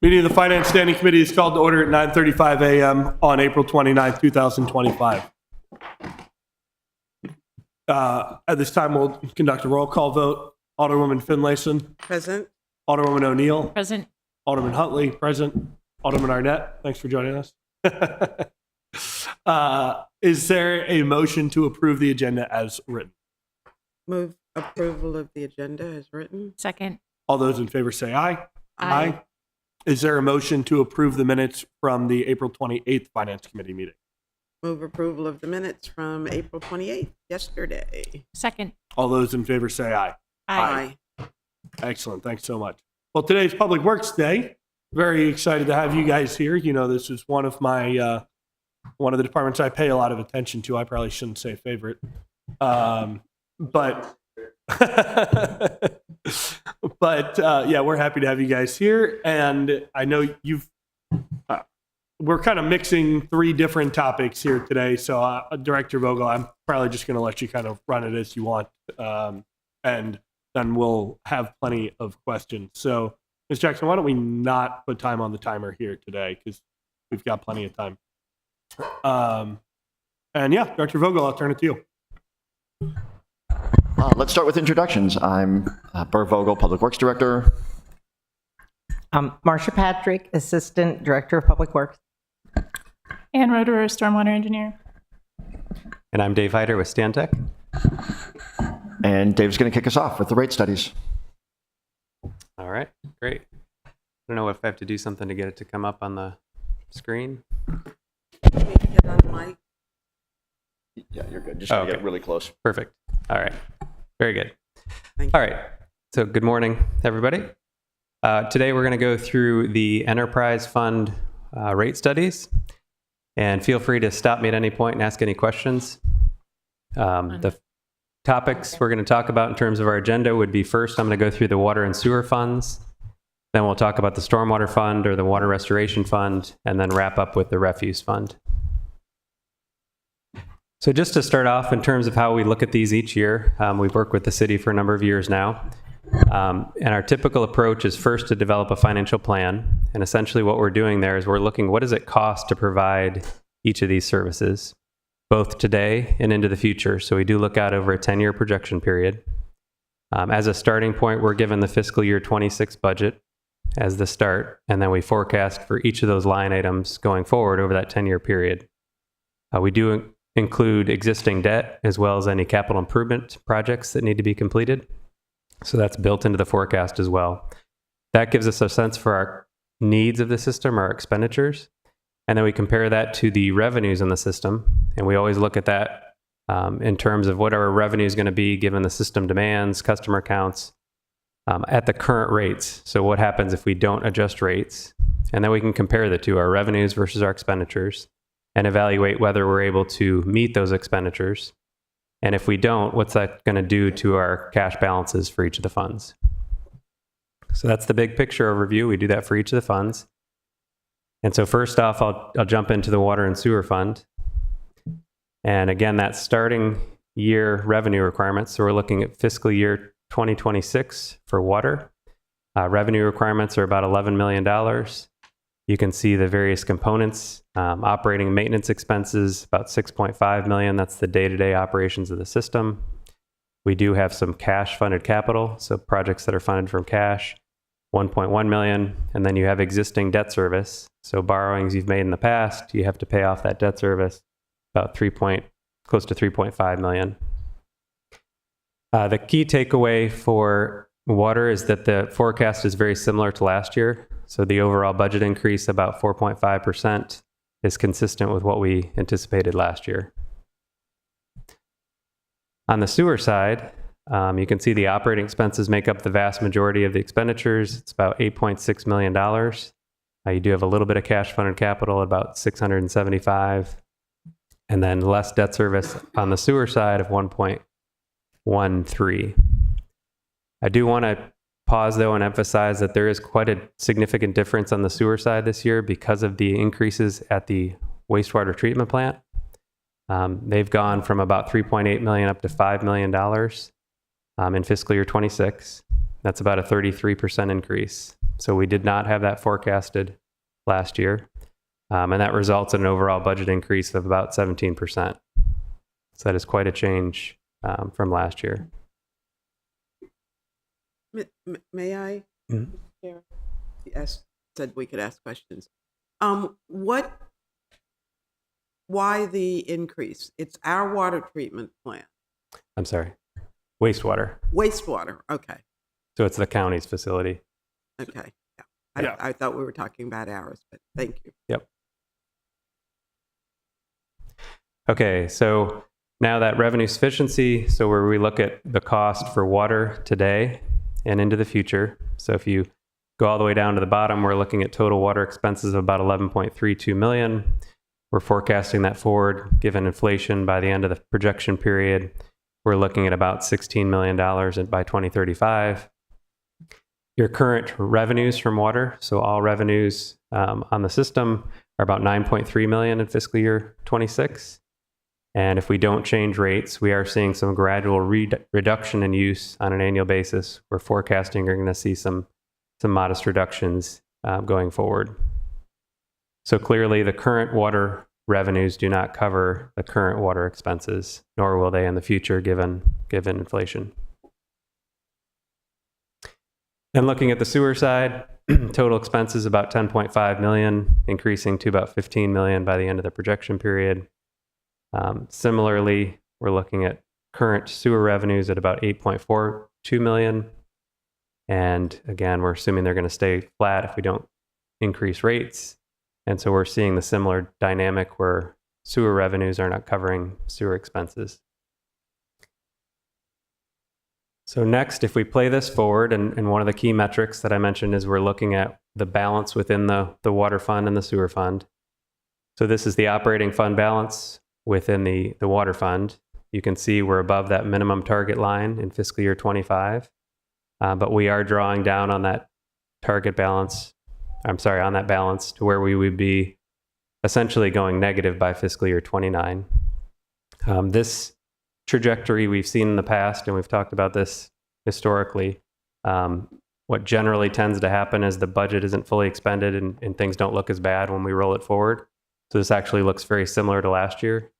Meeting of the Finance Standing Committee is called to order at 9:35 a.m. on April 29, 2025. At this time, we'll conduct a roll call vote. Alderwoman Finlayson. Present. Alderwoman O'Neill. Present. Alderman Huntley. Present. Alderman Arnett. Thanks for joining us. Is there a motion to approve the agenda as written? Move approval of the agenda as written. Second. All those in favor say aye. Aye. Is there a motion to approve the minutes from the April 28th Finance Committee meeting? Move approval of the minutes from April 28th, yesterday. Second. All those in favor say aye. Aye. Excellent. Thanks so much. Well, today's Public Works Day. Very excited to have you guys here. You know, this is one of my one of the departments I pay a lot of attention to. I probably shouldn't say favorite, but yeah, we're happy to have you guys here. And I know we're kind of mixing three different topics here today. So, Director Vogel, I'm probably just going to let you kind of run it as you want, and then we'll have plenty of questions. So, Ms. Jackson, why don't we not put time on the timer here today, because we've got plenty of time. And yeah, Director Vogel, I'll turn it to you. Let's start with introductions. I'm Bert Vogel, Public Works Director. Marsha Patrick, Assistant Director of Public Works. Ann Roederer, Stormwater Engineer. And I'm Dave Heider with Stantec. And Dave's going to kick us off with the rate studies. All right, great. I don't know if I have to do something to get it to come up on the screen. Let me get on mic. Yeah, you're good. Just gotta get really close. Perfect. All right, very good. Thank All right, so good morning, everybody. Today we're going to go through the Enterprise Fund rate studies. And feel free to stop me at any point and ask any questions. The topics we're going to talk about in terms of our agenda would be, first, I'm going to go through the water and sewer funds. Then we'll talk about the stormwater fund or the water restoration fund, and then wrap up with the refuse fund. So just to start off, in terms of how we look at these each year, we've worked with the city for a number of years now. And our typical approach is first to develop a financial plan. And essentially what we're doing there is we're looking, what does it cost to provide each of these services, both today and into the future? So we do look out over a 10-year projection period. As a starting point, we're given the fiscal year 26 budget as the start, and then we forecast for each of those line items going forward over that 10-year period. We do include existing debt as well as any capital improvement projects that need to be completed. So that's built into the forecast as well. That gives us a sense for our needs of the system, our expenditures, and then we compare that to the revenues in the system. And we always look at that in terms of what our revenue is going to be given the system demands, customer counts, at the current rates. So what happens if we don't adjust rates? And then we can compare the two, our revenues versus our expenditures, and evaluate whether we're able to meet those expenditures. And if we don't, what's that going to do to our cash balances for each of the funds? So that's the big picture overview. We do that for each of the funds. And so first off, I'll jump into the water and sewer fund. And again, that's starting year revenue requirements. So we're looking at fiscal year 2026 for water. Revenue requirements are about $11 million. You can see the various components, operating and maintenance expenses, about $6.5 million. That's the day-to-day operations of the system. We do have some cash-funded capital, so projects that are funded from cash, $1.1 million. And then you have existing debt service. So borrowings you've made in the past, you have to pay off that debt service, about close to $3.5 million. The key takeaway for water is that the forecast is very similar to last year. So the overall budget increase, about 4.5%, is consistent with what we anticipated last year. On the sewer side, you can see the operating expenses make up the vast majority of the expenditures. It's about $8.6 million. You do have a little bit of cash funded capital, about $675, and then less debt service on the sewer side of $1.13. I do want to pause though and emphasize that there is quite a significant difference on the sewer side this year because of the increases at the wastewater treatment plant. They've gone from about $3.8 million up to $5 million in fiscal year 26. That's about a 33% increase. So we did not have that forecasted last year. And that results in an overall budget increase of about 17%. So that is quite a change from last year. May I? Mhm. Chair? Yes, said we could ask questions. Why the increase? It's our water treatment plant. I'm sorry, wastewater. Wastewater, okay, So it's the county's facility. okay. Yeah. Yeah. I thought we were talking about ours, but thank you. Yep. Okay, so now that revenue sufficiency, so where we look at the cost for water today and into the future. So if you go all the way down to the bottom, we're looking at total water expenses of about 11.32 million. We're forecasting that forward, given inflation by the end of the projection period. We're looking at about $16 million by 2035. Your current revenues from water, so all revenues on the system, are about 9.3 million in fiscal year 26. And if we don't change rates, we are seeing some gradual reduction in use on an annual basis. We're forecasting we're going to see some modest reductions going forward. So clearly, the current water revenues do not cover the current water expenses, nor will they in the future, given inflation. And looking at the sewer side, total expenses about 10.5 million, increasing to about 15 million by the end of the projection period. Similarly, we're looking at current sewer revenues at about 8.42 million. And again, we're assuming they're going to stay flat if we don't increase rates. And so we're seeing the similar dynamic where sewer revenues are not covering sewer expenses. So next, if we play this forward, and one of the key metrics that I mentioned is we're looking at the balance within the water fund and the sewer fund. So this is the operating fund balance within the water fund. You can see we're above that minimum target line in fiscal year 25, but we are drawing down on that target balance. On that balance to where we would be essentially going negative by fiscal year 29. This trajectory we've seen in the past, and we've talked about this historically. What generally tends to happen is the budget isn't fully expended and things don't look as bad when we roll it forward. So this actually looks very similar to last year.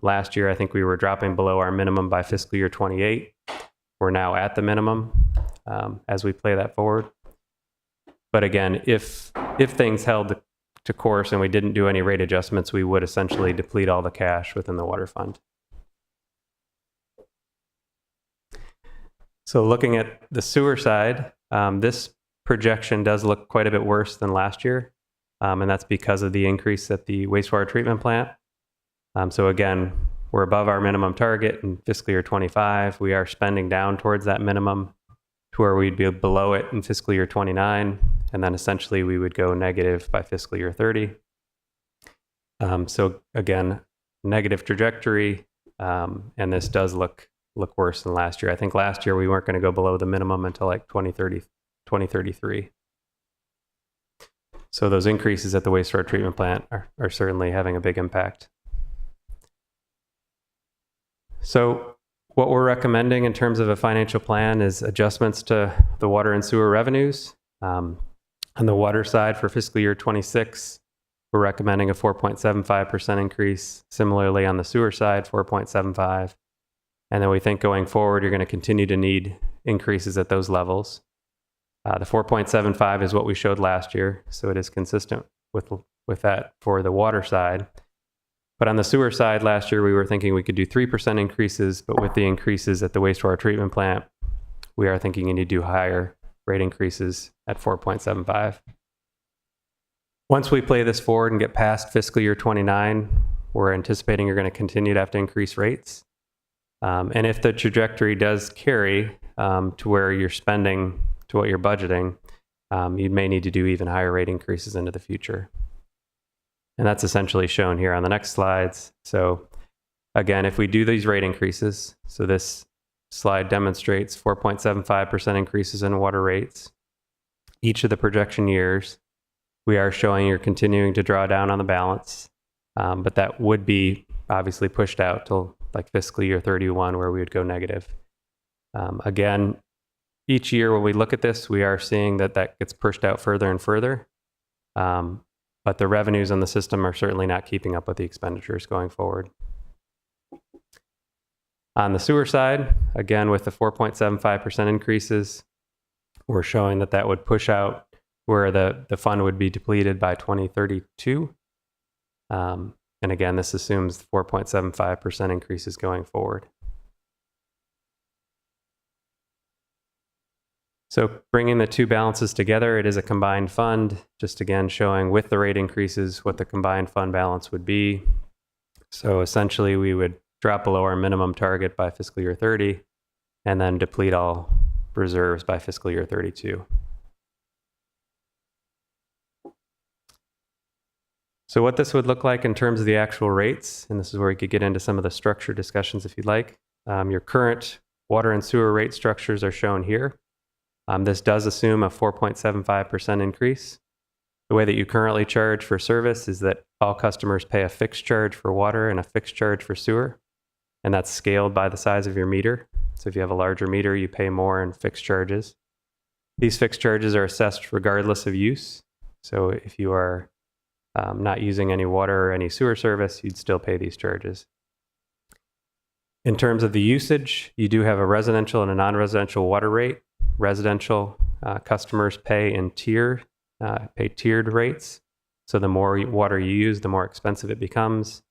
Last year, I think we were dropping below our minimum by fiscal year 28. We're now at the minimum as we play that forward. But again, if things held to course and we didn't do any rate adjustments, we would essentially deplete all the cash within the water fund. So looking at the sewer side, this projection does look quite a bit worse than last year. And that's because of the increase at the wastewater treatment plant. So again, we're above our minimum target in fiscal year 25. We are spending down towards that minimum to where we'd be below it in fiscal year 29. And then essentially we would go negative by fiscal year 30. So again, negative trajectory. And this does look worse than last year. I think last year we weren't going to go below the minimum until like 2033. So those increases at the wastewater treatment plant are certainly having a big impact. So what we're recommending in terms of a financial plan is adjustments to the water and sewer revenues. On the water side for fiscal year 26, we're recommending a 4.75% increase. Similarly, on the sewer side, 4.75. And then we think going forward, you're going to continue to need increases at those levels. The 4.75 is what we showed last year, so it is consistent with that for the water side. But on the sewer side, last year we were thinking we could do 3% increases, but with the increases at the wastewater treatment plant, we are thinking you need to do higher rate increases at 4.75. Once we play this forward and get past fiscal year 29, we're anticipating you're going to continue to have to increase rates. And if the trajectory does carry to where you're spending to what you're budgeting, you may need to do even higher rate increases into the future. And that's essentially shown here on the next slides. So again, if we do these rate increases, so this slide demonstrates 4.75% increases in water rates. Each of the projection years, we are showing you're continuing to draw down on the balance, but that would be obviously pushed out till like fiscal year 31 where we would go negative. Again, each year when we look at this, we are seeing that that gets pushed out further and further. But the revenues on the system are certainly not keeping up with the expenditures going forward. On the sewer side, again, with the 4.75% increases, we're showing that that would push out where the fund would be depleted by 2032. And again, this assumes 4.75% increases going forward. So bringing the two balances together, it is a combined fund, just again showing with the rate increases what the combined fund balance would be. So essentially we would drop below our minimum target by fiscal year 30 and then deplete all reserves by fiscal year 32. So what this would look like in terms of the actual rates, and this is where we could get into some of the structure discussions if you'd like. Your current water and sewer rate structures are shown here. This does assume a 4.75% increase. The way that you currently charge for service is that all customers pay a fixed charge for water and a fixed charge for sewer, and that's scaled by the size of your meter. So if you have a larger meter, you pay more in fixed charges. These fixed charges are assessed regardless of use. So if you are not using any water or any sewer service, you'd still pay these charges. In terms of the usage, you do have a residential and a non-residential water rate. Residential customers pay tiered rates. So the more water you use, the more expensive it becomes.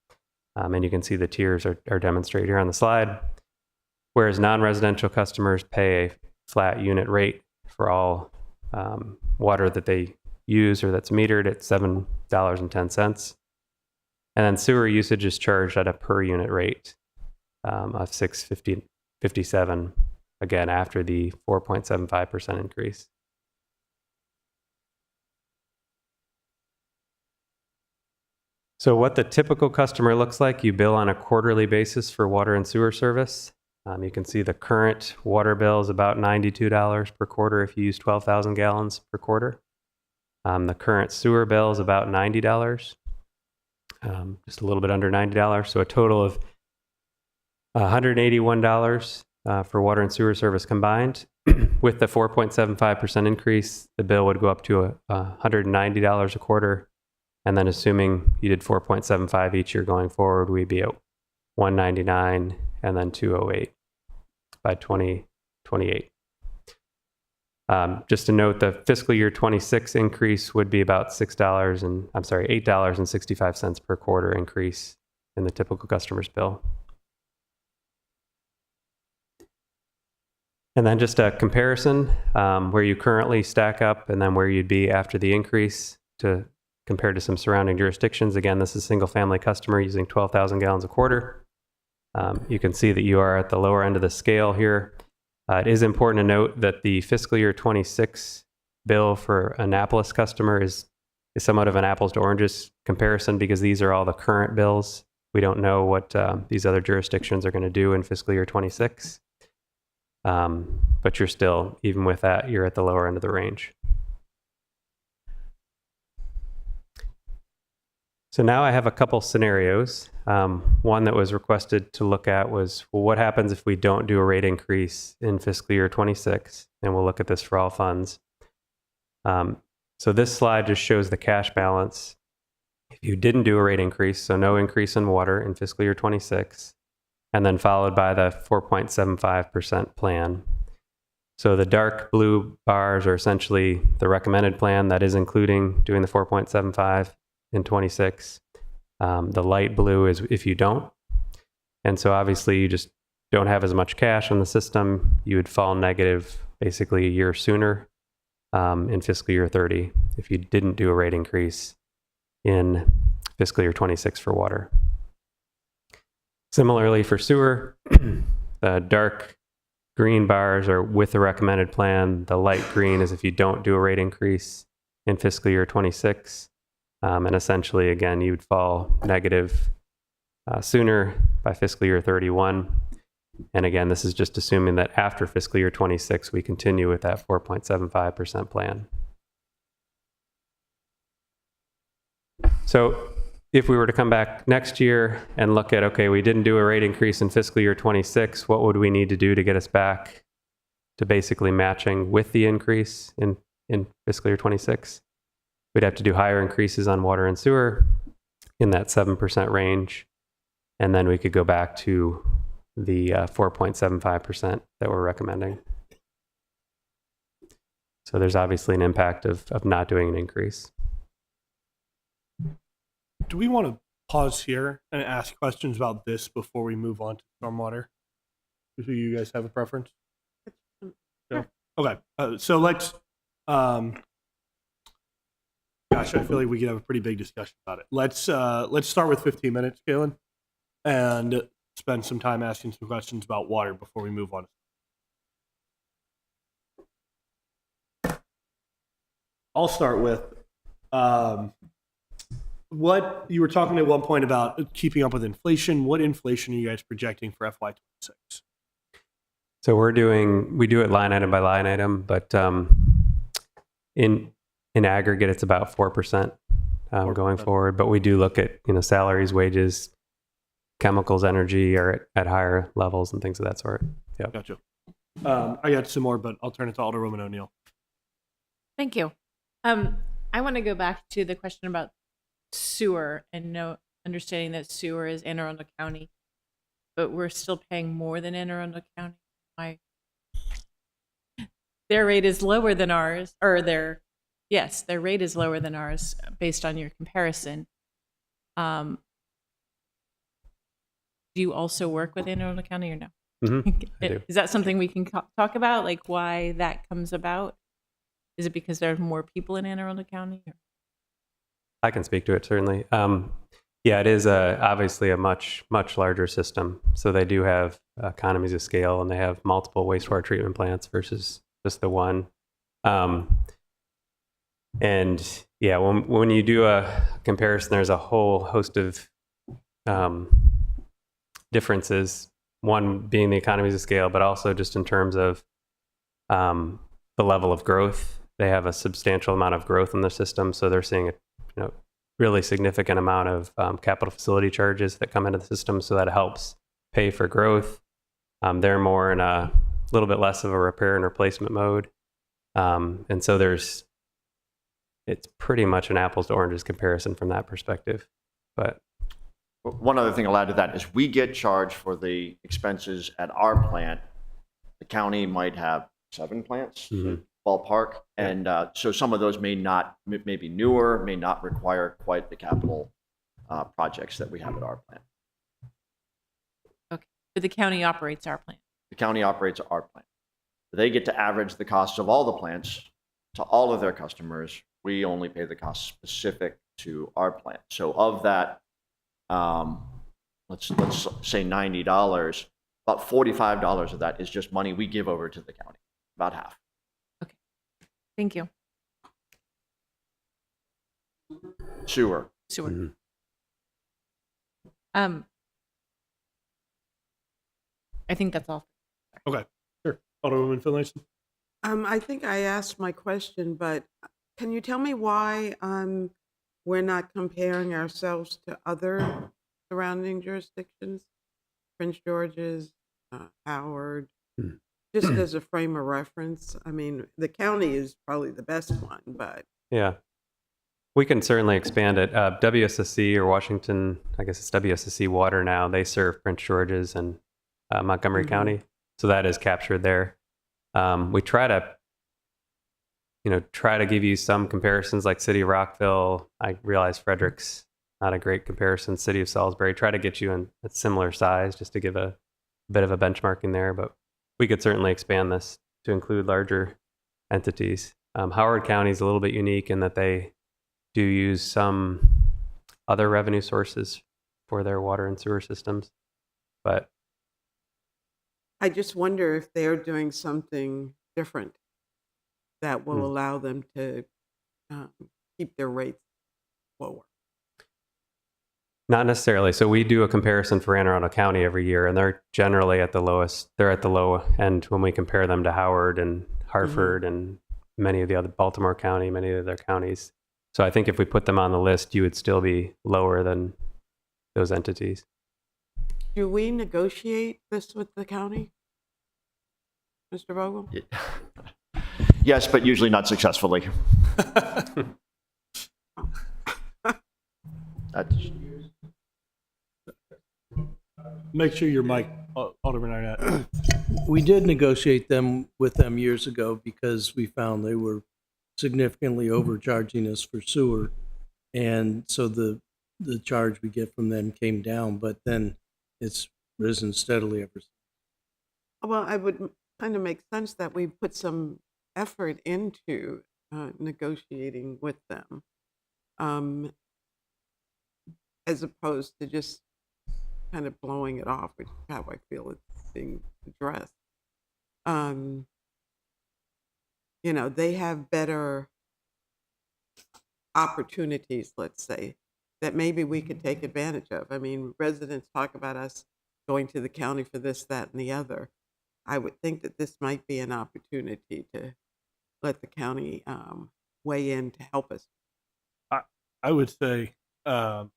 And you can see the tiers are demonstrated here on the slide. Whereas non-residential customers pay a flat unit rate for all water that they use or that's metered at $7.10. And then sewer usage is charged at a per unit rate of $6.57, again, after the 4.75% increase. So what the typical customer looks like, you bill on a quarterly basis for water and sewer service. You can see the current water bill is about $92 per quarter if you use 12,000 gallons per quarter. The current sewer bill is about $90, just a little bit under $90. So a total of $181 for water and sewer service combined. With the 4.75% increase, the bill would go up to $190 a quarter. And then assuming you did 4.75 each year going forward, we'd be at $199 and then $208 by 2028. Just to note, the fiscal year 26 increase would be about $8.65 per quarter increase in the typical customer's bill. And then just a comparison where you currently stack up and then where you'd be after the increase compared to some surrounding jurisdictions. Again, this is a single family customer using 12,000 gallons a quarter. You can see that you are at the lower end of the scale here. It is important to note that the fiscal year 26 bill for Annapolis customer is somewhat of an apples to oranges comparison because these are all the current bills. We don't know what these other jurisdictions are going to do in fiscal year 26. But you're still, even with that, you're at the lower end of the range. So now I have a couple scenarios. One that was requested to look at was, well, what happens if we don't do a rate increase in fiscal year 26? And we'll look at this for all funds. So this slide just shows the cash balance. If you didn't do a rate increase, so no increase in water in fiscal year 26, and then followed by the 4.75% plan. So the dark blue bars are essentially the recommended plan that is including doing the 4.75 in 26. The light blue is if you don't. And so obviously you just don't have as much cash in the system. You would fall negative basically a year sooner in fiscal year 30 if you didn't do a rate increase in fiscal year 26 for water. Similarly for sewer, the dark green bars are with the recommended plan. The light green is if you don't do a rate increase in fiscal year 26. And essentially, again, you would fall negative sooner by fiscal year 31. And again, this is just assuming that after fiscal year 26, we continue with that 4.75% plan. So if we were to come back next year and look at, okay, we didn't do a rate increase in fiscal year 26, what would we need to do to get us back to basically matching with the increase in fiscal year 26. We'd have to do higher increases on water and sewer in that 7% range. And then we could go back to the 4.75% that we're recommending. So there's obviously an impact of not doing an increase. Do we want to pause here and ask questions about this before we move on to stormwater? Do you guys have a preference? No? Okay. So let's, gosh, I feel like we could have a pretty big discussion about it. Let's start with 15 minutes, Galen, and spend some time asking some questions about water before we move on. I'll start with what you were talking at one point about keeping up with inflation. What inflation are you guys projecting for FY26? So we do it line item by line item, but in aggregate, it's about 4% going forward. But we do look at salaries, wages, chemicals, energy are at higher levels and things of that sort. Yeah, Gotcha. I got some more, but I'll turn it to Alderwoman O'Neill. Thank you. I want to go back to the question about sewer and understanding that sewer is Anne Arundel County, but we're still paying more than Anne Arundel County. Their rate is lower than ours, or their rate is lower than ours based on your comparison. Do you also work with Anne Arundel County or no? I do. Is that something we can talk about, like why that comes about? Is it because there are more people in Anne Arundel County? I can speak to it, certainly. Yeah, it is obviously a much larger system. So they do have economies of scale, and they have multiple wastewater treatment plants versus just the one. And yeah, when you do a comparison, there's a whole host of differences. One being the economies of scale, but also just in terms of the level of growth. They have a substantial amount of growth in the system, so they're seeing a really significant amount of capital facility charges that come into the system, so that helps pay for growth. They're more in a little bit less of a repair and replacement mode, and so it's pretty much an apples to oranges comparison from that perspective. But One other thing I'll add to that is we get charged for the expenses at our plant. The county might have 7 plants, ballpark, and so some of those may be newer, may not require quite the capital projects that we have at our plant. Okay, but the county operates our plant. The county operates our plant. They get to average the costs of all the plants to all of their customers. We only pay the cost specific to our plant. So of that, let's say $90, about $45 of that is just money we give over to the county, about half. Okay, thank you. Sewer. I think that's all. Okay, sure. Alderwoman Finlayson. I think I asked my question, but can you tell me why we're not comparing ourselves to other surrounding jurisdictions? Prince George's, Howard, just as a frame of reference. I mean, the county is probably the best one, but yeah, we can certainly expand it. WSSC or Washington, I guess it's WSSC Water now, they serve Prince George's and Montgomery County. So that is captured there. We try to give you some comparisons like City of Rockville. I realize Frederick's not a great comparison. City of Salisbury, try to get you in a similar size just to give a bit of a benchmarking there. But we could certainly expand this to include larger entities. Howard County is a little bit unique in that they do use some other revenue sources for their water and sewer systems. But I just wonder if they're doing something different that will allow them to keep their rates lower. not necessarily. So we do a comparison for Anne Arundel County every year, and they're generally at the lowest. They're at the low end when we compare them to Howard and Hartford and many of the other Baltimore County, many of the other counties. So I think if we put them on the list, you would still be lower than those entities. Do we negotiate this with the county? Mr. Vogel? Yes, but usually not successfully. That's, Make sure your mic, Alderman Arnett. We did negotiate them with them years ago because we found they were significantly overcharging us for sewer. And so the charge we get from them came down, but then it's risen steadily ever since. Well, I would kind of make sense that we put some effort into negotiating with them, as opposed to just kind of blowing it off, which is how I feel it's being addressed. You know, they have better opportunities, let's say, that maybe we could take advantage of. I mean, residents talk about us going to the county for this, that, and the other. I would think that this might be an opportunity to let the county weigh in to help us. I would say I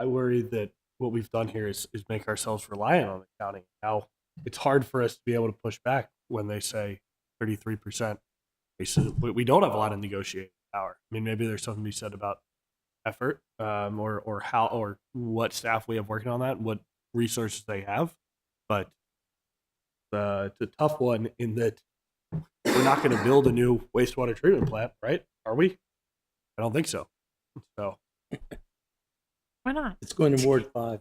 worry that what we've done here is make ourselves reliant on the county. Now, it's hard for us to be able to push back when they say 33%. We don't have a lot of negotiating power. I mean, maybe there's something to be said about effort, or how, or what staff we have working on that, what resources they have. But it's a tough one in that we're not going to build a new wastewater treatment plant, right? Are we? I don't think so. So Why not? It's going to Ward 5.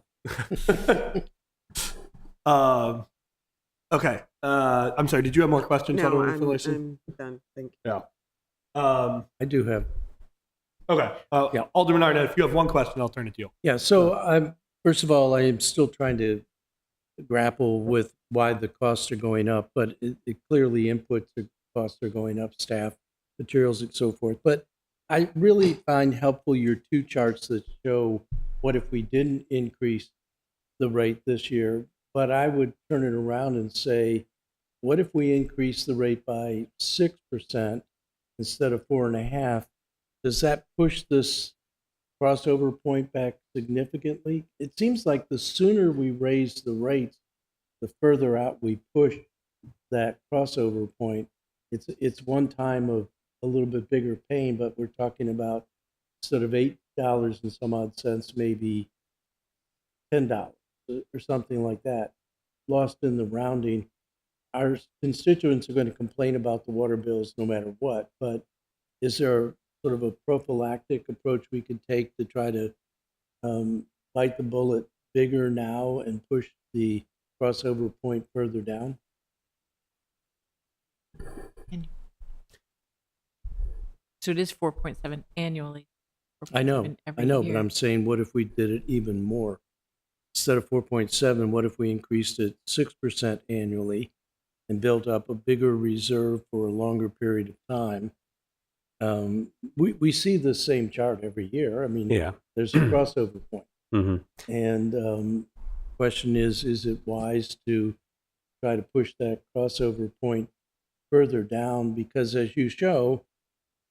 Okay. I'm sorry. Did you have more questions? No, Alderman Finlayson? I'm done. Thank you. Yeah. I do have. Okay. Yeah. Alderman Arnett, if you have one question, I'll turn it to you. Yeah, so I'm first of all, I am still trying to grapple with why the costs are going up, but it clearly inputs costs are going up, staff, materials, and so forth. But I really find helpful your two charts that show what if we didn't increase the rate this year. But I would turn it around and say, what if we increase the rate by 6% instead of 4.5%? Does that push this crossover point back significantly? It seems like the sooner we raise the rates, the further out we push that crossover point. It's one time of a little bit bigger pain, but we're talking about instead of $8 and some odd cents, maybe $10 or something like that. Lost in the rounding. Our constituents are going to complain about the water bills no matter what, but is there sort of a prophylactic approach we could take to try to bite the bullet bigger now and push the crossover point further down? So it is 4.7 annually. I know, 4.7 every but year. I'm saying, what if we did it even more? Instead of 4.7, what if we increased it 6% annually and built up a bigger reserve for a longer period of time? We see the same chart every year. I mean, Yeah. there's a crossover point. Hmm. And question is it wise to try to push that crossover point further down? Because as you show,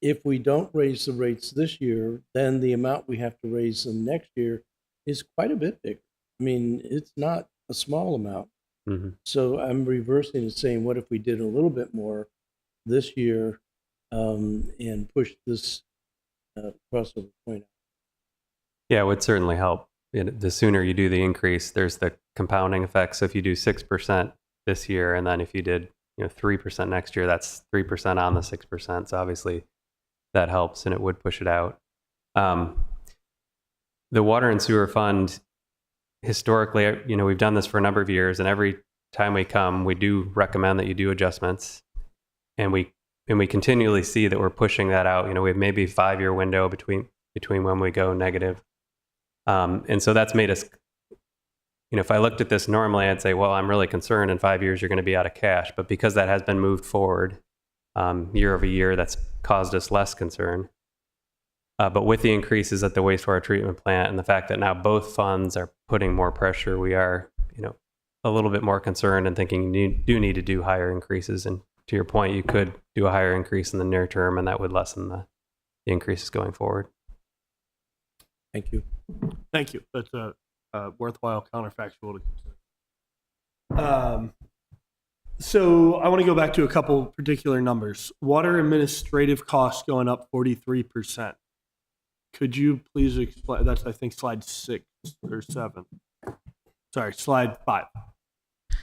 if we don't raise the rates this year, then the amount we have to raise them next year is quite a bit bigger. I mean, it's not a small amount. Hmm. So I'm reversing and saying, what if we did a little bit more this year and push this crossover point? Yeah, it would certainly help. The sooner you do the increase, there's the compounding effect. So if you do 6% this year, and then if you did 3% next year, that's 3% on the 6%. So obviously that helps, and it would push it out. The Water and Sewer Fund, historically, we've done this for a number of years, and every time we come, we do recommend that you do adjustments, and we continually see that we're pushing that out. We have maybe a 5-year window between when we go negative. And so that's made us, if I looked at this normally, I'd say, well, I'm really concerned in 5 years you're going to be out of cash. But because that has been moved forward year over year, that's caused us less concern. But with the increases at the wastewater treatment plant and the fact that now both funds are putting more pressure, we are, a little bit more concerned and thinking you do need to do higher increases. And to your point, you could do a higher increase in the near term, and that would lessen the increases going forward. Thank you. Thank you. That's a worthwhile counterfactual to consider. So I want to go back to a couple particular numbers. Water administrative costs going up 43%. Could you please explain? That's, I think, slide 6 or 7. Sorry, slide 5.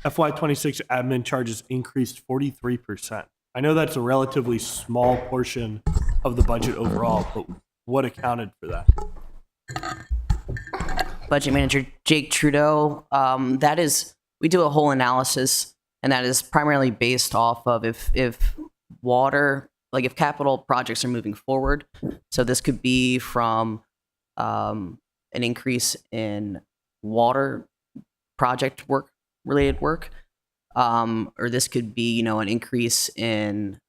FY26 admin charges increased 43%. I know that's a relatively small portion of the budget overall, but what accounted for that? Budget Manager Jake Trudeau. That is, we do a whole analysis, and that is primarily based off of if water, like if capital projects are moving forward. So this could be from an increase in water project work, related work, or this could be, an increase in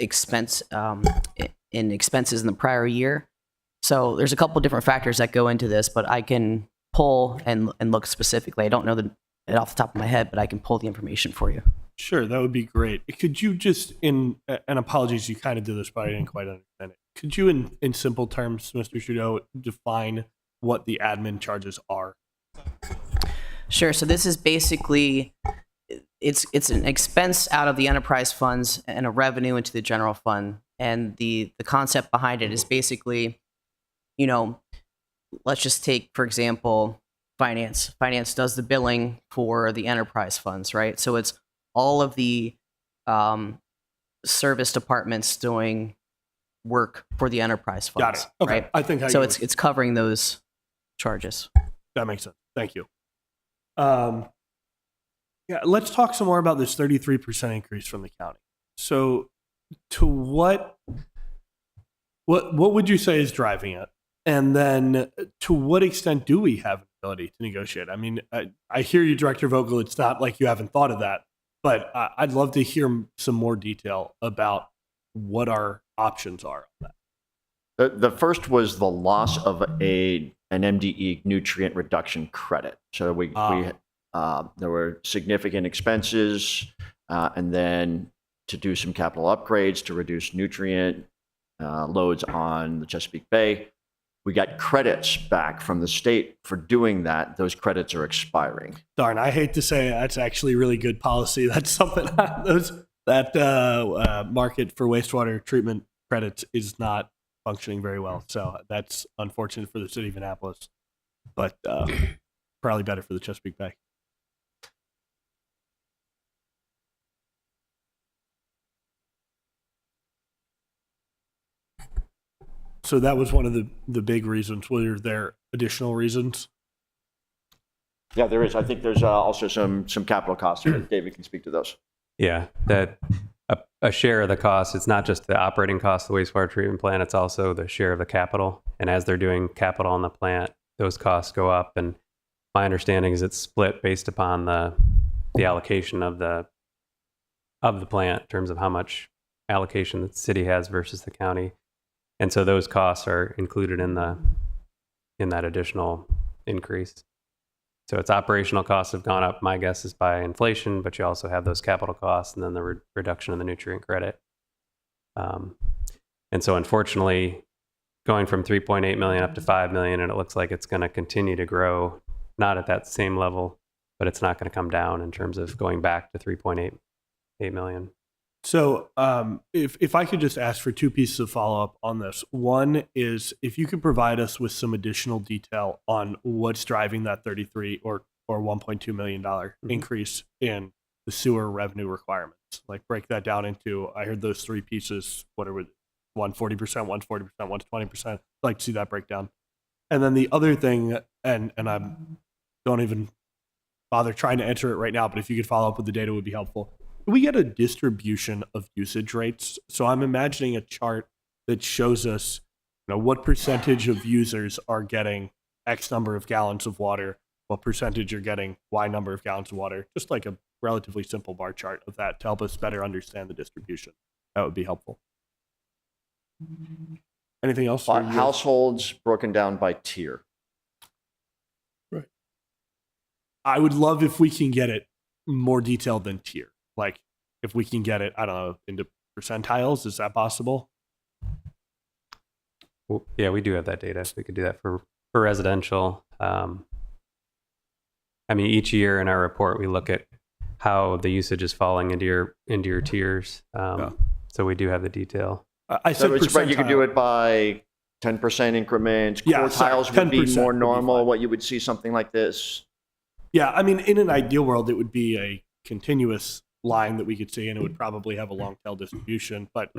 expenses in the prior year. So there's a couple different factors that go into this, but I can pull and look specifically. I don't know it off the top of my head, but I can pull the information for you. Sure, that would be great. Could you just, and apologies, you kind of did this, but I didn't quite understand it. Could you, in simple terms, Mr. Trudeau, define what the admin charges are? Sure. So this is basically, it's an expense out of the enterprise funds and a revenue into the general fund. And the concept behind it is basically, let's just take, for example, finance. Finance does the billing for the enterprise funds, right? So it's all of the service departments doing work for the enterprise funds. Got it. Okay. Right? I think So it's covering those charges. That makes sense. Thank you. Yeah, let's talk some more about this 33% increase from the county. So, to what would you say is driving it? And then, to what extent do we have an ability to negotiate? I mean, I hear you, Director Vogel. It's not like you haven't thought of that, but I'd love to hear some more detail about what our options are on that. The first was the loss of an MDE nutrient reduction credit. So there were significant expenses, and then to do some capital upgrades to reduce nutrient loads on the Chesapeake Bay. We got credits back from the state for doing that. Those credits are expiring. Darn, I hate to say it, that's actually really good policy. That's something that market for wastewater treatment credits is not functioning very well. So that's unfortunate for the city of Annapolis, but probably better for the Chesapeake Bay. So that was one of the big reasons. Were there additional reasons? Yeah, there is. I think there's also some capital costs. David can speak to those. Yeah, that a share of the cost, it's not just the operating cost of the wastewater treatment plant, it's also the share of the capital. And as they're doing capital on the plant, those costs go up. And my understanding is it's split based upon the allocation of the plant in terms of how much allocation the city has versus the county. And so those costs are included in that additional increase. So its operational costs have gone up, my guess is by inflation, but you also have those capital costs and then the reduction in the nutrient credit. And so unfortunately, going from 3.8 million up to 5 million, and it looks like it's going to continue to grow, not at that same level, but it's not going to come down in terms of going back to 3.8 million. So if I could just ask for two pieces of follow-up on this. One is if you could provide us with some additional detail on what's driving that 33 or $1.2 million increase in the sewer revenue requirements. Like break that down into, I heard those three pieces, what are 140%, 140%, 120%. I'd like to see that breakdown. And then the other thing, and I don't even bother trying to answer it right now, but if you could follow up with the data would be helpful. We get a distribution of usage rates. So I'm imagining a chart that shows us, what percentage of users are getting X number of gallons of water, what percentage are getting Y number of gallons of water. Just like a relatively simple bar chart of that to help us better understand the distribution. That would be helpful. Anything else? Households broken down by tier. Right. I would love if we can get it more detailed than tier. Like if we can get it, I don't know, into percentiles, is that possible? Well, yeah, we do have that data. We could do that for residential. I mean, each year in our report, we look at how the usage is falling into your tiers. So we do have the detail. I said So it's right, you could do percentile. it by 10% increments. Yeah, sorry, Quartiles would be 10% more would be normal, fine. what you would see something like this. Yeah, I mean, in an ideal world, it would be a continuous line that we could see, and it would probably have a long tail distribution. But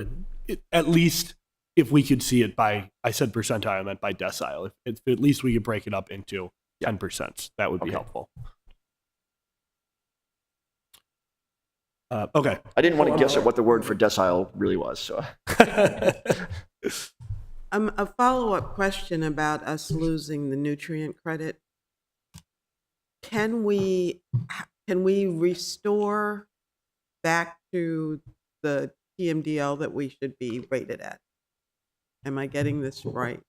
at least if we could see it by, I said percentile, I meant by decile. If at least we could break it up into 10%, that would be Okay. helpful. Okay. I didn't want to guess at what the word for decile really was. So A follow-up question about us losing the nutrient credit. Can we restore back to the TMDL that we should be rated at? Am I getting this right?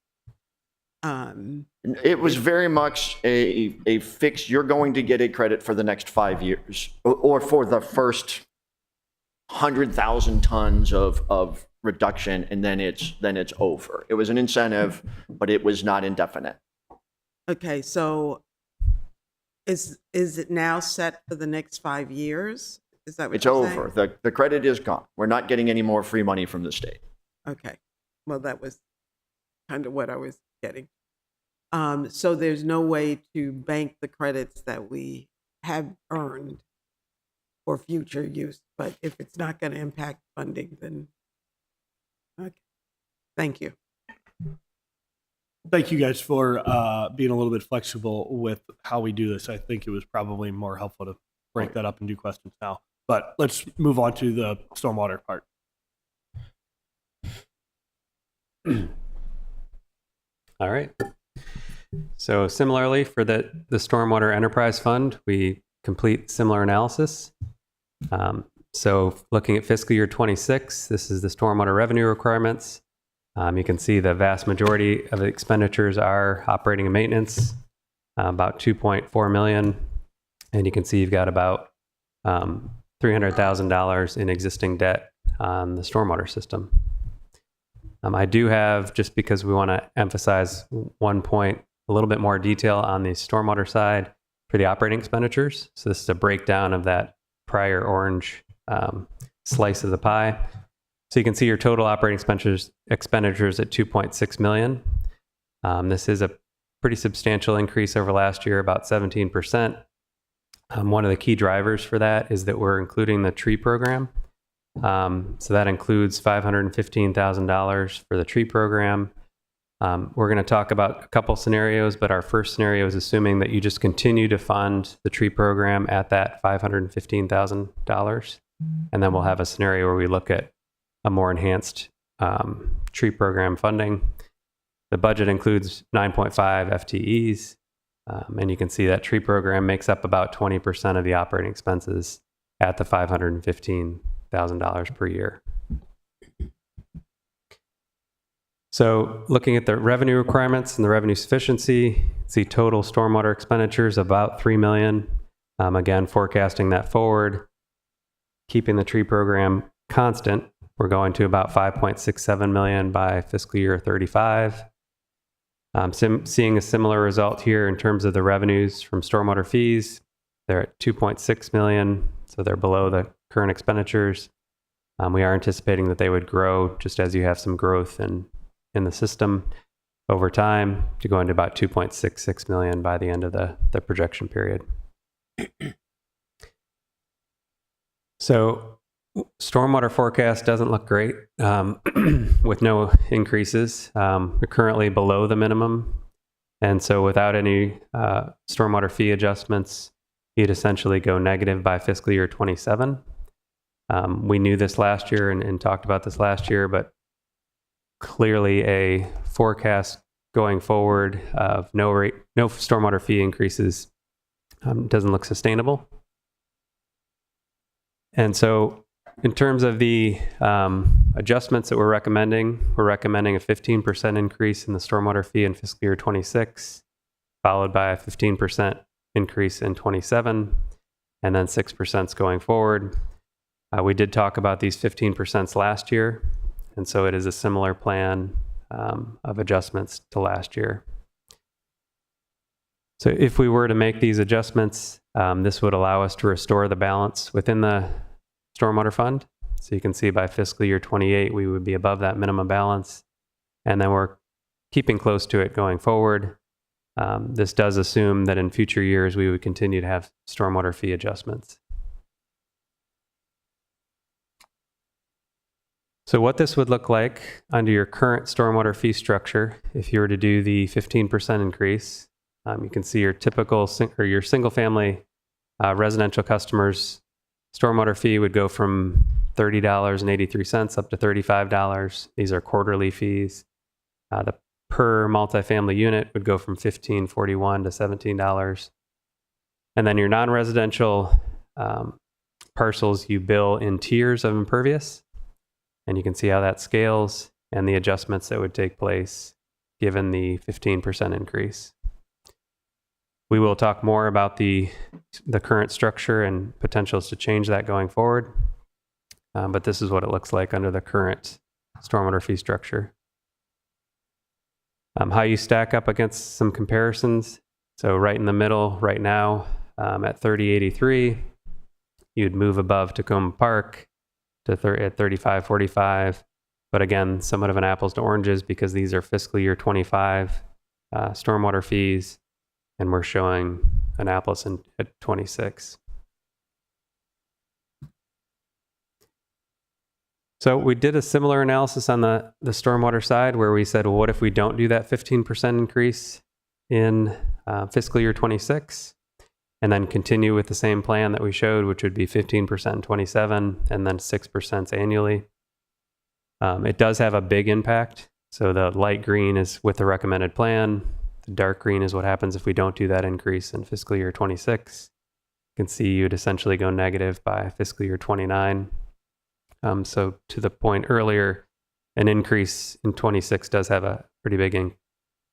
it was very much a fix. You're going to get a credit for the next 5 years, or for the first 100,000 tons of reduction, and then it's over. It was an incentive, but it was not indefinite. Okay, so is it now set for the next 5 years? Is that what It's you're saying? over. The credit is gone. We're not getting any more free money from the state. Okay, well, that was kind of what I was getting. So there's no way to bank the credits that we have earned for future use, but if it's not going to impact funding, then, okay, thank you. Thank you guys for being a little bit flexible with how we do this. I think it was probably more helpful to break that up and do questions now. But let's move on to the stormwater part. All right. So similarly for the Stormwater Enterprise Fund, we complete similar analysis. So looking at fiscal year 26, this is the stormwater revenue requirements. You can see the vast majority of the expenditures are operating and maintenance, about 2.4 million. And you can see you've got about $300,000 in existing debt on the stormwater system. I do have, just because we want to emphasize one point, a little bit more detail on the stormwater side for the operating expenditures. So this is a breakdown of that prior orange slice of the pie. So you can see your total operating expenditures at 2.6 million. This is a pretty substantial increase over last year, about 17%. One of the key drivers for that is that we're including the tree program. So that includes $515,000 for the tree program. We're going to talk about a couple scenarios, but our first scenario is assuming that you just continue to fund the tree program at that $515,000. And then we'll have a scenario where we look at a more enhanced tree program funding. The budget includes 9.5 FTEs. And you can see that tree program makes up about 20% of the operating expenses at the $515,000 per year. So looking at the revenue requirements and the revenue sufficiency, see total stormwater expenditures about $3 million. Again, forecasting that forward, keeping the tree program constant, we're going to about $5.67 million by fiscal year 35. Seeing a similar result here in terms of the revenues from stormwater fees. They're at 2.6 million, so they're below the current expenditures. We are anticipating that they would grow just as you have some growth in the system over time to go into about 2.66 million by the end of the projection period. So stormwater forecast doesn't look great with no increases. We're currently below the minimum. And so without any stormwater fee adjustments, you'd essentially go negative by fiscal year 27. We knew this last year and talked about this last year, but clearly a forecast going forward of no stormwater fee increases doesn't look sustainable. And so in terms of the adjustments that we're recommending a 15% increase in the stormwater fee in fiscal year 26, followed by a 15% increase in 27, and then 6% going forward. We did talk about these 15% last year, and so it is a similar plan of adjustments to last year. So if we were to make these adjustments, this would allow us to restore the balance within the stormwater fund. So you can see by fiscal year 28, we would be above that minimum balance. And then we're keeping close to it going forward. This does assume that in future years, we would continue to have stormwater fee adjustments. So what this would look like under your current stormwater fee structure, if you were to do the 15% increase, you can see your typical your single family residential customers stormwater fee would go from $30.83 up to $35. These are quarterly fees. The per multifamily unit would go from $15.41 to $17. And then your non-residential parcels you bill in tiers of impervious. And you can see how that scales and the adjustments that would take place given the 15% increase. We will talk more about the current structure and potentials to change that going forward. But this is what it looks like under the current stormwater fee structure. How you stack up against some comparisons. So right in the middle right now at 3083, you'd move above Tacoma Park to at 3545. But again, somewhat of an apples to oranges because these are fiscal year 25 stormwater fees, and we're showing Annapolis at 26. So we did a similar analysis on the stormwater side where we said, well, what if we don't do that 15% increase in fiscal year 26 and then continue with the same plan that we showed, which would be 15% in 27 and then 6% annually. It does have a big impact. So the light green is with the recommended plan. The dark green is what happens if we don't do that increase in fiscal year 26. You can see you'd essentially go negative by fiscal year 29. So to the point earlier, an increase in 26 does have a pretty big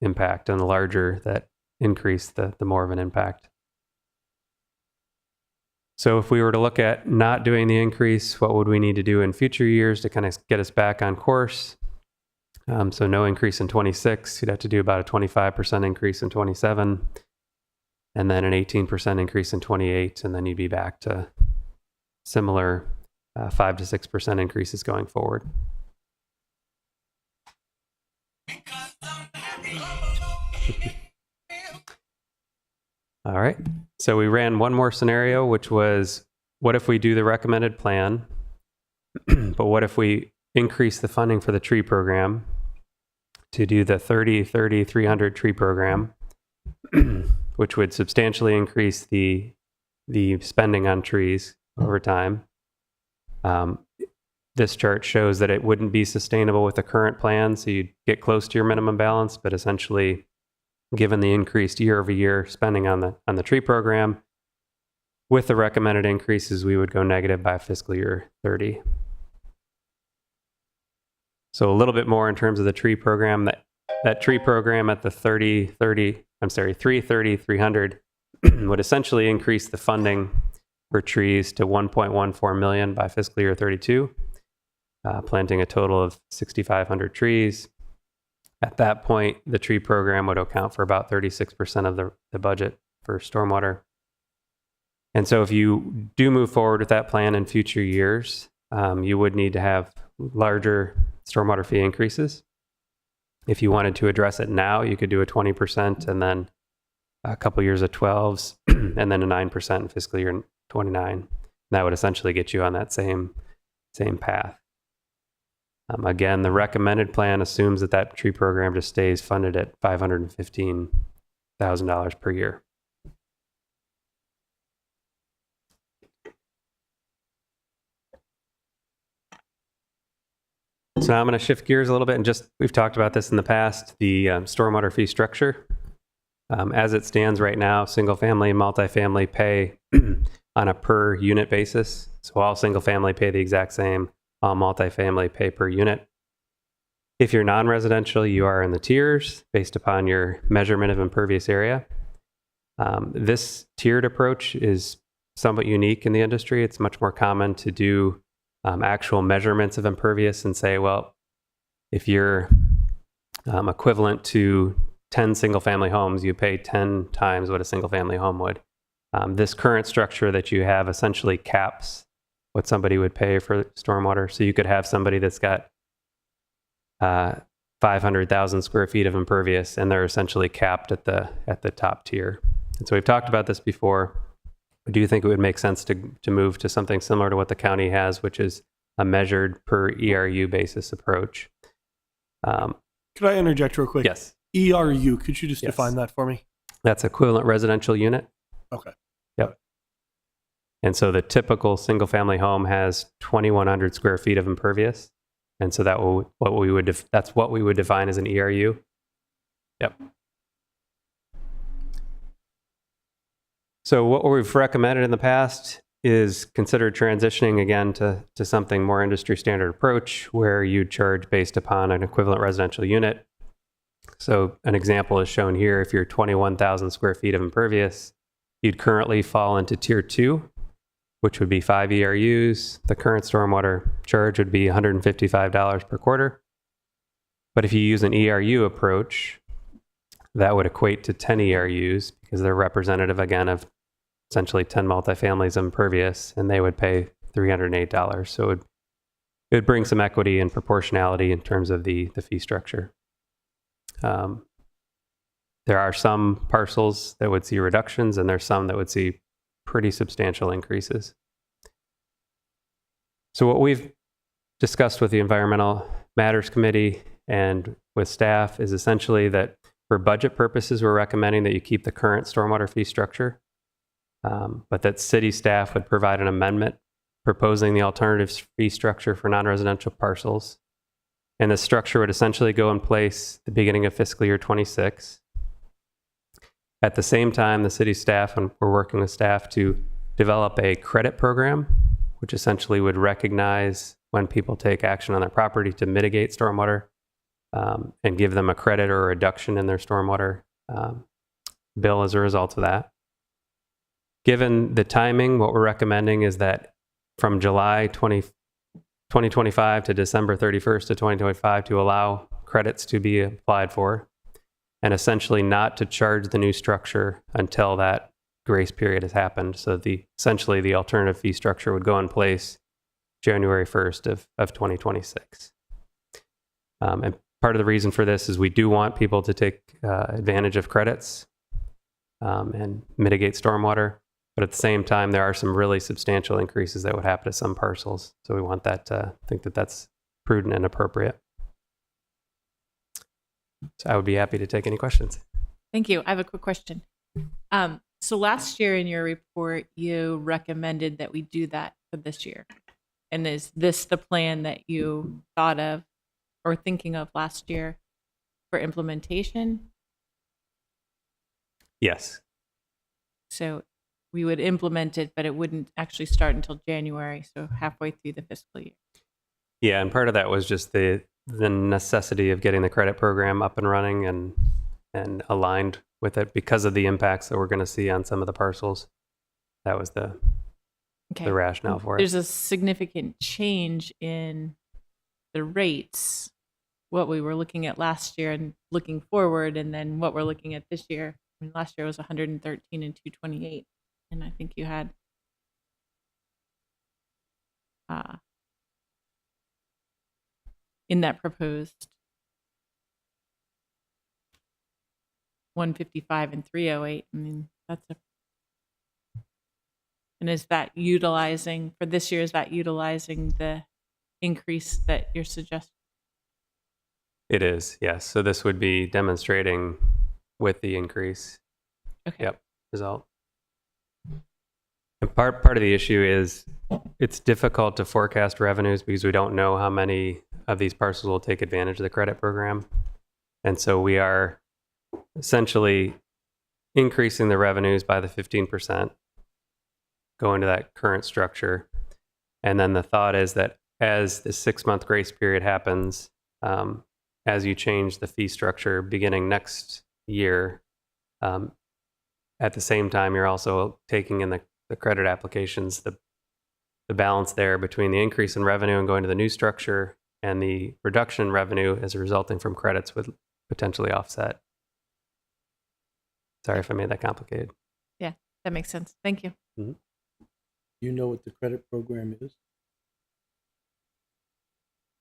impact, and the larger that increase, the more of an impact. So if we were to look at not doing the increase, what would we need to do in future years to kind of get us back on course? So no increase in 26, you'd have to do about a 25% increase in 27, and then an 18% increase in 28, and then you'd be back to similar 5 to 6% increases going forward. All right. So we ran one more scenario, which was, what if we do the recommended plan, but what if we increase the funding for the tree program to do the 30-30-300 tree program, which would substantially increase the spending on trees over time. This chart shows that it wouldn't be sustainable with the current plan, so you'd get close to your minimum balance, but essentially, given the increased year-over-year spending on the tree program, with the recommended increases, we would go negative by fiscal year 30. So a little bit more in terms of the tree program. That tree program at the 3-30-300 would essentially increase the funding for trees to $1.14 million by fiscal year 32, planting a total of 6,500 trees. At that point, the tree program would account for about 36% of the budget for stormwater. And so if you do move forward with that plan in future years, you would need to have larger stormwater fee increases. If you wanted to address it now, you could do a 20% and then a couple years of 12s and then a 9% in fiscal year 29. That would essentially get you on that same path. Again, the recommended plan assumes that tree program just stays funded at $515,000 per year. So now I'm going to shift gears a little bit and we've talked about this in the past, the stormwater fee structure. As it stands right now, single family and multifamily pay on a per unit basis. So all single family pay the exact same, all multifamily pay per unit. If you're non-residential, you are in the tiers based upon your measurement of impervious area. This tiered approach is somewhat unique in the industry. It's much more common to do actual measurements of impervious and say, well, if you're equivalent to 10 single-family homes, you pay 10 times what a single-family home would. This current structure that you have essentially caps what somebody would pay for stormwater. So you could have somebody that's got 500,000 square feet of impervious, and they're essentially capped at the top tier. And so we've talked about this before. Do you think it would make sense to move to something similar to what the county has, which is a measured per ERU basis approach? Could I interject real quick? Yes. ERU, could you just Yes. define that for me? That's equivalent residential unit. Okay. Yep. And so the typical single family home has 2,100 square feet of impervious. And so that's what we would define as an ERU. Yep. So what we've recommended in the past is consider transitioning again to something more industry standard approach where you charge based upon an equivalent residential unit. So an example is shown here. If you're 21,000 square feet of impervious, you'd currently fall into tier 2, which would be 5 ERUs. The current stormwater charge would be $155 per quarter. But if you use an ERU approach, that would equate to 10 ERUs because they're representative, again, of essentially 10 multifamilies of impervious, and they would pay $308. So it would bring some equity and proportionality in terms of the fee structure. There are some parcels that would see reductions, and there's some that would see pretty substantial increases. So what we've discussed with the Environmental Matters Committee and with staff is essentially that for budget purposes, we're recommending that you keep the current stormwater fee structure, but that city staff would provide an amendment proposing the alternative fee structure for non-residential parcels. And the structure would essentially go in place the beginning of fiscal year 26. At the same time, the city staff, and we're working with staff to develop a credit program, which essentially would recognize when people take action on their property to mitigate stormwater and give them a credit or a reduction in their stormwater bill as a result of that. Given the timing, what we're recommending is that from July 2025 to December 31st of 2025 to allow credits to be applied for, and essentially not to charge the new structure until that grace period has happened. So essentially the alternative fee structure would go in place January 1st of 2026. And part of the reason for this is we do want people to take advantage of credits and mitigate stormwater. But at the same time, there are some really substantial increases that would happen to some parcels. So we want that to think that that's prudent and appropriate. So I would be happy to take any questions. Thank you. I have a quick question. So last year in your report, you recommended that we do that for this year. And is this the plan that you thought of or thinking of last year for implementation? Yes. So we would implement it, but it wouldn't actually start until January, so halfway through the fiscal year. Yeah, and part of that was just the necessity of getting the credit program up and running and aligned with it because of the impacts that we're going to see on some of the parcels. That was the rationale for it. There's a significant change in the rates, what we were looking at last year and looking forward, and then what we're looking at this year. I mean, last year was 113 and 228, and I think you had in that proposed 155 and 308. I mean, and is that utilizing for this year? Is that utilizing the increase that you're suggesting? It is, yes. So this would be demonstrating with the increase. Okay. Yep. Result. And part of the issue is it's difficult to forecast revenues because we don't know how many of these parcels will take advantage of the credit program. And so we are essentially increasing the revenues by the 15%, going to that current structure. And then the thought is that as the 6-month grace period happens, as you change the fee structure beginning next year, at the same time, you're also taking in the credit applications, the balance there between the increase in revenue and going to the new structure and the reduction in revenue as resulting from credits would potentially offset. Sorry if I made that complicated. That makes sense. Thank you. You know what the credit program is?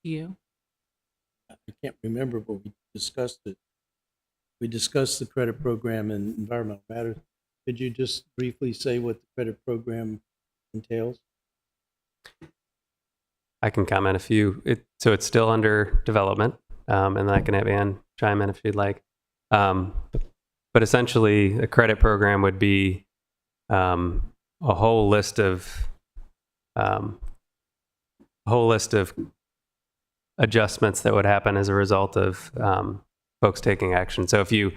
You? I can't remember, but we discussed it. We discussed the credit program in environmental matters. Could you just briefly say what the credit program entails? I can comment so it's still under development, and then I can have Ann chime in if you'd like. But essentially, a credit program would be a whole list of adjustments that would happen as a result of folks taking action. So if you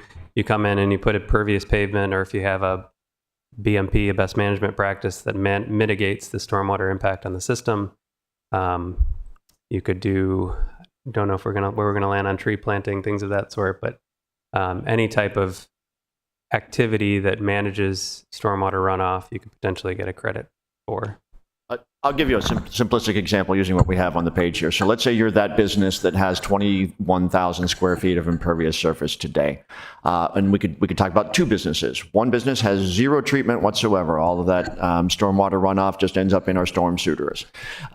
come in and you put a pervious pavement, or if you have a BMP, a best management practice that mitigates the stormwater impact on the system, you could do, don't know if where we're gonna land on tree planting, things of that sort, but any type of activity that manages stormwater runoff, you could potentially get a credit for. I'll give you a simplistic example using what we have on the page here. So let's say you're that business that has 21,000 square feet of impervious surface today. And we could talk about two businesses. One business has zero treatment whatsoever. All of that stormwater runoff just ends up in our storm sewers.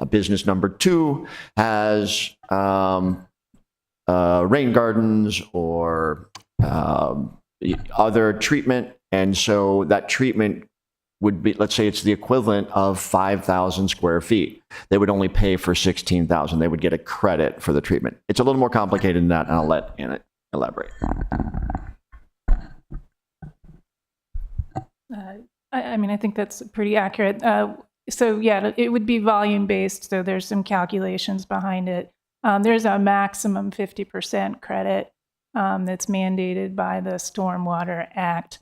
Business number two has rain gardens or other treatment. And so that treatment would be, let's say it's the equivalent of 5,000 square feet. They would only pay for 16,000. They would get a credit for the treatment. It's a little more complicated than that, and I'll let Anna elaborate. I mean, I think that's pretty accurate. So yeah, it would be volume based. So there's some calculations behind it. There's a maximum 50% credit that's mandated by the Stormwater Act.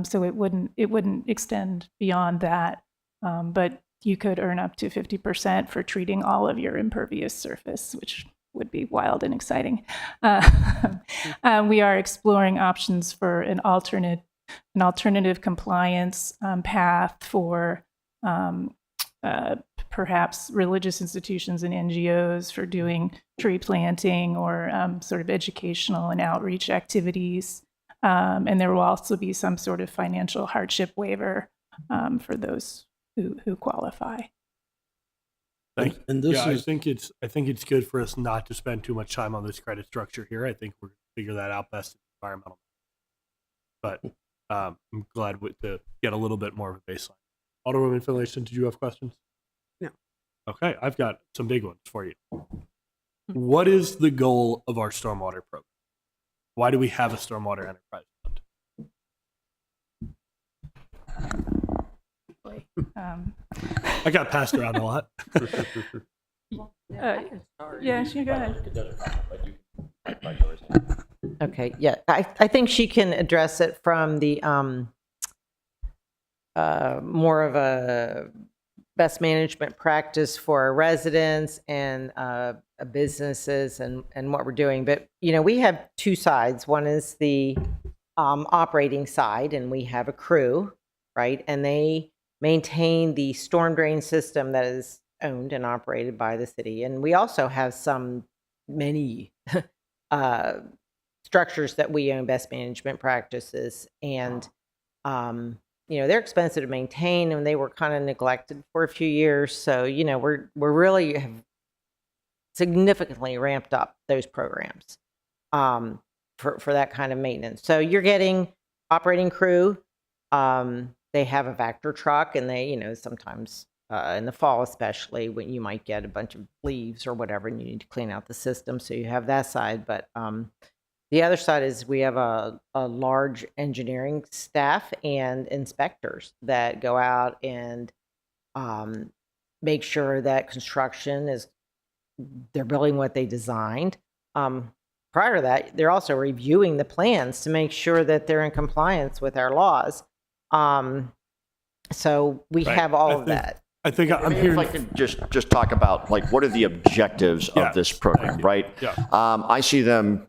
So it wouldn't extend beyond that, but you could earn up to 50% for treating all of your impervious surface, which would be wild and exciting. We are exploring options for an alternative compliance path for perhaps religious institutions and NGOs for doing tree planting or sort of educational and outreach activities. And there will also be some sort of financial hardship waiver for those who qualify. And this I is think it's good for us not to spend too much time on this credit structure here. I think we're going to figure that out best in environmental. But I'm glad to get a little bit more of a baseline. Alderwoman Finlayson, did you have questions? No. Okay, I've got some big ones for you. What is the goal of our stormwater program? Why do we have a stormwater enterprise fund? I got passed around a lot. Yeah, sure, go ahead. Okay, yeah, I think she can address it from the more of a best management practice for our residents and businesses and what we're doing. But, we have two sides. One is the operating side, and we have a crew, right? And they maintain the storm drain system that is owned and operated by the city. And we also have many structures that we own, best management practices. And, they're expensive to maintain, and they were kind of neglected for a few years. So, we're really have significantly ramped up those programs for that kind of maintenance. So you're getting operating crew. They have a Vector truck, and they, sometimes in the fall, especially when you might get a bunch of leaves or whatever, and you need to clean out the system. So you have that side. But the other side is we have a large engineering staff and inspectors that go out and make sure that construction they're building what they designed. Prior to that, they're also reviewing the plans to make sure that they're in compliance with our laws. So we Right. have all of that. I think I'm If hearing. I could just talk about, like, what are the objectives Yeah, of this program, thank you. right? Yeah. I see them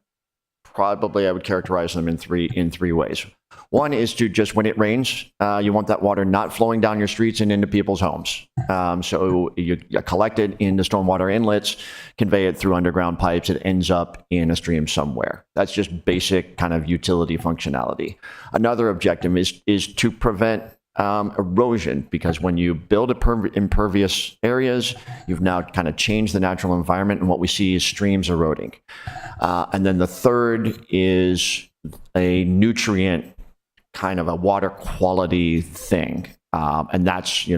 probably I would characterize them in three ways. One is to just when it rains, you want that water not flowing down your streets and into people's homes. So you collect it in the stormwater inlets, convey it through underground pipes. It ends up in a stream somewhere. That's just basic kind of utility functionality. Another objective is to prevent erosion, because when you build impervious areas, you've now kind of changed the natural environment, and what we see is streams eroding. And then the third is a nutrient, kind of a water quality thing. And that's,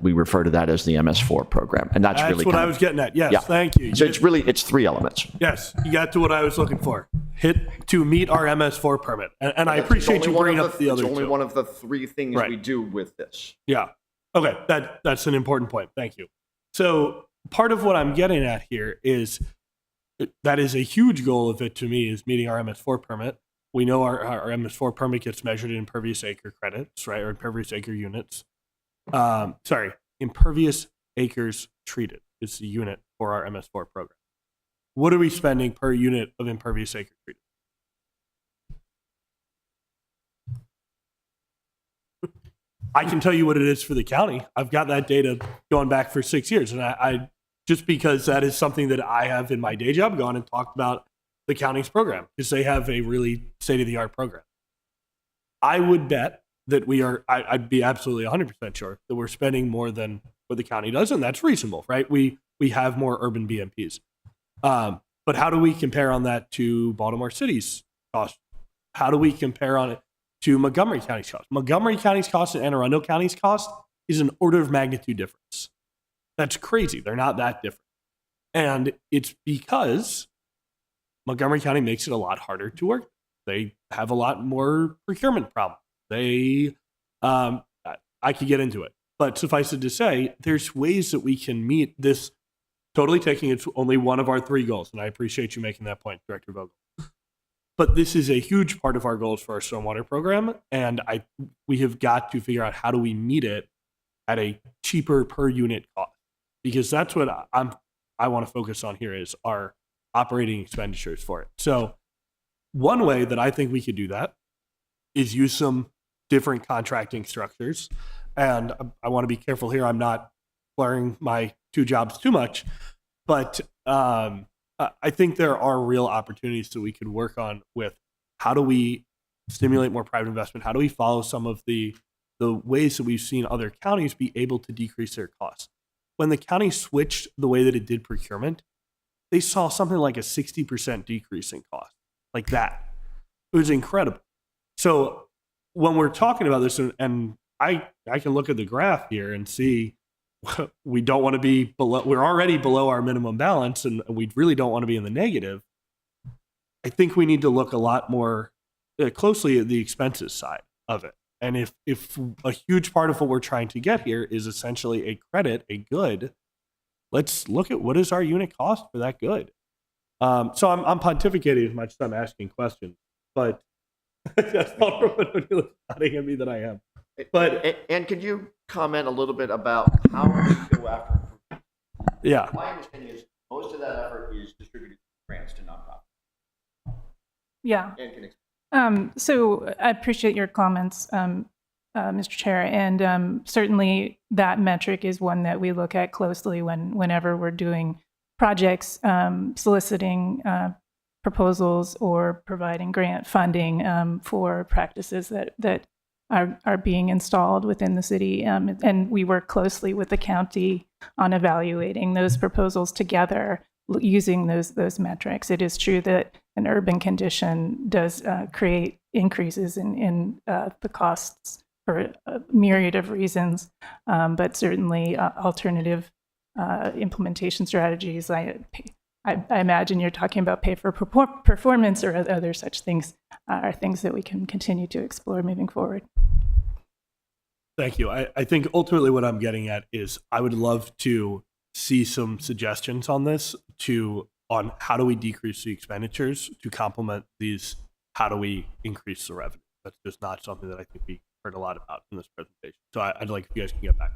we refer to that as the MS4 program. And that's really what kind I of, was getting at. Yes, Yeah. thank you. so it's three elements. Yes, you got to what I was looking for. Hit to meet our MS4 permit. And I appreciate you bringing up the other It's only two. one of the three things Right. we do with this. Yeah. Okay, that's an important point. Thank you. So part of what I'm getting at here is that is a huge goal of it to me, is meeting our MS4 permit. We know our MS4 permit gets measured in impervious acre credits, right? Or impervious acre units. Impervious acres treated is the unit for our MS4 program. What are we spending per unit of impervious acre treated? I can tell you what it is for the county. I've got that data going back for 6 years. And I just because that is something that I have in my day job, gone and talked about the county's program, because they have a really state-of-the-art program. I would bet that I'd be absolutely 100% sure that we're spending more than what the county does, and that's reasonable, right? We have more urban BMPs. But how do we compare on that to Baltimore City's cost? How do we compare on it to Montgomery County's cost? Montgomery County's cost and Anne Arundel County's cost is an order of magnitude difference. That's crazy. They're not that different. And it's because Montgomery County makes it a lot harder to work. They have a lot more procurement problems. I could get into it, but suffice it to say, there's ways that we can meet this, totally taking it's only one of our three goals. And I appreciate you making that point, Director Vogel. But this is a huge part of our goals for our stormwater program. And we have got to figure out how do we meet it at a cheaper per unit cost, because that's what I want to focus on here is our operating expenditures for it. So one way that I think we could do that is use some different contracting structures. And I want to be careful here. I'm not blurring my two jobs too much, but I think there are real opportunities that we could work on with how do we stimulate more private investment? How do we follow some of the ways that we've seen other counties be able to decrease their costs? When the county switched the way that it did procurement, they saw something like a 60% decrease in cost, like that. It was incredible. So when we're talking about this, and I can look at the graph here and see we don't want to be below, we're already below our minimum balance, and we really don't want to be in the negative. I think we need to look a lot more closely at the expenses side of it. And if a huge part of what we're trying to get here is essentially a credit, a good, let's look at what is our unit cost for that good. So I'm pontificating as much as I'm asking questions, but that's not what you're nodding at me that I am. But and could you comment a little bit about how we go after improvement? Yeah, My understanding is most of that effort is distributed grants to nonprofits. Yeah. And can explain. So I appreciate your comments, Mr. Chair, and certainly that metric is one that we look at closely whenever we're doing projects, soliciting proposals or providing grant funding for practices that are being installed within the city. And we work closely with the county on evaluating those proposals together using those metrics. It is true that an urban condition does create increases in the costs for a myriad of reasons, but certainly alternative implementation strategies. I imagine you're talking about pay for performance or other such things are things that we can continue to explore moving forward. thank you. I think ultimately what I'm getting at is I would love to see some suggestions on this on how do we decrease the expenditures to complement these, how do we increase the revenue? That's just not something that I think we heard a lot about in this presentation. So I'd like if you guys can get back.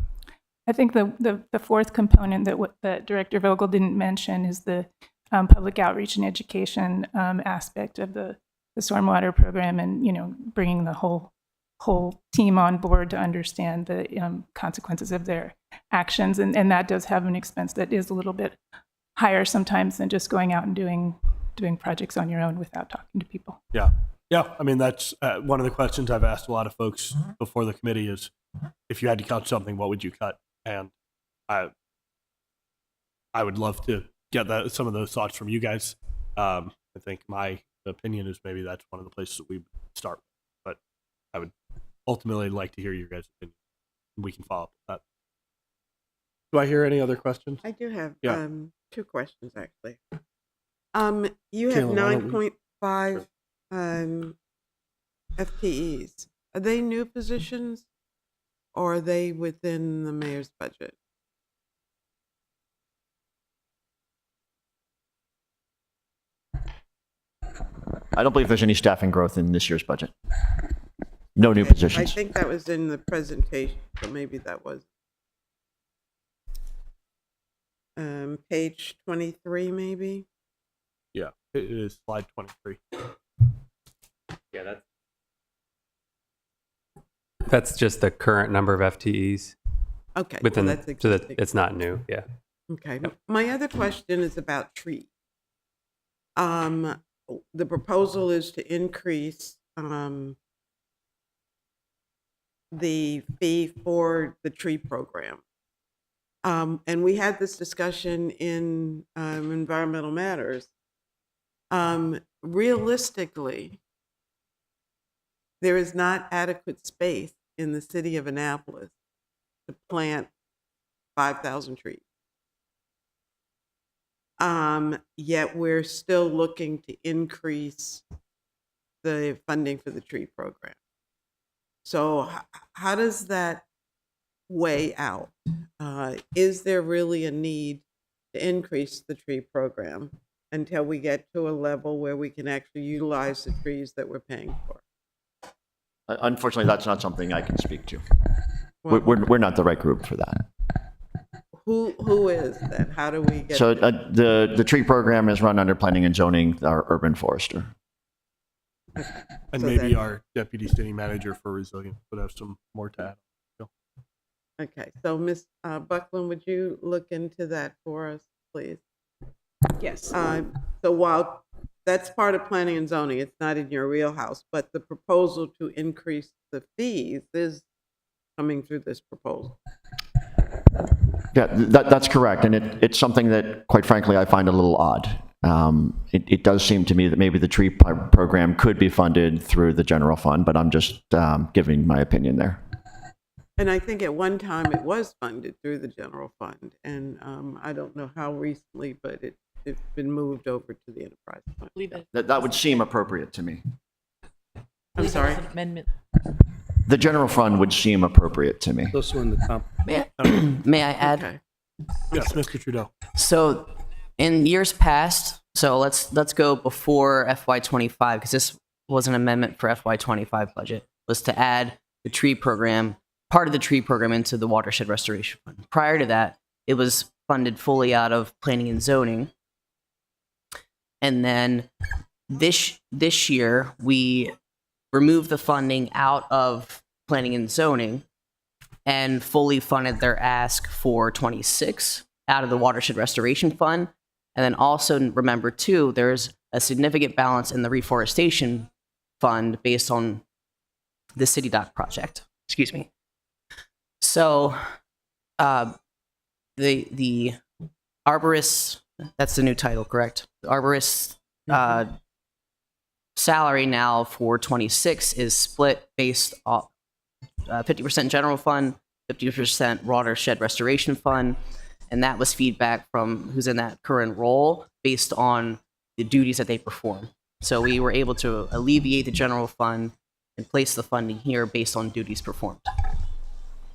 I think the fourth component that Director Vogel didn't mention is the public outreach and education aspect of the stormwater program, and bringing the whole team on board to understand the consequences of their actions, and that does have an expense that is a little bit higher sometimes than just going out and doing projects on your own without talking to people. Yeah. I mean, that's one of the questions I've asked a lot of folks before the committee is, if you had to cut something, what would you cut? And I would love to get some of those thoughts from you guys. I think my opinion is maybe that's one of the places that we start with, but I would ultimately like to hear your guys' opinion. We can follow up with that. Do I hear any other questions? I do have Yeah. 2 questions, actually. You have Kayla, why don't we- 9.5 FTEs. Are they new positions, or are they within the mayor's budget? I don't believe there's any staffing growth in this year's budget. No new Okay, I positions. think that was in the presentation, so maybe that was. Page 23, maybe? Yeah, it is slide 23. Yeah, that's just the current number of FTEs Okay. well, within, that's so that existing. it's not new. Yeah. Okay. My other question is about trees. The proposal is to increase the fee for the tree program. And we had this discussion in Environmental Matters. Realistically, there is not adequate space in the city of Annapolis to plant 5,000 trees. Yet we're still looking to increase the funding for the tree program. So how does that weigh out? Is there really a need to increase the tree program until we get to a level where we can actually utilize the trees that we're paying for? Unfortunately, that's not something I can speak to. Well, We're not the right group for that. who is then? How do we get? So the tree program is run under planning and zoning, our urban forester. And So maybe then- our deputy city manager for resilience would have some more to add. Okay, so Ms. Buckland, would you look into that for us, please? Yes. So while that's part of planning and zoning, it's not in your wheelhouse, but the proposal to increase the fees is coming through this proposal. Yeah, that's correct. And it's something that, quite frankly, I find a little odd. It does seem to me that maybe the tree program could be funded through the general fund, but I'm just giving my opinion there. And I think at one time it was funded through the general fund, and I don't know how recently, but it's been moved over to the enterprise fund. Believe it. That would seem appropriate to me. I'm sorry? Amendment. The general fund would seem appropriate to me. Also in the comp. May I add? Okay. Yes, Mr. Trudeau. So in years past, so let's go before FY25, because this was an amendment for FY25 budget, was to add the tree program, part of the tree program, into the watershed restoration fund. Prior to that, it was funded fully out of planning and zoning. And then this year, we removed the funding out of planning and zoning and fully funded their ask for 26 out of the watershed restoration fund. And then also remember too, there's a significant balance in the reforestation fund based on the city dock project. Excuse me. So the arborist, that's the new title, correct? The arborist salary now for 26 is split based off 50% general fund, 50% watershed restoration fund, and that was feedback from who's in that current role based on the duties that they perform. So we were able to alleviate the general fund and place the funding here based on duties performed.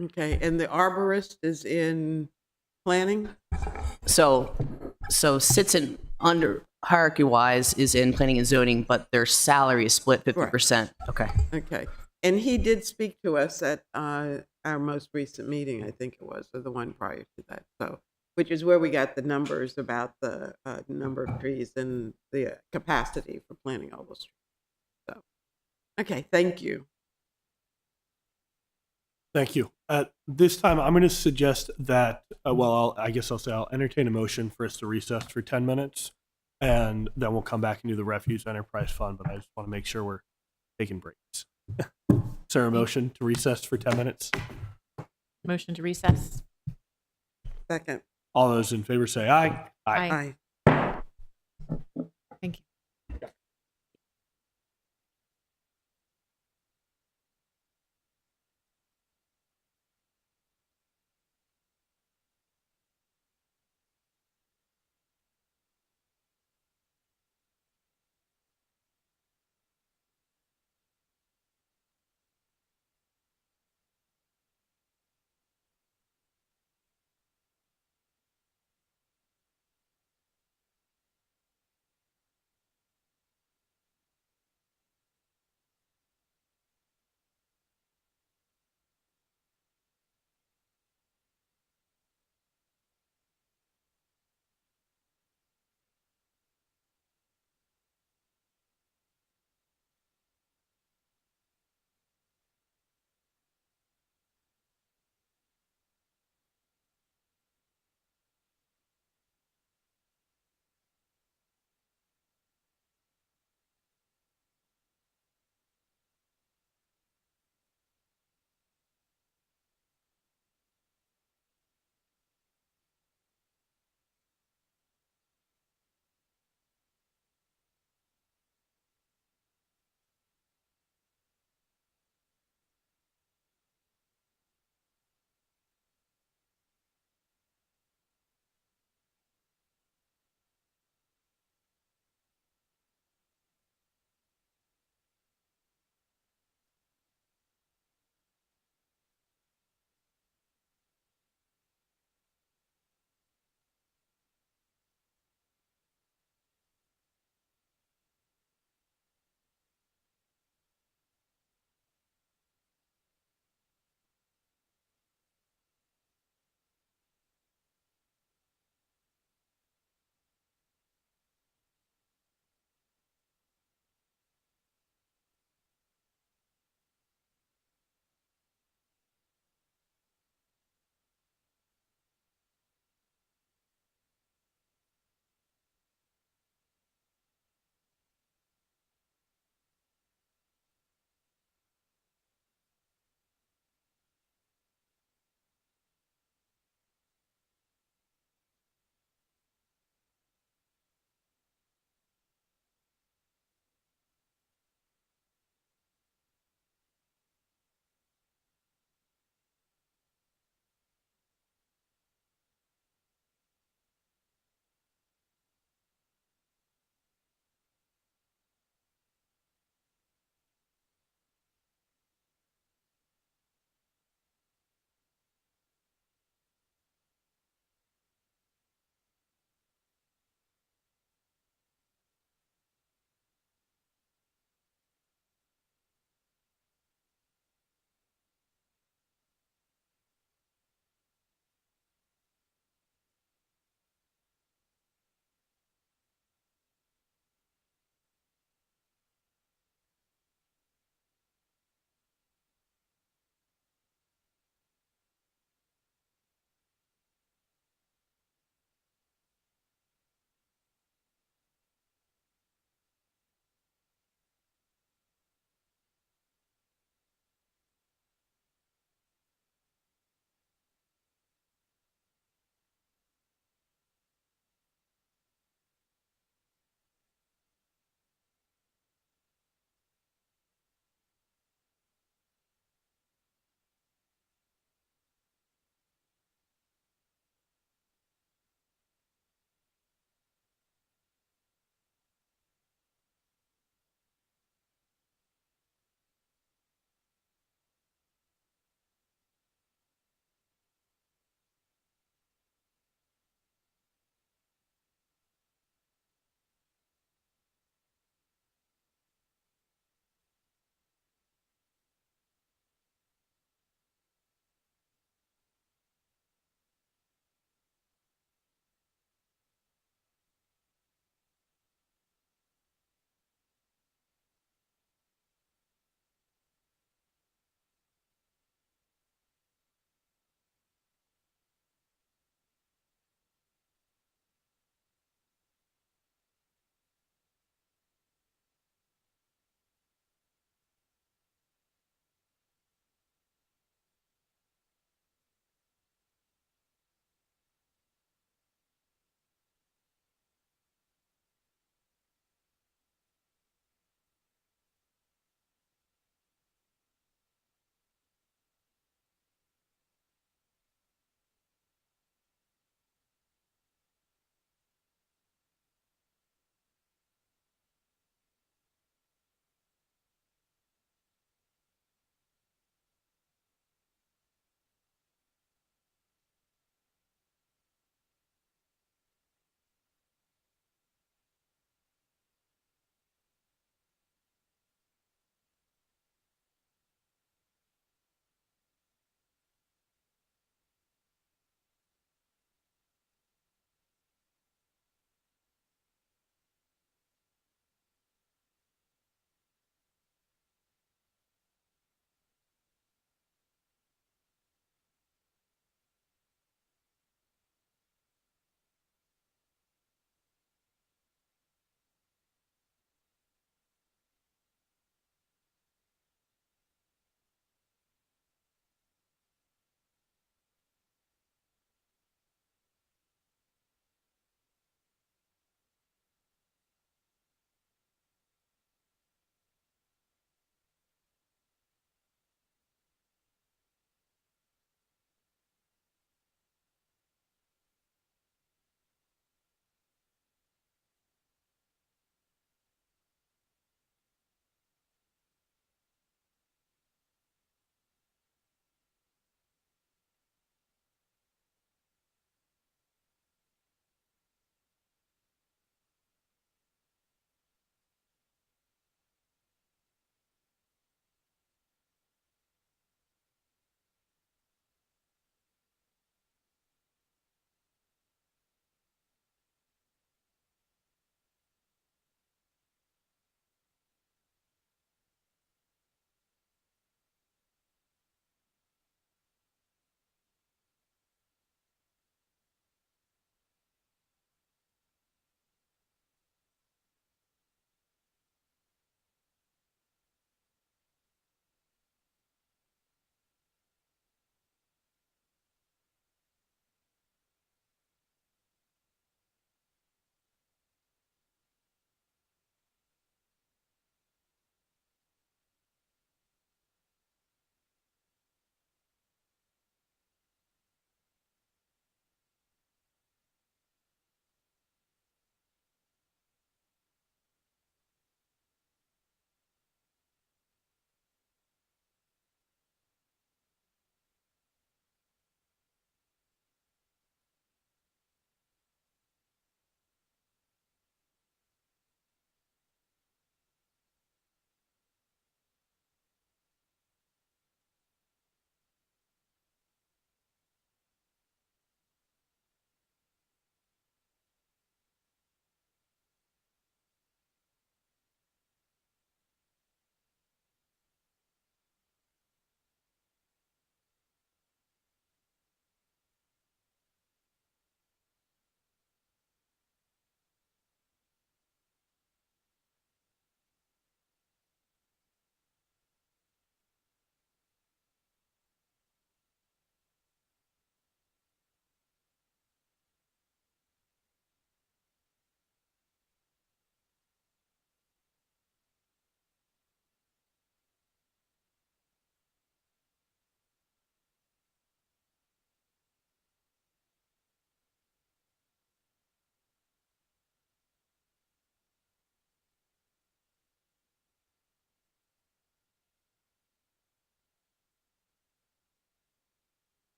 Okay, and the arborist is in planning? So sits in under hierarchy wise is in planning and zoning, but their salary is split 50%. Okay. Okay. And he did speak to us at our most recent meeting, I think it was, or the one prior to that. So which is where we got the numbers about the number of trees and the capacity for planting all those trees. So, okay, thank you. Thank you. At this time, I'm going to suggest that, I guess I'll say I'll entertain a motion for us to recess for 10 minutes, and then we'll come back and do the Refuse Enterprise Fund, but I just want to make sure we're taking breaks. Is there a motion to recess for 10 minutes? Motion to recess. Second. All those in favor say aye. Aye. Aye. Thank you.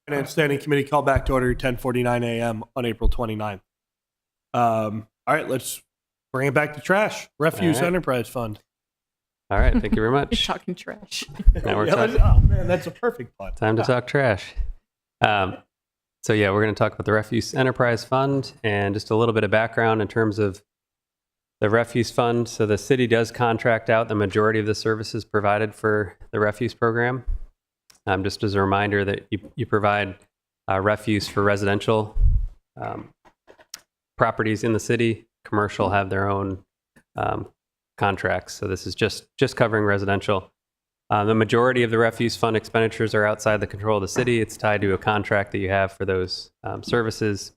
Finance Standing Committee called back to order 10:49 a.m. on April 29th. All right, let's bring it back to trash. Refuse All right. Enterprise Fund. All right, thank you very You're much. talking trash. Now we're Yeah, talking- oh man, that's a perfect pun. Time to talk trash. So yeah, we're going to talk about the Refuse Enterprise Fund and just a little bit of background in terms of the Refuse Fund. So the city does contract out the majority of the services provided for the refuse program. Just as a reminder that you provide refuse for residential properties in the city. Commercial have their own contracts. So this is just covering residential. The majority of the refuse fund expenditures are outside the control of the city. It's tied to a contract that you have for those services.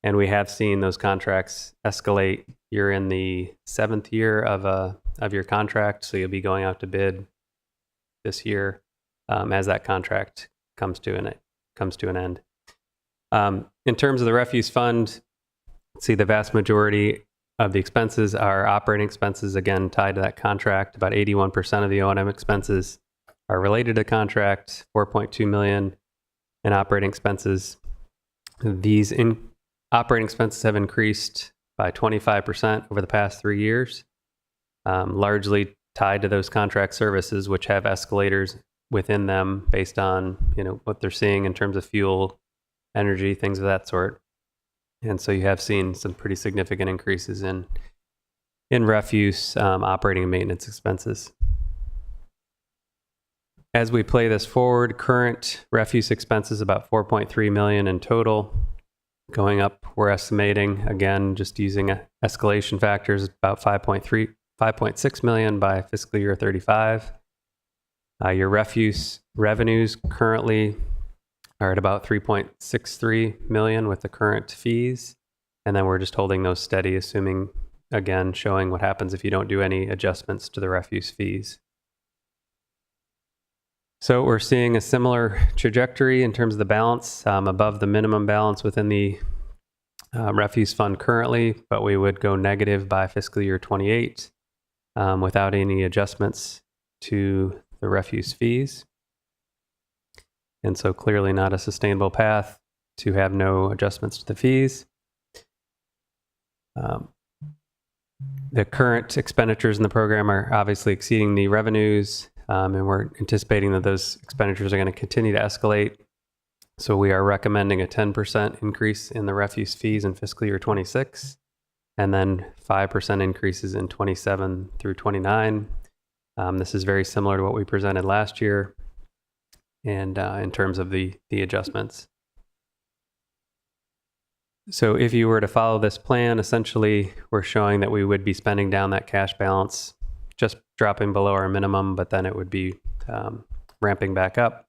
And we have seen those contracts escalate. You're in the 7th year of your contract, so you'll be going out to bid this year as that contract comes to an end. In terms of the refuse fund, see the vast majority of the expenses are operating expenses, again, tied to that contract. About 81% of the O&M expenses are related to contract, 4.2 million in operating expenses. These operating expenses have increased by 25% over the past 3 years, largely tied to those contract services, which have escalators within them based on what they're seeing in terms of fuel, energy, things of that sort. And so you have seen some pretty significant increases in refuse operating and maintenance expenses. As we play this forward, current refuse expenses about 4.3 million in total. Going up, we're estimating, again, just using escalation factors, about 5.6 million by fiscal year 35. Your refuse revenues currently are at about 3.63 million with the current fees. And then we're just holding those steady, assuming, again, showing what happens if you don't do any adjustments to the refuse fees. So we're seeing a similar trajectory in terms of the balance, above the minimum balance within the refuse fund currently, but we would go negative by fiscal year 28 without any adjustments to the refuse fees. And so clearly not a sustainable path to have no adjustments to the fees. The current expenditures in the program are obviously exceeding the revenues, and we're anticipating that those expenditures are going to continue to escalate. So we are recommending a 10% increase in the refuse fees in fiscal year 26, and then 5% increases in 27 through 29. This is very similar to what we presented last year, and in terms of the adjustments. So if you were to follow this plan, essentially we're showing that we would be spending down that cash balance, just dropping below our minimum, but then it would be ramping back up.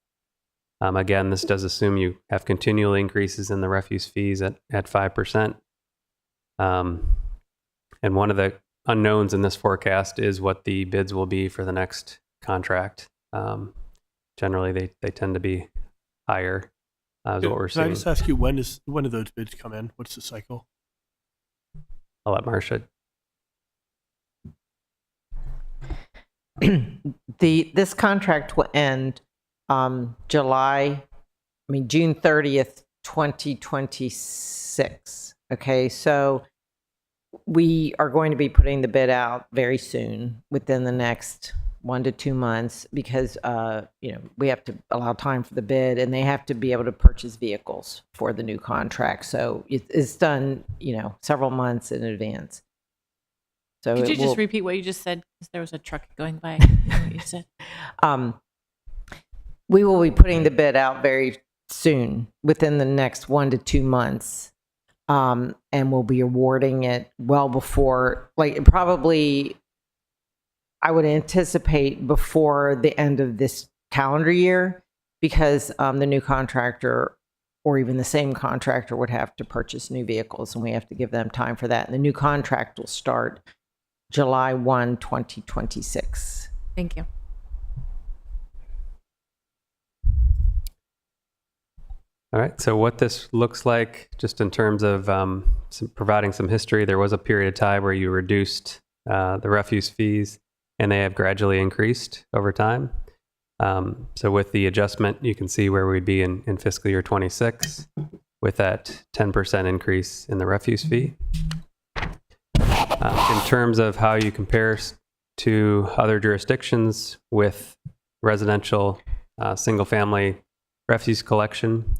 Again, this does assume you have continual increases in the refuse fees at 5%. And one of the unknowns in this forecast is what the bids will be for the next contract. Generally, they tend to be higher, is what we're Can I seeing. just ask you, when do those bids come in? What's the cycle? I'll let Marcia. This contract will end June 30th, 2026. Okay, so we are going to be putting the bid out very soon, within the next 1 to 2 months, because we have to allow time for the bid, and they have to be able to purchase vehicles for the new contract. So it's done, several months in advance. So Could you it just will- repeat what you just said? Because there was a truck going by. I didn't know what you said. We will be putting the bid out very soon, within the next 1 to 2 months. And we'll be awarding it well before, probably, I would anticipate before the end of this calendar year, because the new contractor or even the same contractor would have to purchase new vehicles, and we have to give them time for that. And the new contract will start July 1, 2026. Thank you. All right, so what this looks like, just in terms of providing some history, there was a period of time where you reduced the refuse fees, and they have gradually increased over time. So with the adjustment, you can see where we'd be in fiscal year 26 with that 10% increase in the refuse fee. In terms of how you compare to other jurisdictions with residential single-family refuse collection,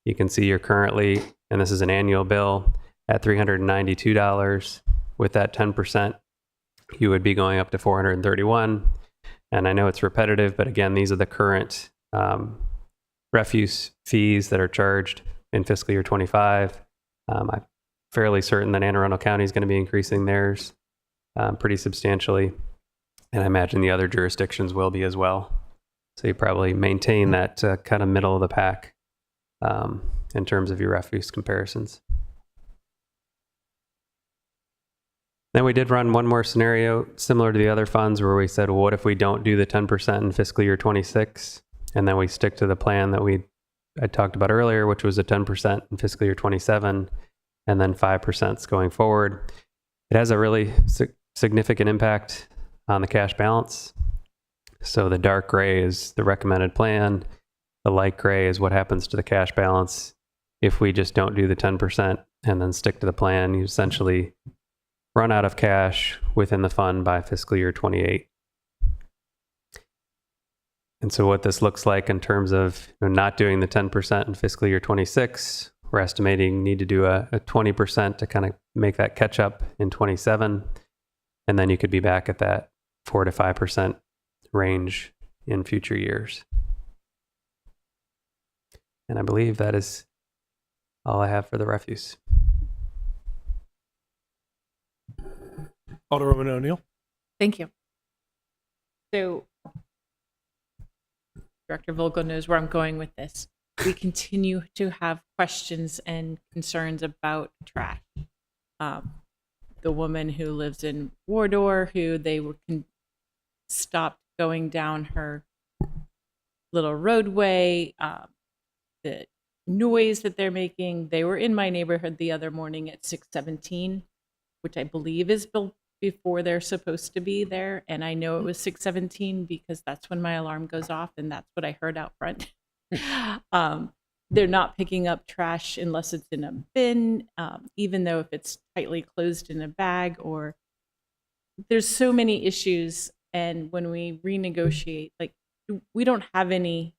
you can see you're currently, and this is an annual bill, at $392. With that 10%, you would be going up to $431. And I know it's repetitive, but again, these are the current refuse fees that are charged in fiscal year 25. I'm fairly certain that Anne Arundel County is going to be increasing theirs pretty substantially. And I imagine the other jurisdictions will be as well. So you probably maintain that kind of middle of the pack in terms of your refuse comparisons. Then we did run one more scenario similar to the other funds where we said, well, what if we don't do the 10% in fiscal year 26? And then we stick to the plan that I talked about earlier, which was a 10% in fiscal year 27 and then 5% going forward. It has a really significant impact on the cash balance. So the dark gray is the recommended plan. The light gray is what happens to the cash balance if we just don't do the 10% and then stick to the plan. You essentially run out of cash within the fund by fiscal year 28. And so what this looks like in terms of not doing the 10% in fiscal year 26, we're estimating need to do a 20% to kind of make that catch up in 27. And then you could be back at that 4 to 5% range in future years. And I believe that is all I have for the refuse. Alderwoman O'Neill. Thank you. So Director Vogel knows where I'm going with this. We continue to have questions and concerns about trash. The woman who lives in Wardour, who they were stopped going down her little roadway, the noise that they're making. They were in my neighborhood the other morning at 6:17, which I believe is before they're supposed to be there. And I know it was 6:17 because that's when my alarm goes off and that's what I heard out front. They're not picking up trash unless it's in a bin, even though if it's tightly closed in a bag, or there's so many issues. And when we renegotiate, like, we don't have any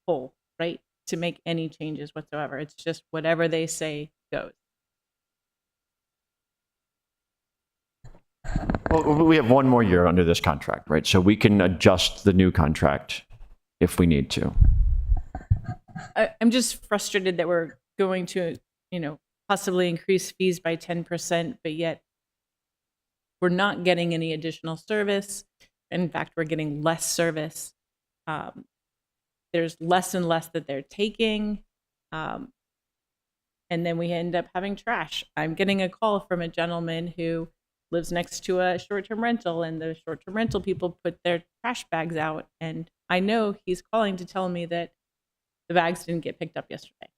pull, right, to make any changes whatsoever. It's just whatever they say goes. Well, we have one more year under this contract, right? So we can adjust the new contract if we need to. I'm just frustrated that we're going to, possibly increase fees by 10%, but yet we're not getting any additional service. In fact, we're getting less service. There's less and less that they're taking. And then we end up having trash. I'm getting a call from a gentleman who lives next to a short-term rental, and the short-term rental people put their trash bags out. And I know he's calling to tell me that the bags didn't get picked up yesterday.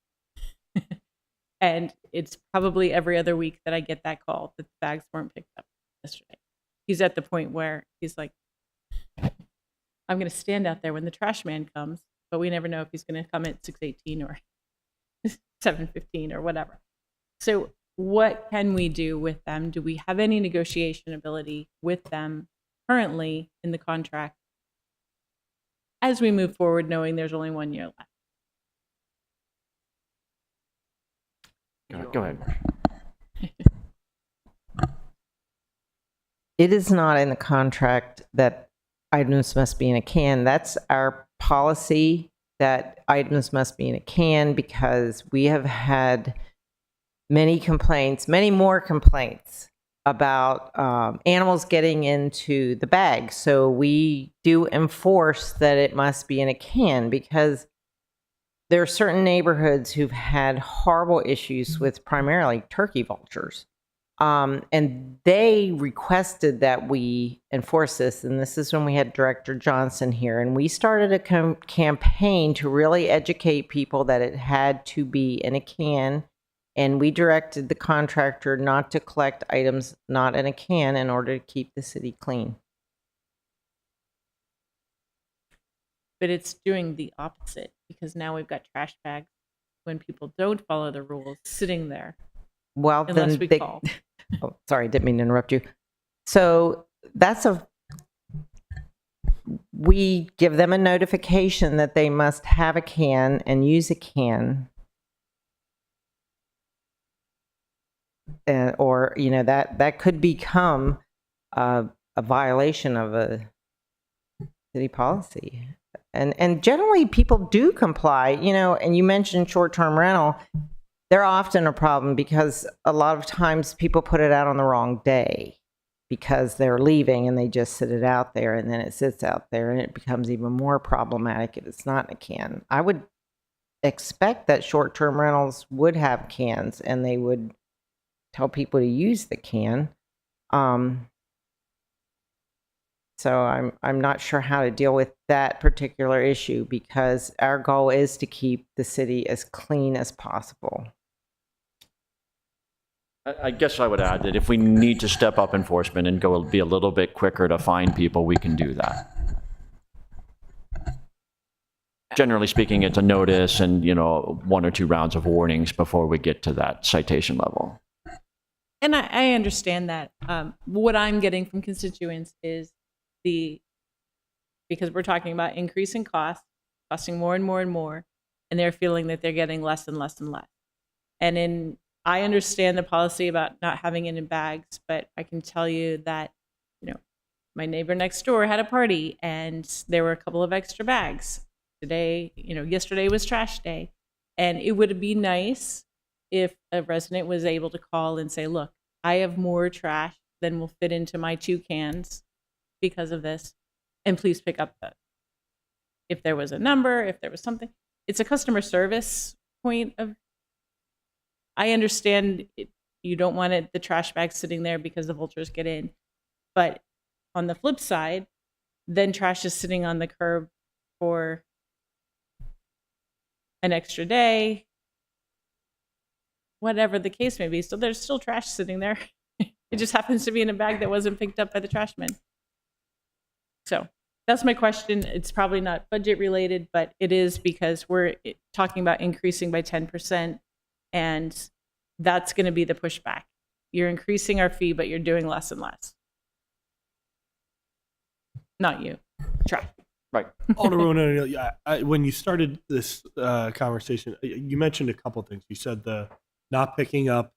And it's probably every other week that I get that call that the bags weren't picked up yesterday. He's at the point where he's like, I'm going to stand out there when the trash man comes, but we never know if he's going to come at 6:18 or 7:15 or whatever. So what can we do with them? Do we have any negotiation ability with them currently in the contract as we move forward, knowing there's only 1 year left? Go ahead. It is not in the contract that items must be in a can. That's our policy, that items must be in a can, because we have had many more complaints about animals getting into the bag. So we do enforce that it must be in a can, because there are certain neighborhoods who've had horrible issues with primarily turkey vultures. And they requested that we enforce this. And this is when we had Director Johnson here. And we started a campaign to really educate people that it had to be in a can. And we directed the contractor not to collect items not in a can in order to keep the city clean. but it's doing the opposite because now we've got trash bags when people don't follow the rules sitting there Well, unless then we they, call. oh, sorry, didn't mean to interrupt you. So we give them a notification that they must have a can and use a can. Or, that could become a violation of a city policy. And generally people do comply, and you mentioned short-term rental. They're often a problem because a lot of times people put it out on the wrong day because they're leaving and they just sit it out there, and then it sits out there and it becomes even more problematic if it's not in a can. I would expect that short-term rentals would have cans and they would tell people to use the can. So I'm not sure how to deal with that particular issue because our goal is to keep the city as clean as possible. I guess I would add that if we need to step up enforcement and go be a little bit quicker to find people, we can do that. Generally speaking, it's a notice and, 1 or 2 rounds of warnings before we get to that citation level. And I understand that. What I'm getting from constituents is because we're talking about increasing costs, costing more and more and more, and they're feeling that they're getting less and less and less. And I understand the policy about not having it in bags, but I can tell you that, my neighbor next door had a party and there were a couple of extra bags. Today, yesterday was trash day. And it would be nice if a resident was able to call and say, look, I have more trash than will fit into my 2 cans because of this, and please pick up if there was a number, if there was something. It's a customer service point of, I understand you don't want the trash bag sitting there because the vultures get in, but on the flip side, then trash is sitting on the curb for an extra day, whatever the case may be. So there's still trash sitting there. It just happens to be in a bag that wasn't picked up by the trash man. So that's my question. It's probably not budget related, but it is because we're talking about increasing by 10%, and that's going to be the pushback. You're increasing our fee, but you're doing less and less. Not you, trash. Right. Alderwoman, when you started this conversation, you mentioned a couple things. You said the not picking up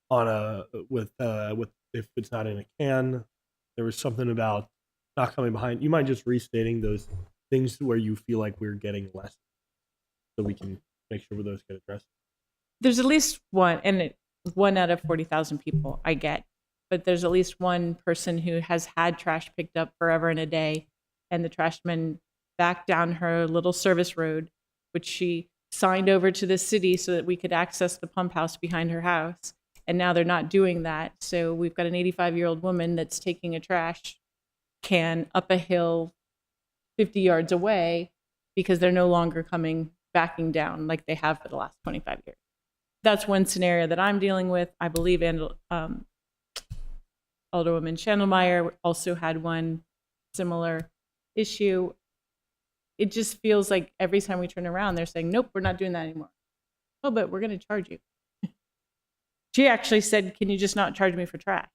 on with if it's not in a can. There was something about not coming behind. You mind just restating those things where you feel like we're getting less, so we can make sure those get addressed? There's at least one, and 1 out of 40,000 people I get, but there's at least one person who has had trash picked up forever and a day, and the trashman back down her little service road, which she signed over to the city so that we could access the pump house behind her house. And now they're not doing that. So we've got an 85-year-old woman that's taking a trash can up a hill 50 yards away because they're no longer backing down like they have for the last 25 years. That's one scenario that I'm dealing with. I believe Alderwoman Schandelmeyer also had one similar issue. It just feels like every time we turn around, they're saying, nope, we're not doing that anymore. Oh, but we're going to charge you. She actually said, can you just not charge me for trash?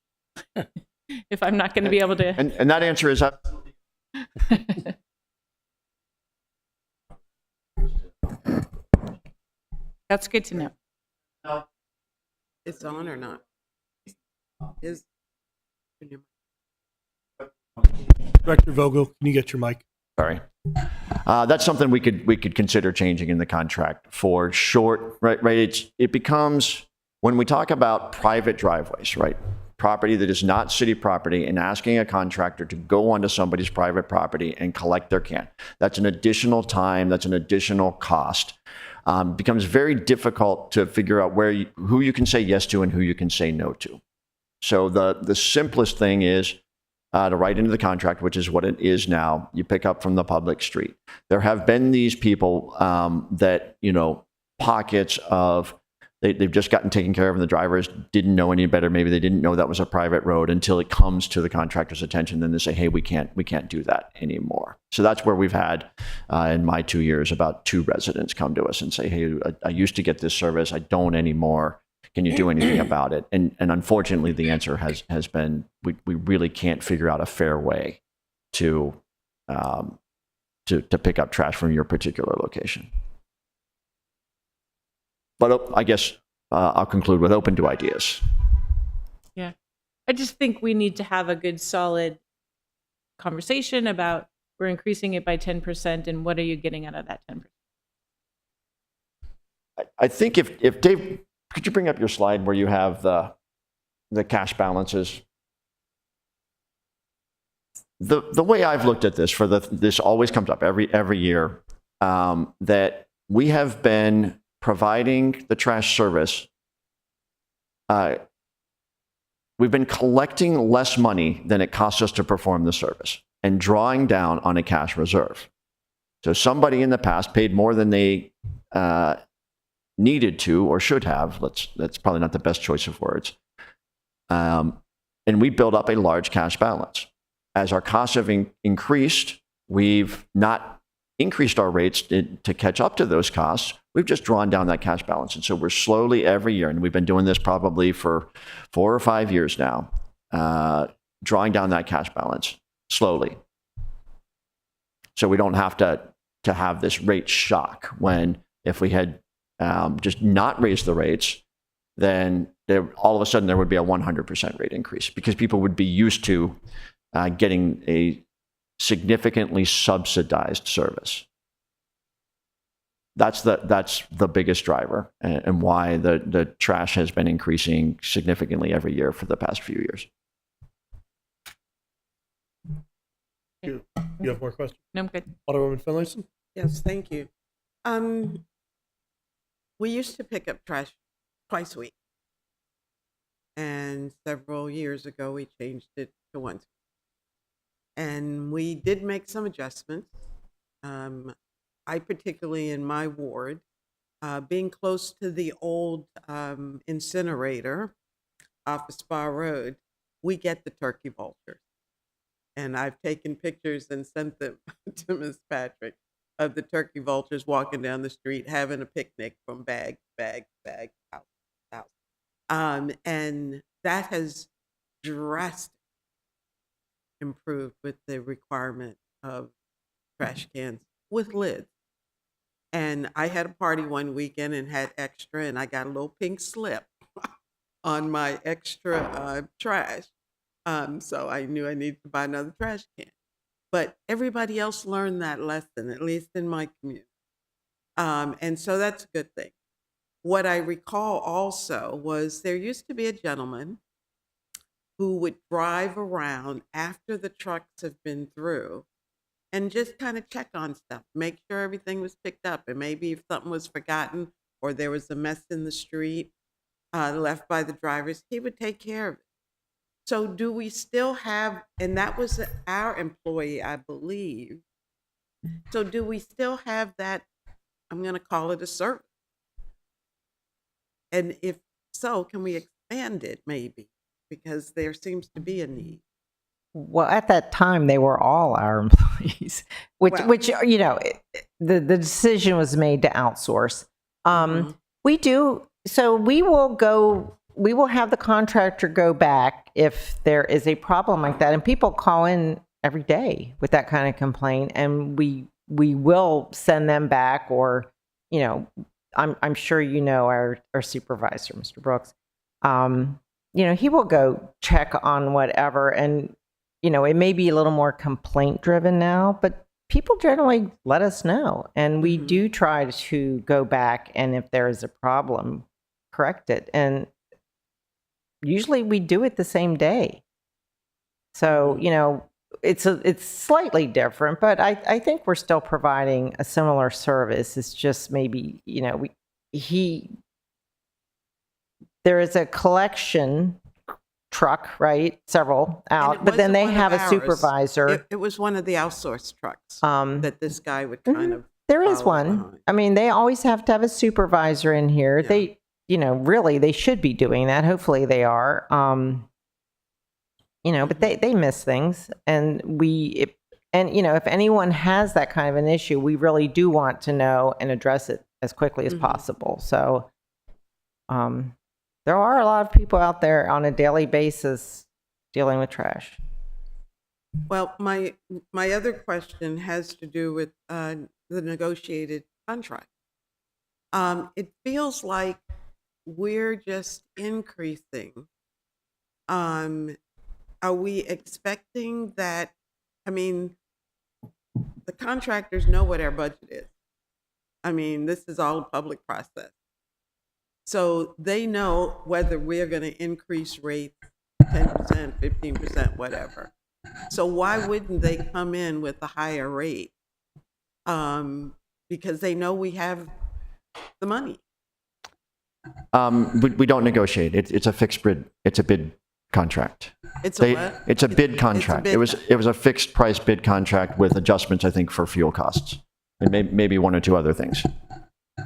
If I'm not going to be able to. And that answer is absolutely. That's good to know. It's on or not? Is Director Vogel, can you get your mic? Sorry. That's something we could consider changing in the contract for short, right? It becomes, when we talk about private driveways, right? Property that is not city property, and asking a contractor to go onto somebody's private property and collect their can. That's an additional time, that's an additional cost. Becomes very difficult to figure out who you can say yes to and who you can say no to. So the simplest thing is to write into the contract, which is what it is now. You pick up from the public street. There have been these people that, pockets of they've just gotten taken care of, and the drivers didn't know any better. Maybe they didn't know that was a private road until it comes to the contractor's attention. Then they say, hey, we can't do that anymore. So that's where we've had, in my 2 years, about 2 residents come to us and say, hey, I used to get this service. I don't anymore. Can you do anything about it? And unfortunately, the answer has been, we really can't figure out a fair way to pick up trash from your particular location. But I guess I'll conclude with open to ideas. Yeah. I just think we need to have a good, solid conversation about we're increasing it by 10%, and what are you getting out of that 10%? I think if Dave, could you bring up your slide where you have the cash balances? The way I've looked at this, this always comes up every year, that we have been providing the trash service. We've been collecting less money than it costs us to perform the service and drawing down on a cash reserve. So somebody in the past paid more than they needed to or should have. That's probably not the best choice of words. And we build up a large cash balance. As our costs have increased, we've not increased our rates to catch up to those costs. We've just drawn down that cash balance. And so we're slowly every year, and we've been doing this probably for 4 or 5 years now, drawing down that cash balance slowly. So we don't have to have this rate shock when, if we had just not raised the rates, then all of a sudden there would be a 100% rate increase, because people would be used to getting a significantly subsidized service. That's the biggest driver, and why the trash has been increasing significantly every year for the past few years. You have more questions? No, I'm good. Alderwoman Finlayson? Yes, thank you. We used to pick up trash twice a week. And several years ago, we changed it to once. And we did make some adjustments. I particularly in my ward, being close to the old incinerator off of Spa Road, we get the turkey vultures. And I've taken pictures and sent them to Ms. Patrick of the turkey vultures walking down the street, having a picnic from bag, house. And that has drastically improved with the requirement of trash cans with lids. And I had a party one weekend and had extra, and I got a little pink slip on my extra trash. So I knew I needed to buy another trash can. But everybody else learned that lesson, at least in my community. And so that's a good thing. What I recall also was there used to be a gentleman who would drive around after the trucks have been through and just kind of check on stuff, make sure everything was picked up. And maybe if something was forgotten or there was a mess in the street left by the drivers, he would take care of it. So do we still have, and that was our employee, I believe. So do we still have that, I'm going to call it a service? And if so, can we expand it maybe? Because there seems to be a need. Well, at that time, they were all our employees, which you know, the decision was made to outsource. We do, so we will have the contractor go back if there is a problem like that. And people call in every day with that kind of complaint, and we will send them back, or, you know, I'm sure you know our supervisor, Mr. Brooks. You know, he will go check on whatever, and, you know, it may be a little more complaint driven now, but people generally let us know, and we do try to go back, and if there is a problem, correct it. And usually we do it the same day. So, you know, it's slightly different, but I think we're still providing a similar service. It's just maybe, you know, there is a collection truck, right? Several out, but then they have a supervisor. It was one of the outsourced trucks that this guy would kind of. There is follow one. behind. I mean, they always have to have a supervisor in here. Yeah. really they should be doing that. Hopefully they are. But they miss things, and if anyone has that kind of an issue, we really do want to know and address it as quickly as possible. So there are a lot of people out there on a daily basis dealing with trash. Well, my other question has to do with the negotiated contract. It feels like we're just increasing. Are we expecting that? I mean, the contractors know what our budget is. I mean, this is all a public process. So they know whether we're going to increase rates 10%, 15%, whatever. So why wouldn't they come in with a higher rate? Because they know we have the money. We don't negotiate. It's a fixed bid. It's a bid contract. It's a what? It's a bid contract. bid It was a fixed price bid contract with adjustments, I think, for fuel costs and maybe one or two other things.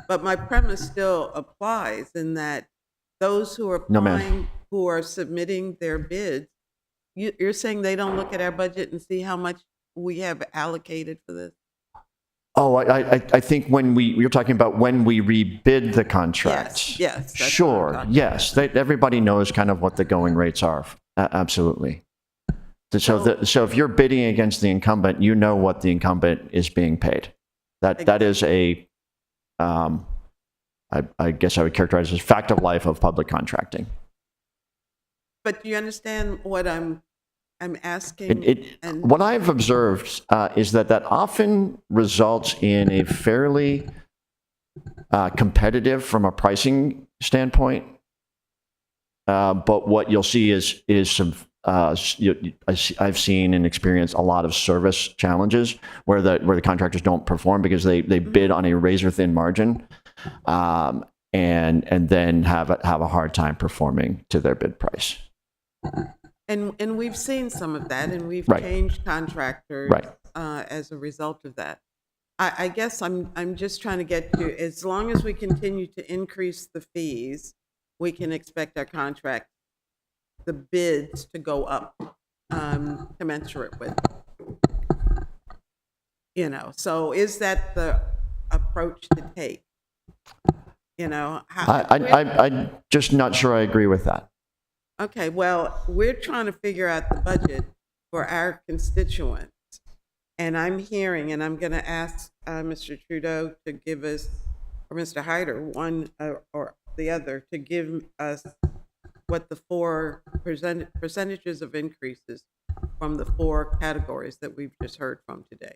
But my premise still applies in that those who are No, ma'am. applying, who are submitting their bids, you're saying they don't look at our budget and see how much we have allocated for this? Oh, I think you're talking about when we rebid the contracts. Yes, that's what I'm Sure. talking Yes. Everybody knows kind of what the going rates are. Absolutely. So if you're bidding against the incumbent, you know what the incumbent is being paid. That is a, I guess I would characterize as fact of life of public contracting. But do you understand what I'm asking? And What I've observed is that often results in a fairly competitive from a pricing standpoint. But what you'll see is some I've seen and experienced a lot of service challenges where the contractors don't perform because they bid on a razor thin margin, and then have a hard time performing to their bid price. And we've seen some of that, and we've Right. changed contractors Right. As a result of that. I guess I'm just trying to get to, as long as we continue to increase the fees, we can expect our contract, the bids to go up commensurate with. So is that the approach to take? I'm just not sure I agree with that. Okay, well, we're trying to figure out the budget for our constituents. And I'm hearing, and I'm going to ask Mr. Trudeau to give us, or Mr. Hyder, one or the other, to give us what the four percentages of increases from the four categories that we've just heard from today.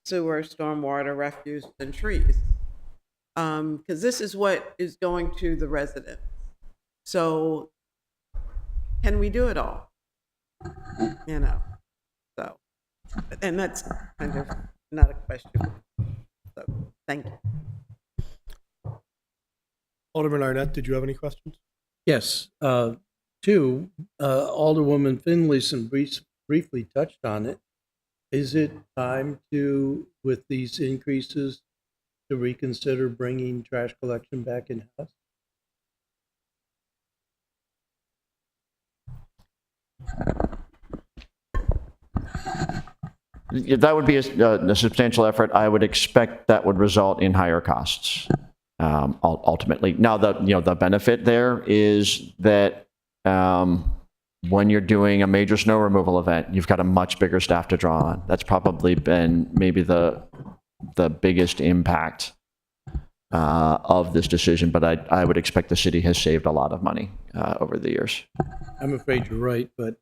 Sewer, stormwater, refuse, and trees. Because this is what is going to the residents. So can we do it all? So, and that's kind of not a question. So, thank you. Alderman Arnett, did you have any questions? Yes. Two, Alderwoman Finlayson briefly touched on it. Is it time to, with these increases, to reconsider bringing trash collection back in-house? That would be a substantial effort. I would expect that would result in higher costs, ultimately. Now, the benefit there is that when you're doing a major snow removal event, you've got a much bigger staff to draw on. That's probably been maybe the biggest impact of this decision. But I would expect the city has saved a lot of money over the years. I'm afraid you're right, but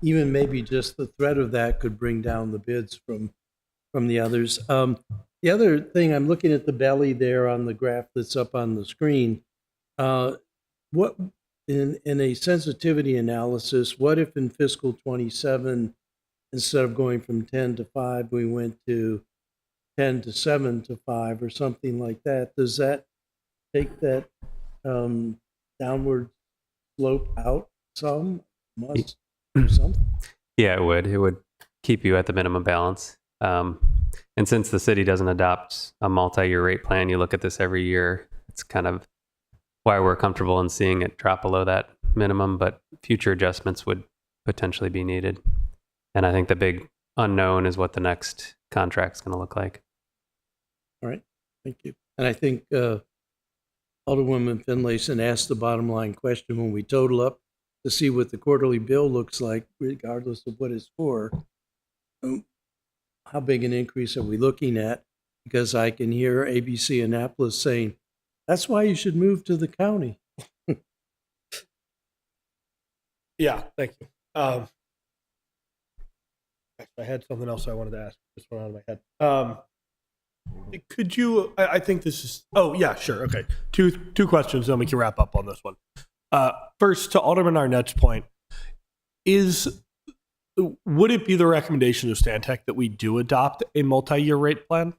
even maybe just the threat of that could bring down the bids from the others. The other thing, I'm looking at the belly there on the graph that's up on the screen. What in a sensitivity analysis, what if in fiscal 27, instead of going from 10 to 5, we went to 10 to 7 to 5 or something like that? Does that take that downward slope out some? Must do something. Yeah, it would. It would keep you at the minimum balance. And since the city doesn't adopt a multi-year rate plan, you look at this every year. It's kind of why we're comfortable in seeing it drop below that minimum, but future adjustments would potentially be needed. And I think the big unknown is what the next contract's going to look like. All right, thank you. And I think Alderwoman Finlayson asked the bottom line question when we total up to see what the quarterly bill looks like, regardless of what it's for. How big an increase are we looking at? Because I can hear ABC Annapolis saying, that's why you should move to the county. Yeah, thank you. Actually, I had something else I wanted to ask. This went out of my head. Could you? I think this is. Oh yeah, sure. Okay, two questions. Then we can wrap up on this one. First, to Alderman Arnett's point, would it be the recommendation of Stantec that we do adopt a multi-year rate plan?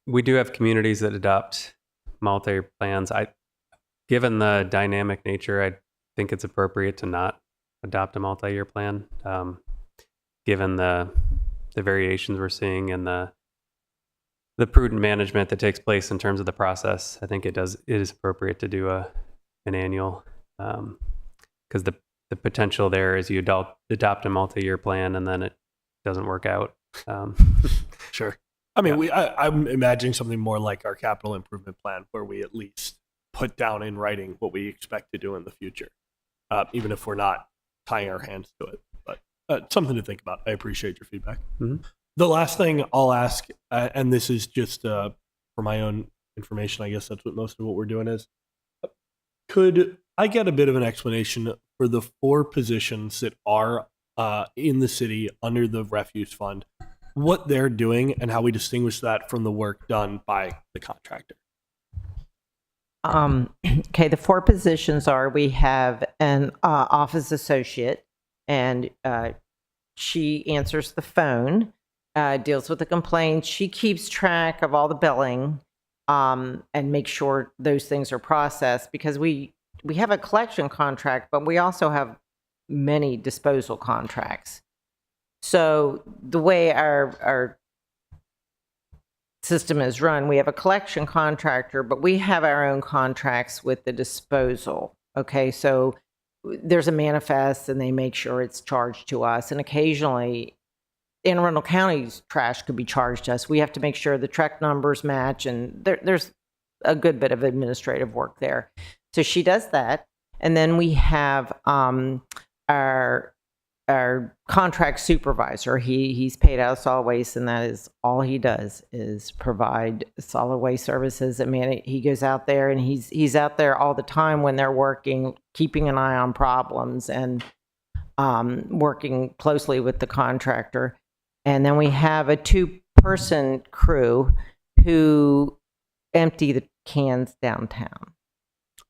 We do have communities that adopt multi-year plans. Given the dynamic nature, I think it's appropriate to not adopt a multi-year plan. Given the variations we're seeing and the prudent management that takes place in terms of the process, I think it is appropriate to do an annual, because the potential there is you adopt a multi-year plan and then it doesn't work out. Sure. I mean, I'm imagining something more like our capital improvement plan, where we at least put down in writing what we expect to do in the future, even if we're not tying our hands to it. But something to think about. I appreciate your feedback. Mm-hmm. The last thing I'll ask, and this is just for my own information, I guess that's what most of what we're doing is, could I get a bit of an explanation for the 4 positions that are in the city under the refuse fund, what they're doing and how we distinguish that from the work done by the contractor? Okay, the 4 positions are, we have an office associate, and she answers the phone, deals with the complaints. She keeps track of all the billing and makes sure those things are processed, because we have a collection contract, but we also have many disposal contracts. So the way our system is run, we have a collection contractor, but we have our own contracts with the disposal. Okay, so there's a manifest and they make sure it's charged to us. And occasionally, Anne Arundel County's trash could be charged to us. We have to make sure the truck numbers match, and there's a good bit of administrative work there. So she does that. And then we have our contract supervisor. He's paid out of solid waste, and that is all he does, is provide solid waste services. I mean, he goes out there and he's out there all the time when they're working, keeping an eye on problems and working closely with the contractor. And then we have a 2-person crew who empty the cans downtown.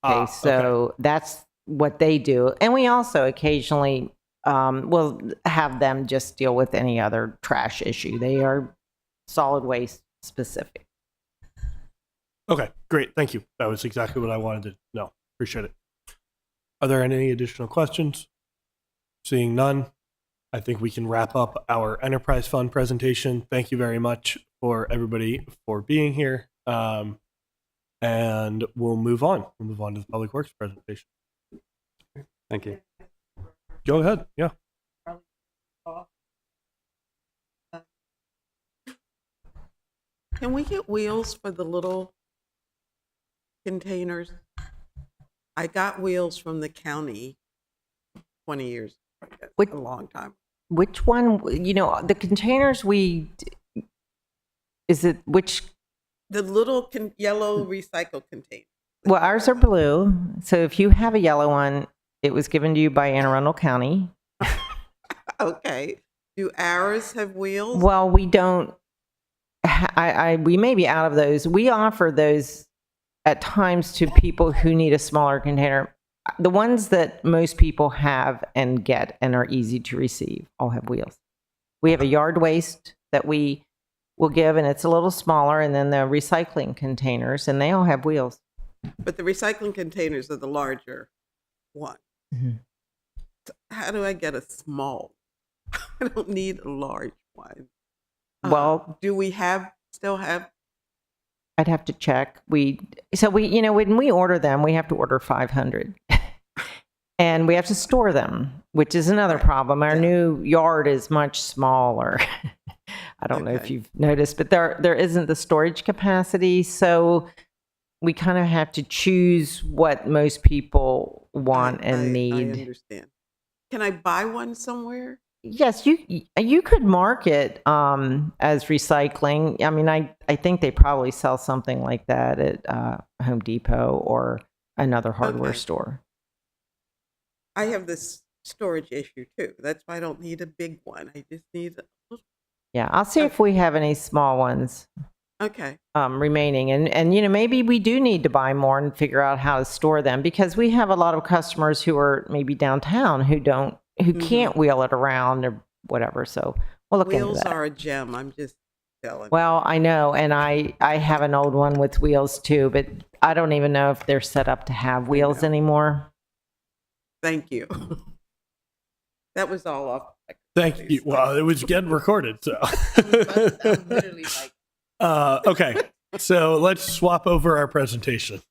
Okay, so that's what they do. And we also occasionally we'll have them just deal with any other trash issue. They are solid waste specific. Okay, great. Thank you. That was exactly what I wanted to know. Appreciate it. Are there any additional questions? Seeing none, I think we can wrap up our enterprise fund presentation. Thank you very much for everybody for being here. And we'll move on. We'll move on to the public works presentation. Thank you. Go ahead. Yeah. Can we get wheels for the little containers? I got wheels from the county 20 years ago, a long time. Which one, the containers The little yellow recycle container. well, ours are blue. So if you have a yellow one, it was given to you by Anne Arundel County. Okay. Do ours have wheels? Well, we don't. We may be out of those. We offer those at times to people who need a smaller container. The ones that most people have and get and are easy to receive all have wheels. We have a yard waste that we will give, and it's a little smaller, and then the recycling containers, and they all have wheels. But the recycling containers are the larger one. Mm-hmm. How do I get a small? I don't need a large one. Well, do we have still have? I'd have to check. You know, when we order them, we have to order 500. And we have to store them, which is another problem. Our new yard is much smaller. I don't know if you've noticed, but there isn't the storage capacity. So we kind of have to choose what most people want and need. I understand. Can I buy one somewhere? Yes, you could mark it as recycling. I mean, I think they probably sell something like that at Home Depot or another hardware Okay. store. I have this storage issue too. That's why I don't need a big one. I just need Yeah, I'll see if we have any small ones okay. remaining. And you know, maybe we do need to buy more and figure out how to store them, because we have a lot of customers who are maybe downtown who can't wheel it around or whatever. So we'll look into Wheels that. are a gem. I'm just telling. Well, I know, and I have an old one with wheels too, but I don't even know if they're set up to have wheels know. anymore. Thank you. That was all off. Thank you. Well, it was getting recorded, so. I'm literally like, Okay, so let's swap over our presentation.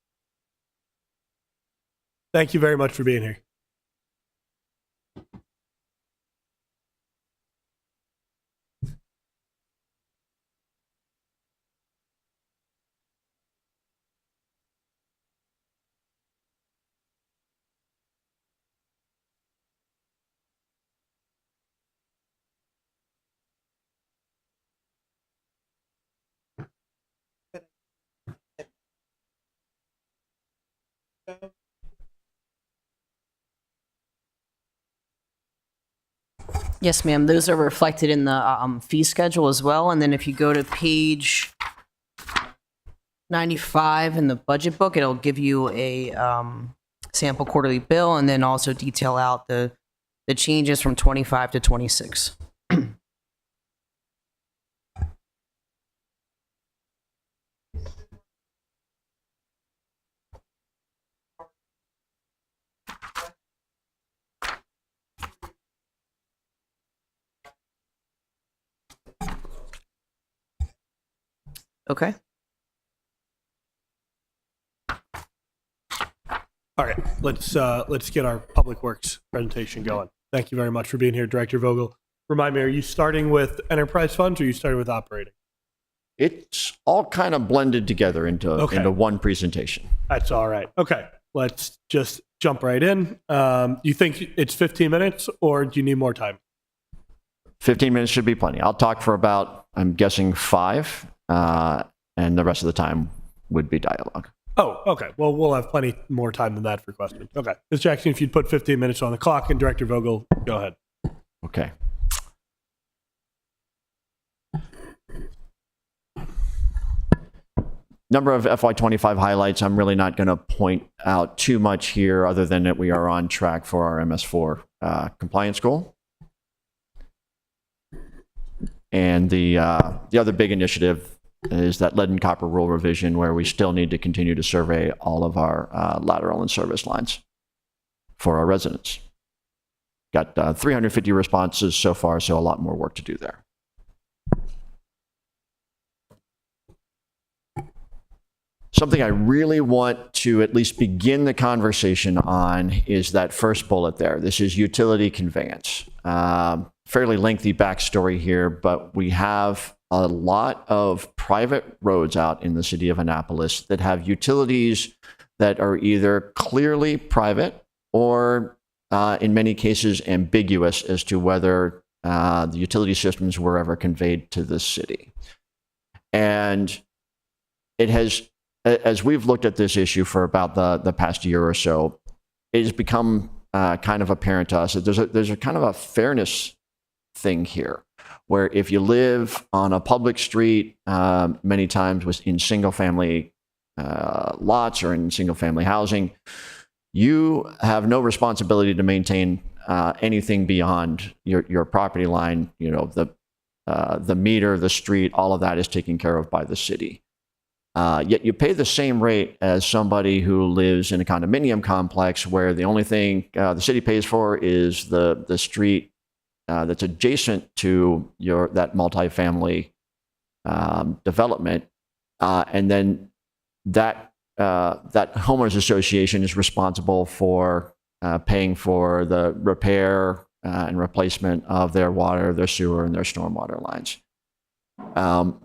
Thank you very much for being here. Yes, ma'am. Those are reflected in the fee schedule as well. And then if you go to page 95 in the budget book, it'll give you a sample quarterly bill and then also detail out the changes from 25 to 26. Okay. All right, let's get our public works presentation going. Thank you very much for being here, Director Vogel. Remind me, are you starting with enterprise funds or are you starting with operating? It's all kind of blended together into one presentation. That's all right. Okay, let's just jump right in. You think it's 15 minutes or do you need more time? 15 minutes should be plenty. I'll talk for about, I'm guessing, 5, and the rest of the time would be dialogue. Oh, okay. Well, we'll have plenty more time than that for questions. Okay. Ms. Jackson, if you'd put 15 minutes on the clock, and Director Vogel, go ahead. Okay. Number of FY25 highlights. I'm really not going to point out too much here other than that we are on track for our MS4 compliance goal. And the other big initiative is that lead and copper rule revision, where we still need to continue to survey all of our lateral and service lines for our residents. Got 350 responses so far, so a lot more work to do there. Something I really want to at least begin the conversation on is that first bullet there. This is utility conveyance. Fairly lengthy backstory here, but we have a lot of private roads out in the city of Annapolis that have utilities that are either clearly private or in many cases ambiguous as to whether the utility systems were ever conveyed to the city. And it has, as we've looked at this issue for about the past year or so, it has become kind of apparent to us that there's a kind of a fairness thing here, where if you live on a public street, many times in single family lots or in single family housing, you have no responsibility to maintain anything beyond your property line. You know, the meter, the street, all of that is taken care of by the city. Yet you pay the same rate as somebody who lives in a condominium complex, where the only thing the city pays for is the street that's adjacent to that multifamily development, and then that homeowners association is responsible for paying for the repair and replacement of their water, their sewer, and their stormwater lines.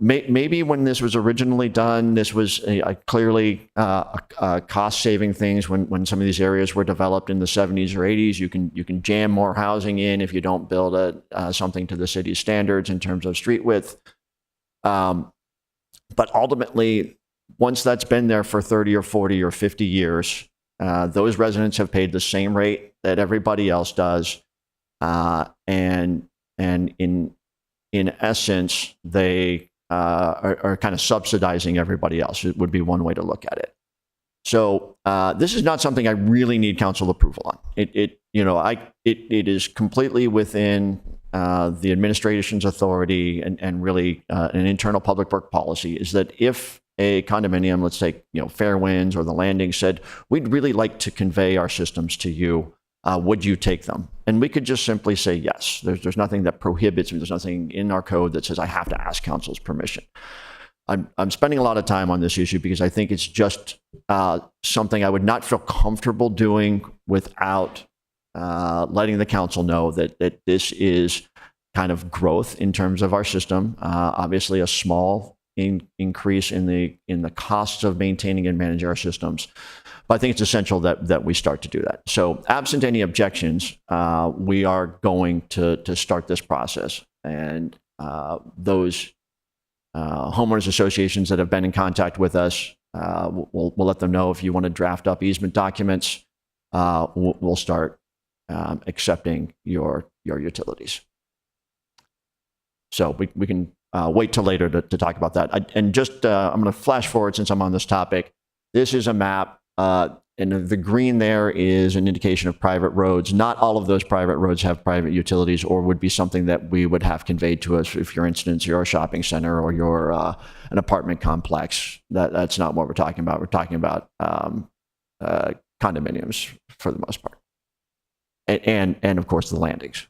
Maybe when this was originally done, this was clearly a cost-saving things. When some of these areas were developed in the 70s or 80s, you can jam more housing in if you don't build something to the city's standards in terms of street width. But ultimately, once that's been there for 30 or 40 or 50 years, those residents have paid the same rate that everybody else does, and in essence, they are kind of subsidizing everybody else. It would be one way to look at it. So this is not something I really need council approval on. It is completely within the administration's authority and really an internal public work policy. Is that if a condominium, let's take Fairwinds or the Landing, said we'd really like to convey our systems to you. Would you take them? And we could just simply say yes. There's nothing that prohibits me. There's nothing in our code that says I have to ask council's permission. I'm spending a lot of time on this issue because I think it's just something I would not feel comfortable doing without letting the council know that this is kind of growth in terms of our system. Obviously, a small increase in the costs of maintaining and managing our systems. But I think it's essential that we start to do that. So absent any objections, we are going to start this process. And those homeowners associations that have been in contact with us, we'll let them know if you want to draft up easement documents. We'll start accepting your utilities. So we can wait till later to talk about that. I'm going to flash forward since I'm on this topic. This is a map. And the green there is an indication of private roads. Not all of those private roads have private utilities or would be something that we would have conveyed to us if, for instance, you're a shopping center or you're an apartment complex. That's not what we're talking about. We're talking about condominiums for the most part. And of course, the landings.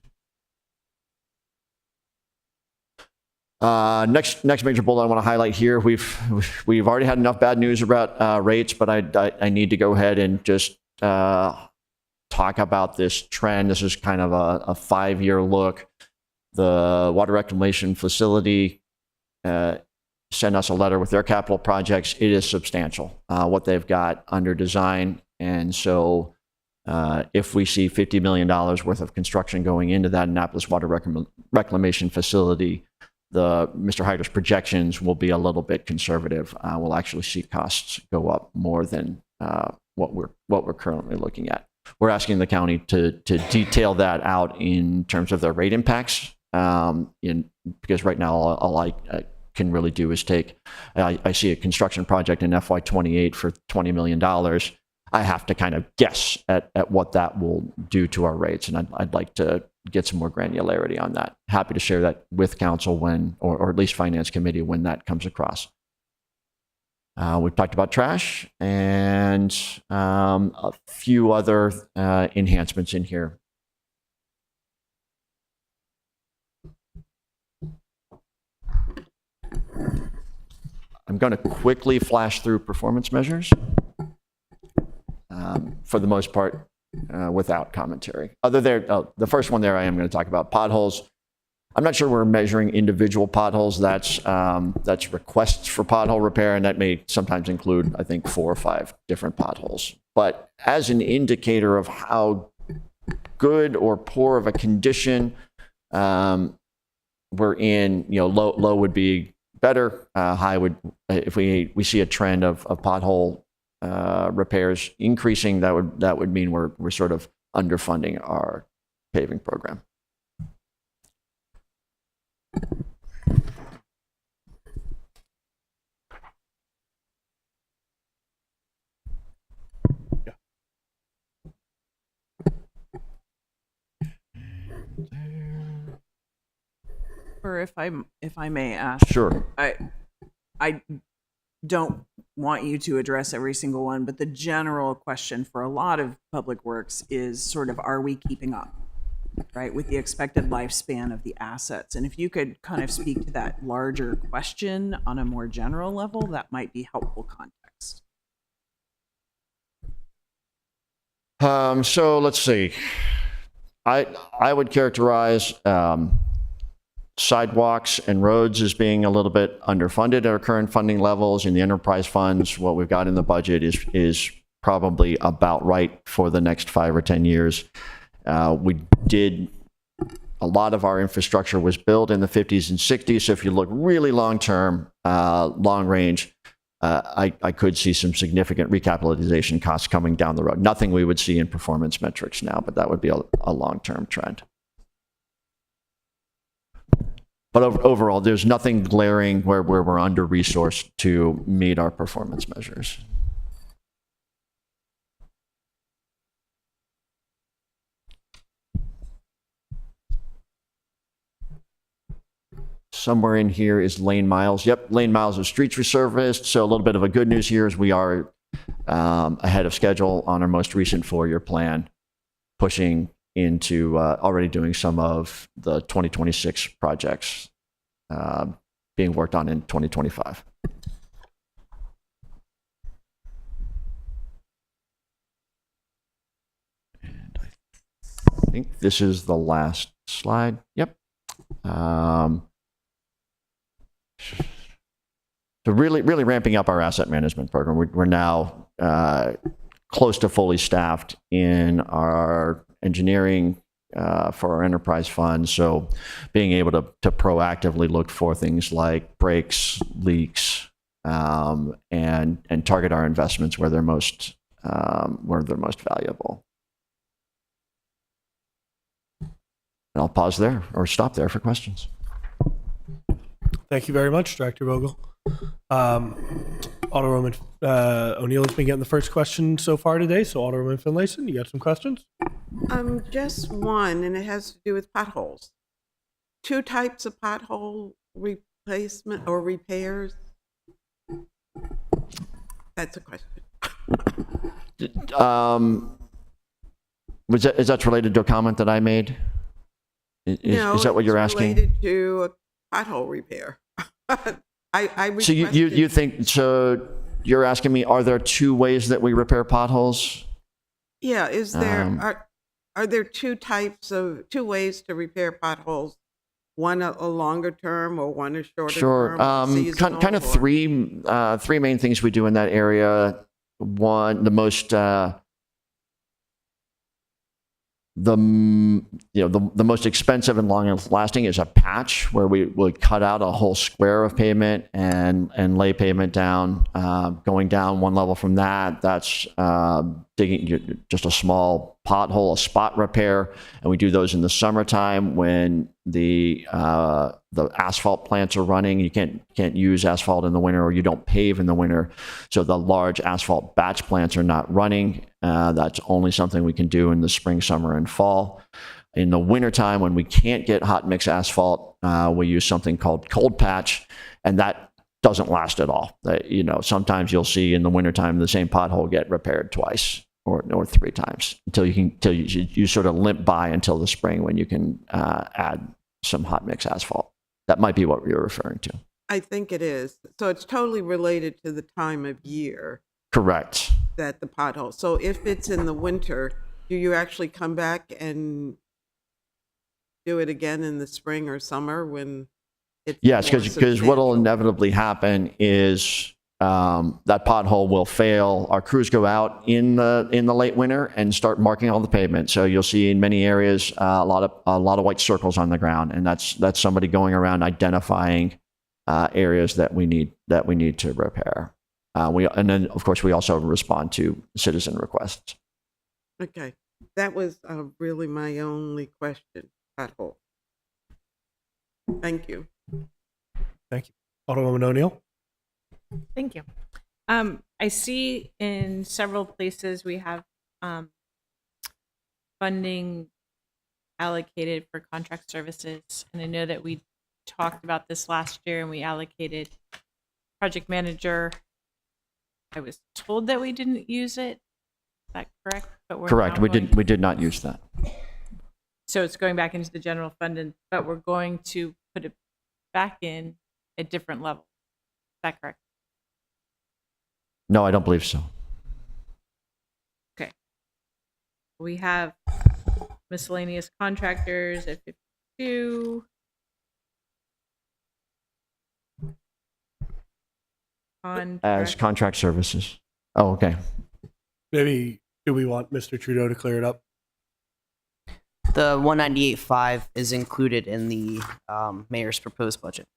Next major bullet I want to highlight here. We've already had enough bad news about rates, but I need to go ahead and just talk about this trend. This is kind of a 5-year look. The Water Reclamation Facility sent us a letter with their capital projects. It is substantial what they've got under design, and so if we see $50 million worth of construction going into that Annapolis Water Reclamation Facility, Mr. Hyder's projections will be a little bit conservative. We'll actually see costs go up more than what we're currently looking at. We're asking the county to detail that out in terms of their rate impacts, because right now all I can really do is I see a construction project in FY28 for $20 million. I have to kind of guess at what that will do to our rates, and I'd like to get some more granularity on that. Happy to share that with council when, or at least finance committee when that comes across. We've talked about trash and a few other enhancements in here. I'm going to quickly flash through performance measures. For the most part, without commentary. The first one there I am going to talk about potholes. I'm not sure we're measuring individual potholes. That's requests for pothole repair, and that may sometimes include, I think, 4 or 5 different potholes. But as an indicator of how good or poor of a condition we're in, low would be better. High would, if we see a trend of pothole repairs increasing, that would mean we're sort of underfunding our paving program. Or if I may ask, Sure. I don't want you to address every single one, but the general question for a lot of public works is sort of, are we keeping up? right, with the expected lifespan of the assets. And if you could kind of speak to that larger question on a more general level, that might be helpful context. So let's see. I would characterize sidewalks and roads as being a little bit underfunded at our current funding levels. In the enterprise funds, what we've got in the budget is probably about right for the next 5 or 10 years. A lot of our infrastructure was built in the 50s and 60s. So if you look really long term, long range, I could see some significant recapitalization costs coming down the road. Nothing we would see in performance metrics now, but that would be a long-term trend. But overall, there's nothing glaring where we're under-resourced to meet our performance measures. Somewhere in here is lane miles. Yep, lane miles of streets resurfaced. So a little bit of a good news here is we are ahead of schedule on our most recent 4-year plan, pushing into already doing some of the 2026 projects being worked on in 2025. And I think this is the last slide. Yep. So really ramping up our asset management program. We're now close to fully staffed in our engineering for our enterprise fund. So being able to proactively look for things like breaks, leaks, and target our investments where they're most valuable. And I'll pause there or stop there for questions. Thank you very much, Director Vogel. Alderwoman O'Neill has been getting the first question so far today. So Alderwoman Finlayson, you got some questions? Just one, and it has to do with potholes. 2 types of pothole replacement or repairs. That's a question. Is that related to a comment that I made? Is that what you're it's asking? Related to a pothole repair. So you think, so you're asking me, are there 2 ways that we repair potholes? Yeah, is there are there 2 ways to repair potholes? One a longer term or one a shorter Sure. term? Seasonal, Kind of or- three main things we do in that area. One, the most the most expensive and long lasting is a patch, where we would cut out a whole square of pavement and lay pavement down. Going down 1 level from that, that's digging just a small pothole, a spot repair, and we do those in the summertime when the asphalt plants are running. You can't use asphalt in the winter, or you don't pave in the winter, so the large asphalt batch plants are not running. That's only something we can do in the spring, summer, and fall. In the wintertime, when we can't get hot mix asphalt, we use something called cold patch, and that doesn't last at all. Sometimes you'll see in the wintertime the same pothole get repaired twice or 3 times until you sort of limp by until the spring, when you can add some hot mix asphalt. That might be what you're referring to. I think it is. So it's totally related to the time of year Correct. that the pothole. So if it's in the winter, do you actually come back and do it again in the spring or summer when it's Yes, more because what will substantial? inevitably happen is that pothole will fail. Our crews go out in the late winter and start marking all the pavement. So you'll see in many areas a lot of white circles on the ground, and that's somebody going around identifying areas that we need to repair. And then of course we also respond to citizen requests. Okay. That was really my only question. Pothole. Thank you. Thank you. Alderwoman O'Neill? Thank you. I see in several places we have funding allocated for contract services. And I know that we talked about this last year and we allocated project manager. I was told that we didn't use it. Is that correct? But we're Correct. now We did not use that. So it's going back into the general fund, but we're going to put it back in at different levels. Is that correct? No, I don't believe so. Okay. We have miscellaneous contractors at 52. As contract services. Oh, okay. Maybe do we want Mr. Trudeau to clear it up? The 198.5 is included in the mayor's proposed budget.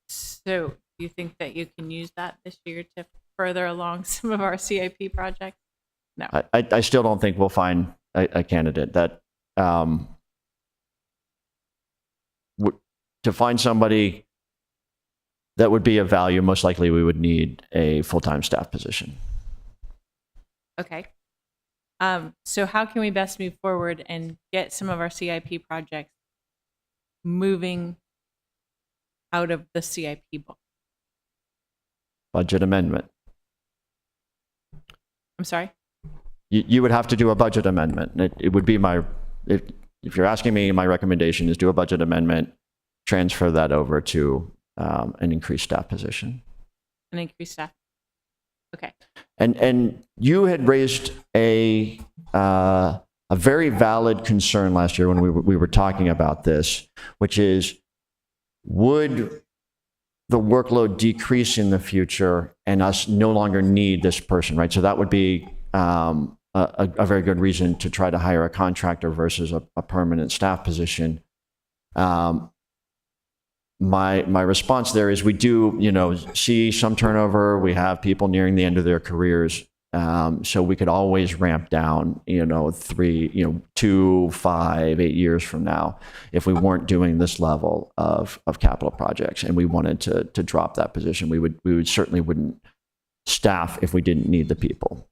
So do you think that you can use that this year to further along some of our CIP projects? No. I still don't think we'll find a candidate that to find somebody that would be of value. Most likely, we would need a full-time staff position. Okay. So how can we best move forward and get some of our CIP projects moving out of the CIP book? Budget amendment. I'm sorry? You would have to do a budget amendment. It would be if you're asking me, my recommendation is do a budget amendment, transfer that over to an increased staff position. An increased staff. Okay. And you had raised a very valid concern last year when we were talking about this, which is, would the workload decrease in the future and us no longer need this person, right? So that would be a very good reason to try to hire a contractor versus a permanent staff position. My response there is we do, see some turnover. We have people nearing the end of their careers. So we could always ramp down, 2, 5, 8 years from now if we weren't doing this level of capital projects and we wanted to drop that position. We certainly wouldn't staff if we didn't need the people.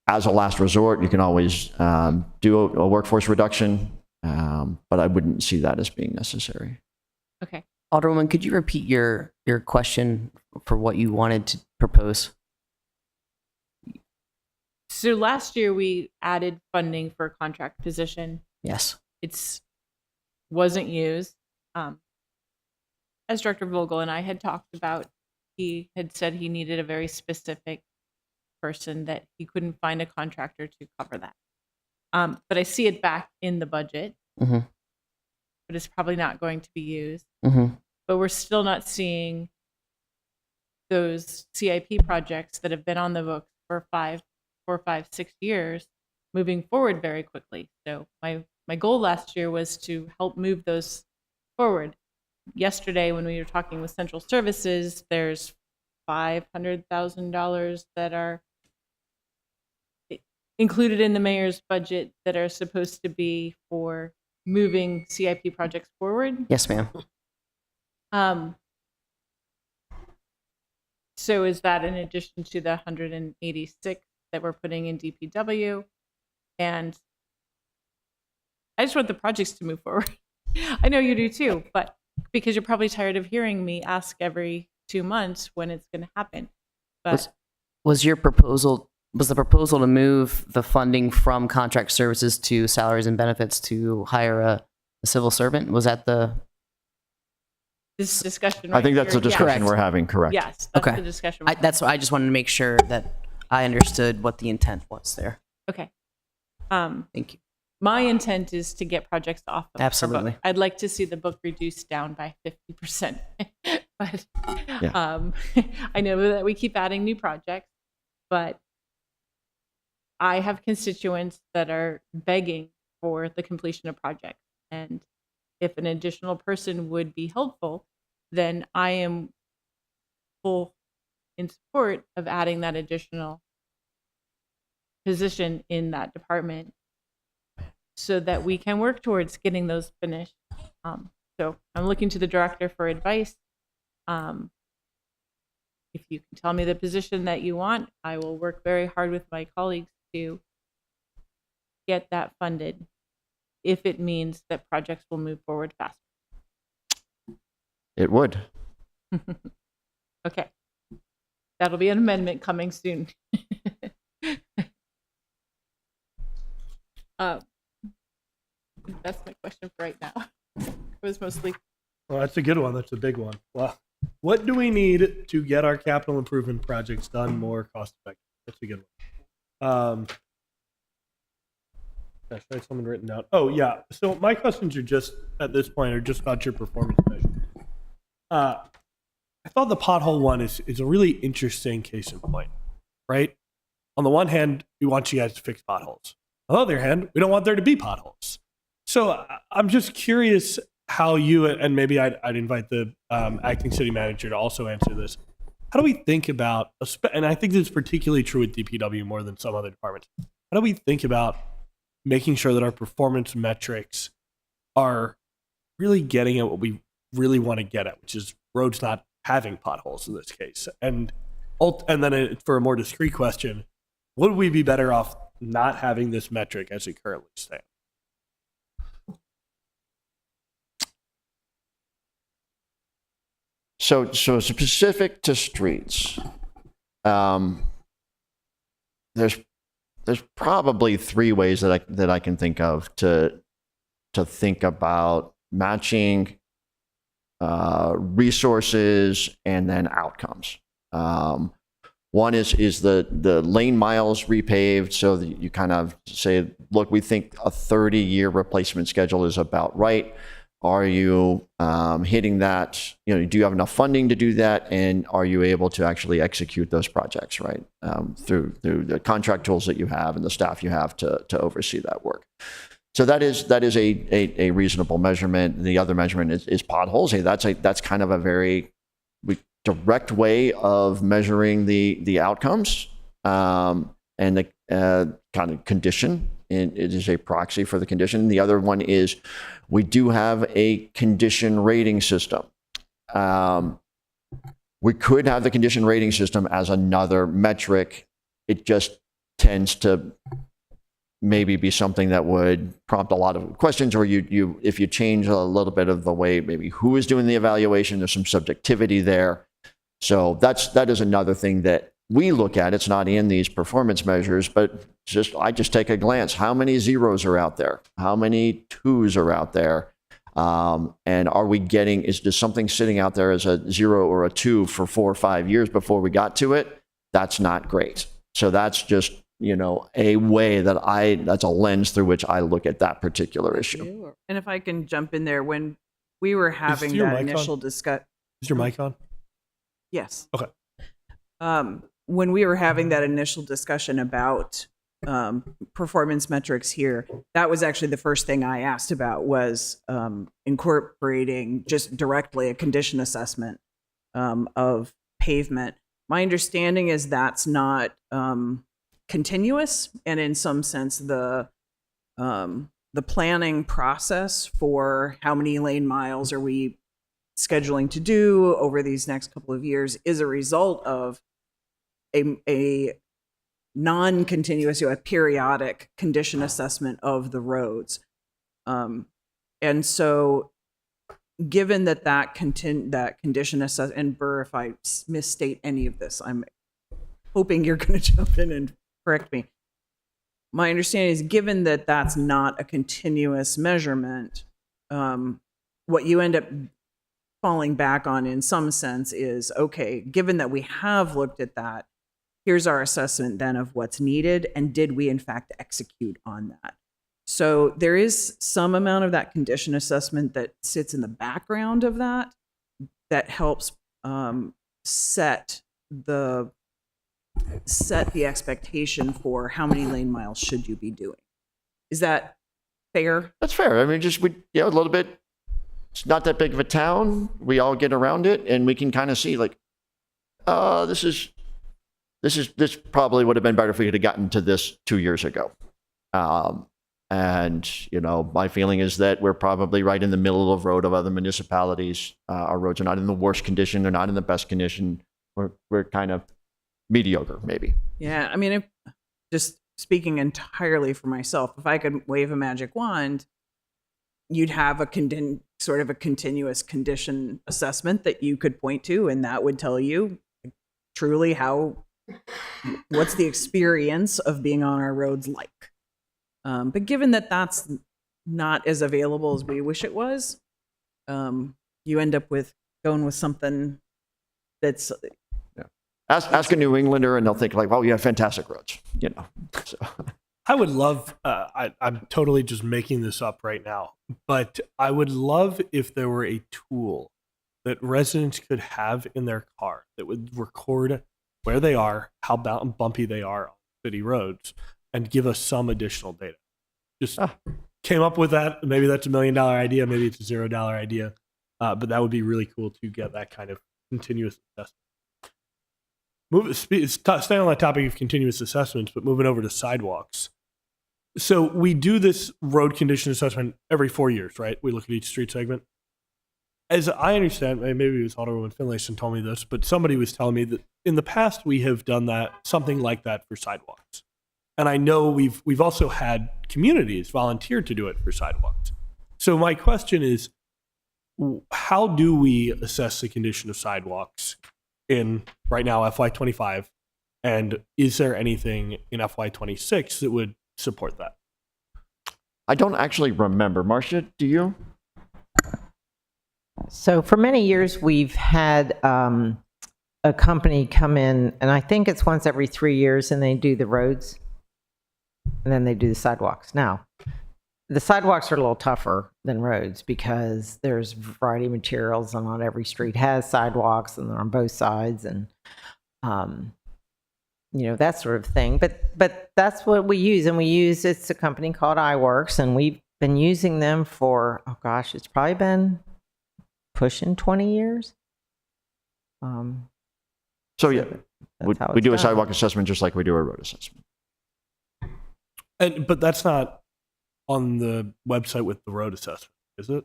As a last resort, you can always do a workforce reduction, but I wouldn't see that as being necessary. Okay. Alderwoman, could you repeat your question for what you wanted to propose? So last year we added funding for a contract position. Yes. It's wasn't used. As Director Vogel and I had talked about, he had said he needed a very specific person, that he couldn't find a contractor to cover that. But I see it back in the budget, Mm-hmm. but it's probably not going to be used. Mm-hmm. But we're still not seeing those CIP projects that have been on the books for 4, 5, 6 years moving forward very quickly. So my goal last year was to help move those forward. Yesterday, when we were talking with Central Services, there's $500,000 that are included in the mayor's budget that are supposed to be for moving CIP projects forward. Yes, ma'am. So is that in addition to the 186 that we're putting in DPW? And I just want the projects to move forward. I know you do too, but because you're probably tired of hearing me ask every 2 months when it's going to happen. But Was the proposal to move the funding from contract services to salaries and benefits to hire a civil servant? Was that this discussion? I think right that's a here, discussion Correct. we're having, correct? Yes, that's Okay. the discussion. that's why I just wanted to make sure that I understood what the intent was there. Okay. Thank you. My intent is to get projects off of our book. Absolutely. I'd like to see the book reduced down by 50%. But I know that we keep adding new projects, but I have constituents that are begging for the completion of projects. And if an additional person would be helpful, then I am full in support of adding that additional position in that department so that we can work towards getting those finished. So I'm looking to the director for advice. If you can tell me the position that you want, I will work very hard with my colleagues to get that funded if it means that projects will move forward faster. It would. Okay. That'll be an amendment coming soon. That's my question for right now. It was mostly Well, that's a good one. That's a big one. Well, what do we need to get our capital improvement projects done more cost effective? That's a good one. Gosh, I had something written down. Oh yeah. So my questions are just at this point are just about your performance measure. I thought the pothole one is a really interesting case in point, right? On the one hand, we want you guys to fix potholes. On the other hand, we don't want there to be potholes. So I'm just curious how you, and maybe I'd invite the acting city manager to also answer this. How do we think about, and I think this is particularly true with DPW more than some other departments, how do we think about making sure that our performance metrics are really getting at what we really want to get at, which is roads not having potholes in this case? And then for a more discrete question, would we be better off not having this metric as it currently stands? So specific to streets, there's probably three ways that I can think of to think about matching resources and then outcomes. One is the lane miles repaved, so that you kind of say, look, we think a 30-year replacement schedule is about right. Are you hitting that? You know, do you have enough funding to do that? And are you able to actually execute those projects, right? Through the contract tools that you have and the staff you have to oversee that work. So that is a reasonable measurement. The other measurement is potholes. Hey, that's kind of a very direct way of measuring the outcomes and the kind of condition. And it is a proxy for the condition. The other one is we do have a condition rating system. We could have the condition rating system as another metric. It just tends to maybe be something that would prompt a lot of questions, or if you change a little bit of the way maybe who is doing the evaluation, there's some subjectivity there. So that is another thing that we look at. It's not in these performance measures, but I just take a glance. How many zeros are out there? How many twos are out there? And are we getting, is just something sitting out there as a 0 or a 2 for 4 or 5 years before we got to it? That's not great. So that's just, a way that's a lens through which I look at that particular issue. And if I can jump in there, when we were having your that mic initial on? discussion. Is your mic on? Yes. Okay. When we were having that initial discussion about performance metrics here, that was actually the first thing I asked about was incorporating just directly a condition assessment of pavement. My understanding is that's not continuous, and in some sense the planning process for how many lane miles are we scheduling to do over these next couple of years is a result of a non-continuous, a periodic condition assessment of the roads. And so given that condition assessment, and Burr, if I misstate any of this, I'm hoping you're going to jump in and correct me. My understanding is, given that that's not a continuous measurement, what you end up falling back on in some sense is, okay, given that we have looked at that, here's our assessment then of what's needed, and did we in fact execute on that? So there is some amount of that condition assessment that sits in the background of that helps set the expectation for how many lane miles should you be doing. Is that fair? That's fair. I mean, a little bit. It's not that big of a town. We all get around it, and we can kind of see this probably would have been better if we could have gotten to this 2 years ago. And my feeling is that we're probably right in the middle of the road of other municipalities. Our roads are not in the worst condition. They're not in the best condition. We're kind of mediocre, maybe. Yeah, I mean, just speaking entirely for myself, if I could wave a magic wand, you'd have a continuous condition assessment that you could point to, and that would tell you truly what's the experience of being on our roads like. But given that that's not as available as we wish it was, you end up with going with something that's Ask a New Englander and they'll think like, well, you have fantastic roads, you know. So. I would love, I'm totally just making this up right now, but I would love if there were a tool that residents could have in their car that would record where they are, how bumpy they are on city roads, and give us some additional data. Just came up with that. Maybe that's $1 million idea. Maybe it's a $0 idea. But that would be really cool to get that kind of continuous assessment. Staying on that topic of continuous assessments, but moving over to sidewalks. So we do this road condition assessment every 4 years, right? We look at each street segment. As I understand, maybe it was Alderwoman Finlayson told me this, but somebody was telling me that in the past we have done that, something like that for sidewalks. And I know we've also had communities volunteer to do it for sidewalks. So my question is, how do we assess the condition of sidewalks in right now FY25, and is there anything in FY26 that would support that? I don't actually remember. Marcia, do you? So for many years, we've had a company come in, and I think it's once every 3 years, and they do the roads, and then they do the sidewalks. Now, the sidewalks are a little tougher than roads because there's a variety of materials, and not every street has sidewalks, and they're on both sides, and that sort of thing. But that's what we use, and it's a company called iWorks, and we've been using them for it's probably been pushing 20 years. So yeah, we do a done. sidewalk assessment just like we do a road assessment. But that's not on the website with the road assessment, is it?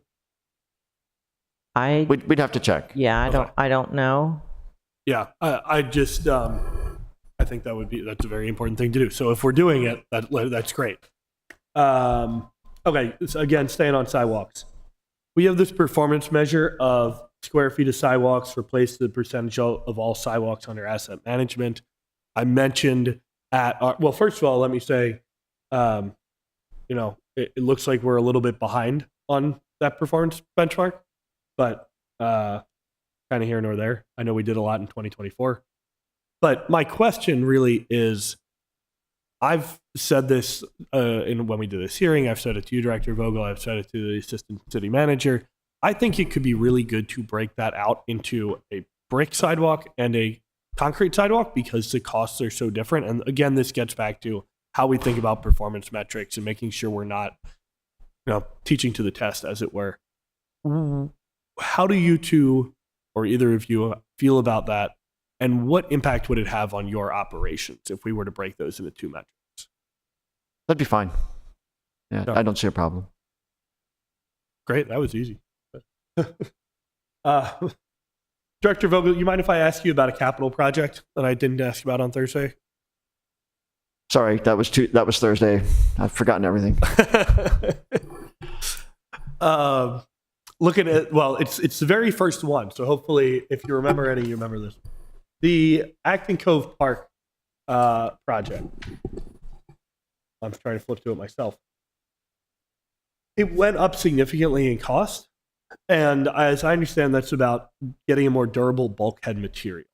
We'd have to check. Yeah, I don't know. Yeah, I just I think that's a very important thing to do. So if we're doing it, that's great. Okay, so again, staying on sidewalks, we have this performance measure of square feet of sidewalks replaced the percentage of all sidewalks under asset management. I mentioned first of all, let me say, it looks like we're a little bit behind on that performance benchmark, but kind of here nor there. I know we did a lot in 2024. But my question really is, I've said this when we did this hearing, I've said it to you, Director Vogel, I've said it to the Assistant City Manager. I think it could be really good to break that out into a brick sidewalk and a concrete sidewalk because the costs are so different. And again, this gets back to how we think about performance metrics and making sure we're not, teaching to the test, as it were. How do you two, or either of you, feel about that? And what impact would it have on your operations if we were to break those into two metrics? That'd be fine. Yeah, I don't see a problem. Great, that was easy. Director Vogel, you mind if I ask you about a capital project that I didn't ask about on Thursday? Sorry, that was Thursday. I've forgotten everything. Looking at, it's the very first one, so hopefully if you remember any, you remember this. The Acton Cove Park project. I'm trying to flip to it myself. It went up significantly in cost, and as I understand, that's about getting a more durable bulkhead material.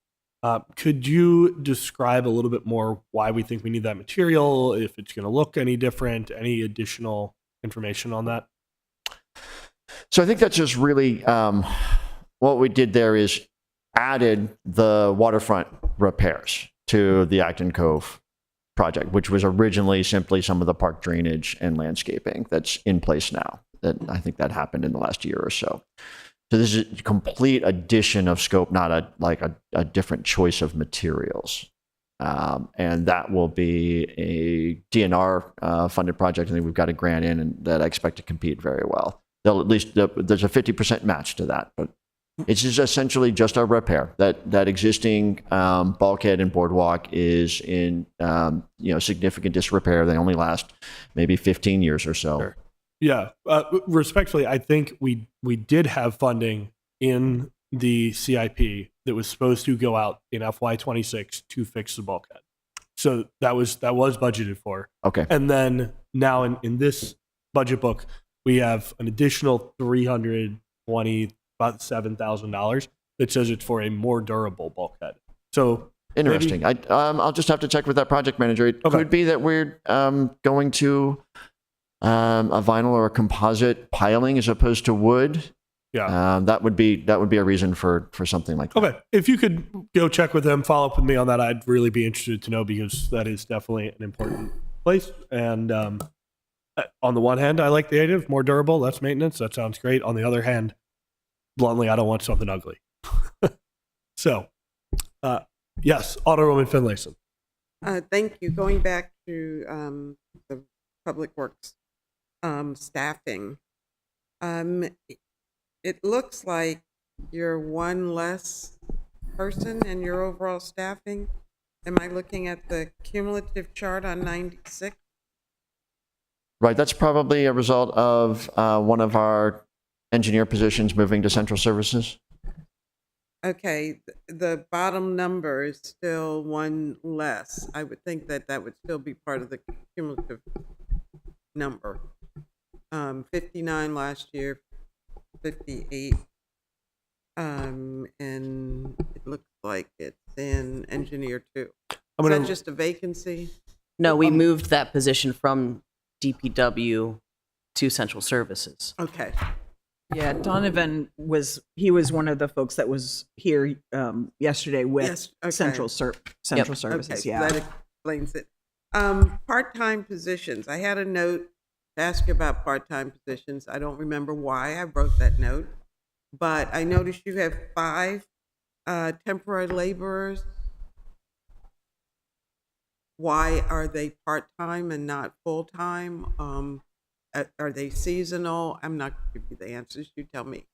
Could you describe a little bit more why we think we need that material, if it's going to look any different, any additional information on that? So I think that's just really what we did there is added the waterfront repairs to the Acton Cove project, which was originally simply some of the park drainage and landscaping that's in place now. That I think that happened in the last year or so. So this is a complete addition of scope, not a different choice of materials. And that will be a DNR funded project. I think we've got a grant in and that I expect to compete very well. There's a 50% match to that, but it's just essentially just a repair. That existing bulkhead and boardwalk is in significant disrepair. They only last maybe 15 years or so. Sure. Yeah, respectfully, I think we did have funding in the CIP that was supposed to go out in FY26 to fix the bulkhead. So that was budgeted for. Okay. And then now in this budget book, we have an additional $320, about $7,000 that says it's for a more durable bulkhead. So Interesting. I'll just have to check with that project manager. It Okay. could be that we're going to a vinyl or a composite piling as opposed to wood. yeah. That would be a reason for something like that. Okay. If you could go check with them, follow up with me on that, I'd really be interested to know, because that is definitely an important place. And on the one hand, I like the idea of more durable, less maintenance. That sounds great. On the other hand, bluntly, I don't want something ugly. So, yes, Alderwoman Finlayson. Thank you. Going back to the Public Works staffing, it looks like you're one less person in your overall staffing. Am I looking at the cumulative chart on 96? Right. That's probably a result of one of our engineer positions moving to central services. Okay, the bottom number is still one less. I would think that that would still be part of the cumulative number. 59 last year, 58. And it looks like it's in engineer 2. I'm Is gonna- that just a vacancy? No, we moved that position from DPW to central services. Okay, Yeah, Donovan was one of the folks that was here yesterday with Yes, okay. Central Services. okay, so Yeah. that explains it. Part-time positions. I had a note to ask you about part-time positions. I don't remember why I wrote that note, but I noticed you have 5 temporary laborers. Why are they part-time and not full-time? Are they seasonal? I'm not going to give you the answers. You tell me.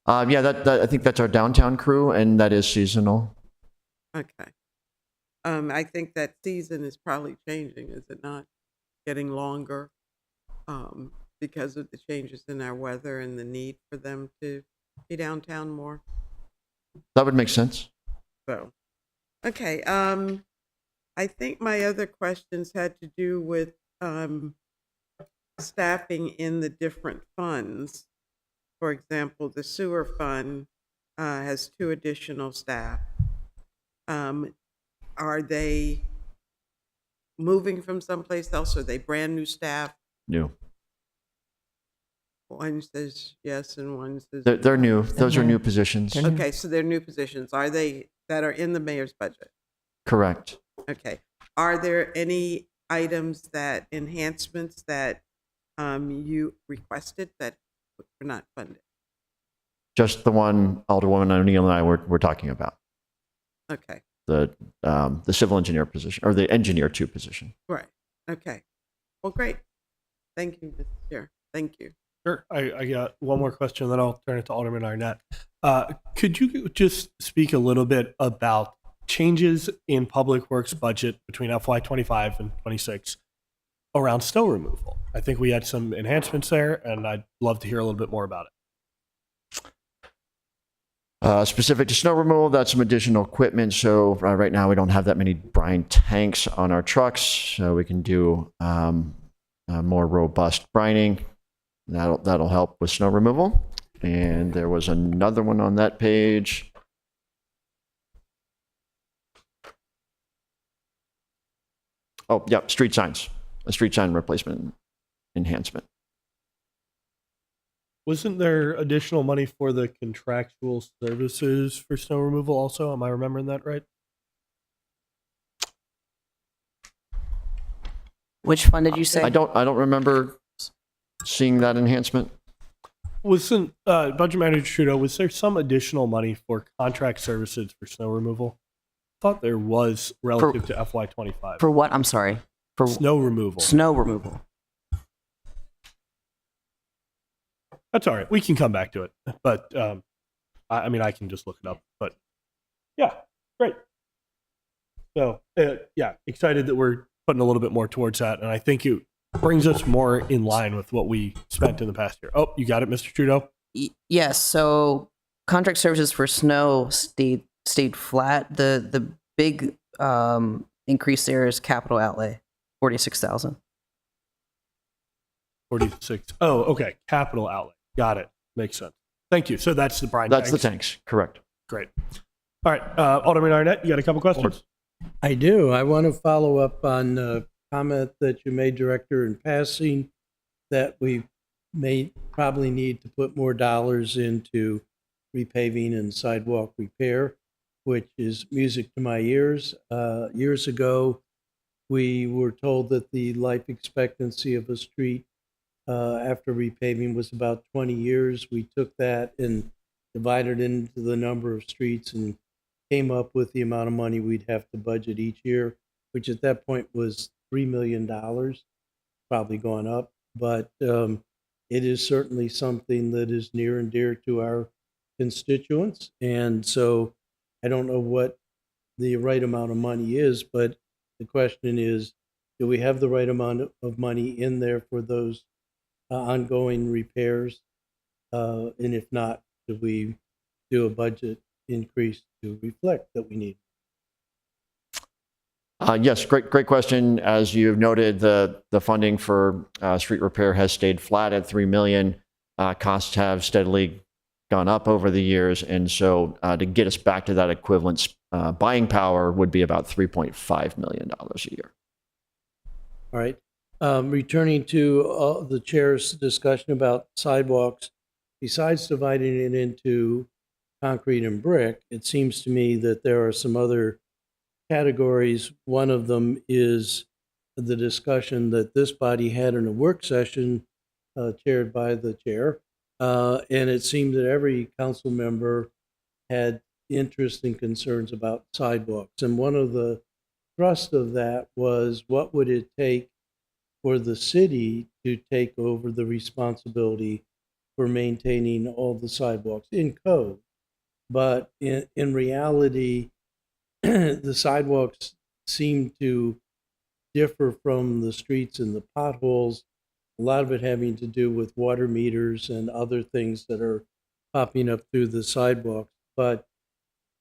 Yeah, that I think that's our downtown crew, and that is seasonal. Okay. I think that season is probably changing, is it not? Getting longer because of the changes in our weather and the need for them to be downtown more. That would make sense. So, okay. I think my other questions had to do with staffing in the different funds. For example, the sewer fund has 2 additional staff. Are they moving from someplace else? Are they brand new staff? New. One says yes and one says They're new. Those are new. new positions. They're new. okay. So they're new positions. Are they that are in the mayor's budget? Correct. Okay. Are there any items that enhancements that you requested that were not funded? Just the one Alderwoman O'Neill and I were talking about. Okay. The civil engineer position, or the engineer 2 position. Right. Okay. Well, great. Thank you, Mr. Chair. Thank you. Sure. I got one more question, then I'll turn it to Alderman Arnett. Could you just speak a little bit about changes in Public Works budget between FY25 and 26 around snow removal? I think we had some enhancements there, and I'd love to hear a little bit more about it. Specific to snow removal, that's some additional equipment. So right now we don't have that many brine tanks on our trucks, so we can do more robust brining. That'll help with snow removal. And there was another one on that page. Oh, yeah, street signs. A street sign replacement enhancement. Wasn't there additional money for the contractual services for snow removal also? Am I remembering that right? Which fund did you say? I don't remember seeing that enhancement. Wasn't Budget Manager Trudeau, was there some additional money for contract services for snow removal? I thought there was relative to FY25. For what? I'm sorry. For Snow removal. snow removal. That's all right. We can come back to it. But I mean, I can just look it up. But yeah, great. So yeah, excited that we're putting a little bit more towards that. And I think it brings us more in line with what we spent in the past year. Oh, you got it, Mr. Trudeau? Yes. So contract services for snow stayed flat. The big increase there is capital outlay, 46,000. 46. Oh, okay. Capital outlay. Got it. Makes sense. Thank you. So that's the brine That's the tanks. tanks, correct. Great. All right. Alderman Arnett, you got a couple questions? I do. I want to follow up on a comment that you made, Director, in passing, that we may probably need to put more dollars into repaving and sidewalk repair, which is music to my ears. Years ago, we were told that the life expectancy of a street after repaving was about 20 years. We took that and divided into the number of streets and came up with the amount of money we'd have to budget each year, which at that point was $3 million, probably gone up. But it is certainly something that is near and dear to our constituents. And so I don't know what the right amount of money is, but the question is, do we have the right amount of money in there for those ongoing repairs? And if not, do we do a budget increase to reflect that we need? Yes, great question. As you've noted, the funding for street repair has stayed flat at $3 million. Costs have steadily gone up over the years, and so to get us back to that equivalent buying power would be about $3.5 million a year. All right. Returning to the chair's discussion about sidewalks, besides dividing it into concrete and brick, it seems to me that there are some other categories. One of them is the discussion that this body had in a work session chaired by the chair. And it seemed that every council member had interest and concerns about sidewalks. And one of the thrust of that was, what would it take for the city to take over the responsibility for maintaining all the sidewalks in code? But in reality, the sidewalks seem to differ from the streets and the potholes, a lot of it having to do with water meters and other things that are popping up through the sidewalks. But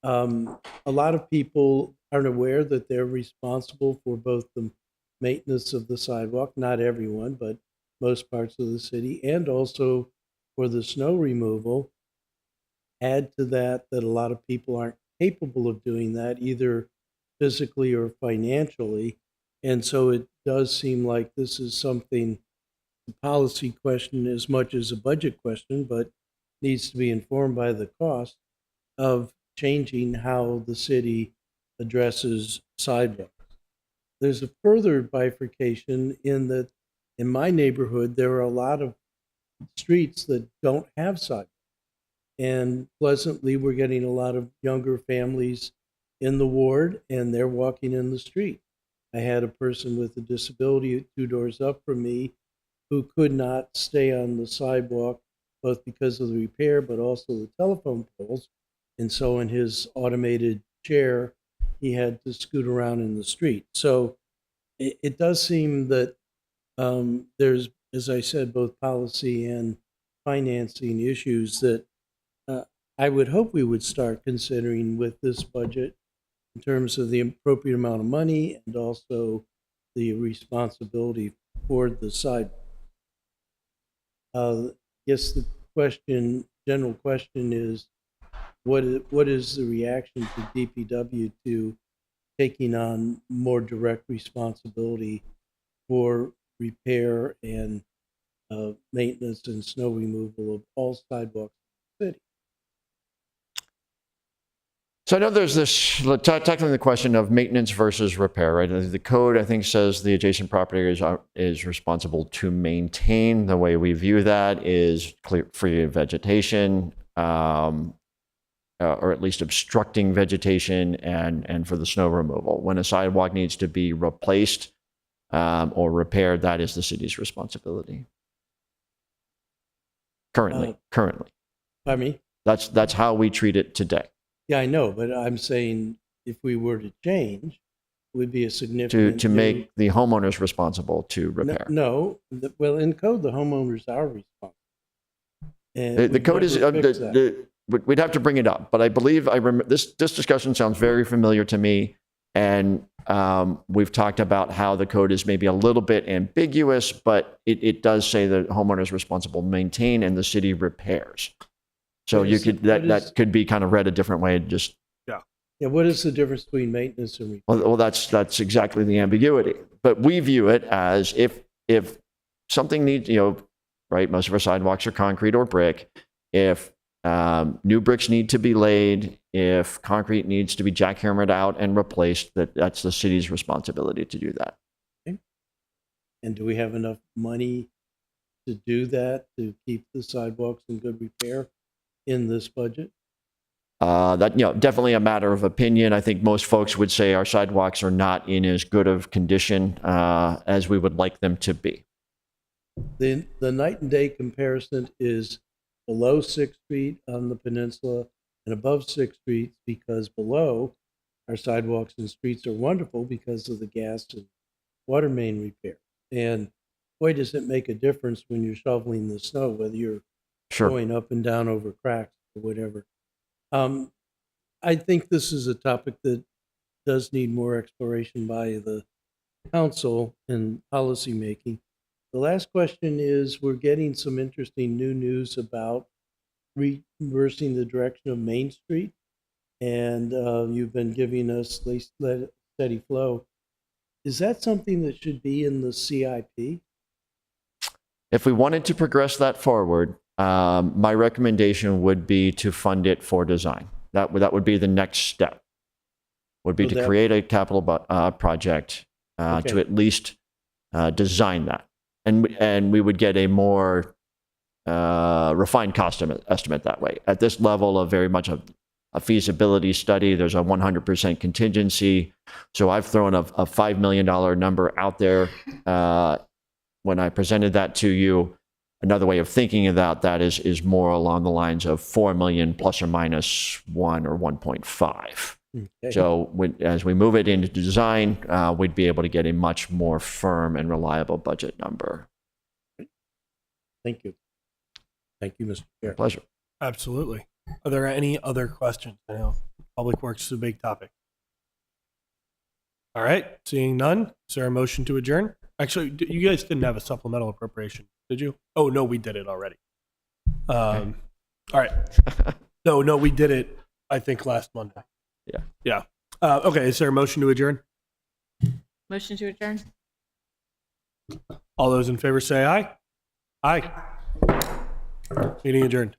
a lot of people aren't aware that they're responsible for both the maintenance of the sidewalk, not everyone, but most parts of the city, and also for the snow removal. Add to that a lot of people aren't capable of doing that, either physically or financially. And so it does seem like this is something, a policy question as much as a budget question, but needs to be informed by the cost of changing how the city addresses sidewalks. There's a further bifurcation in that in my neighborhood, there are a lot of streets that don't have sidewalks. And pleasantly, we're getting a lot of younger families in the ward, and they're walking in the street. I had a person with a disability 2 doors up from me who could not stay on the sidewalk, both because of the repair, but also the telephone poles. And so in his automated chair, he had to scoot around in the street. So it does seem that there's, as I said, both policy and financing issues that I would hope we would start considering with this budget in terms of the appropriate amount of money and also the responsibility for the sidewalk. I guess the general question is, what is the reaction to DPW to taking on more direct responsibility for repair and maintenance and snow removal of all sidewalks in the city? So I know there's this, tackling the question of maintenance versus repair, right? The code, I think, says the adjacent property is responsible to maintain. The way we view that is clear, free of vegetation, or at least obstructing vegetation, and for the snow removal. When a sidewalk needs to be replaced or repaired, that is the city's responsibility. Currently. I mean, That's how we treat it today. yeah, I know, but I'm saying if we were to change, it would be a significant To make the homeowners responsible to repair. Well, in code, the homeowners are responsible. And The we've code is, never fixed that. we'd have to bring it up, but I believe I remember this discussion sounds very familiar to me. And we've talked about how the code is maybe a little bit ambiguous, but it does say that homeowner is responsible to maintain and the city repairs. So What you is could it- what is- that could be kind of read a different way. Just Yeah, what is the difference between maintenance and repair? well, that's exactly the ambiguity. But we view it as if something needs, right? Most of our sidewalks are concrete or brick. If new bricks need to be laid, if concrete needs to be jackhammered out and replaced, that's the city's responsibility to do that. And do we have enough money to do that, to keep the sidewalks in good repair in this budget? That definitely a matter of opinion. I think most folks would say our sidewalks are not in as good of condition as we would like them to be. The night and day comparison is below 6th Street on the peninsula and above 6th Street, because below our sidewalks and streets are wonderful because of the gas and water main repair. And boy, does it make a difference when you're shoveling the snow, whether you're Sure. going up and down over cracks or whatever. I think this is a topic that does need more exploration by the council and policymaking. The last question is, we're getting some interesting new news about reversing the direction of Main Street. And you've been giving us steady flow. Is that something that should be in the CIP? If we wanted to progress that forward, my recommendation would be to fund it for design. That would be the next step. Would be So to that- create a capital project Okay. to at least design that, and we would get a more refined cost estimate that way. At this level of very much a feasibility study, there's a 100% contingency. So I've thrown a $5 million number out there. When I presented that to you, another way of thinking about that is more along the lines of 4 million plus or minus 1 or 1.5. Okay. So as we move it into design, we'd be able to get a much more firm and reliable budget number. Thank you. Thank you, Mr. Chair. Pleasure. Absolutely. Are there any other questions? I know public works is a big topic. All right, seeing none, is there a motion to adjourn? Actually, you guys didn't have a supplemental appropriation, did you? Oh, no, we did it already. All right. No, we did it, I think, last Monday. Yeah. Yeah. Okay, is there a motion to adjourn? Motion to adjourn? All those in favor say aye. Aye. Meeting adjourned.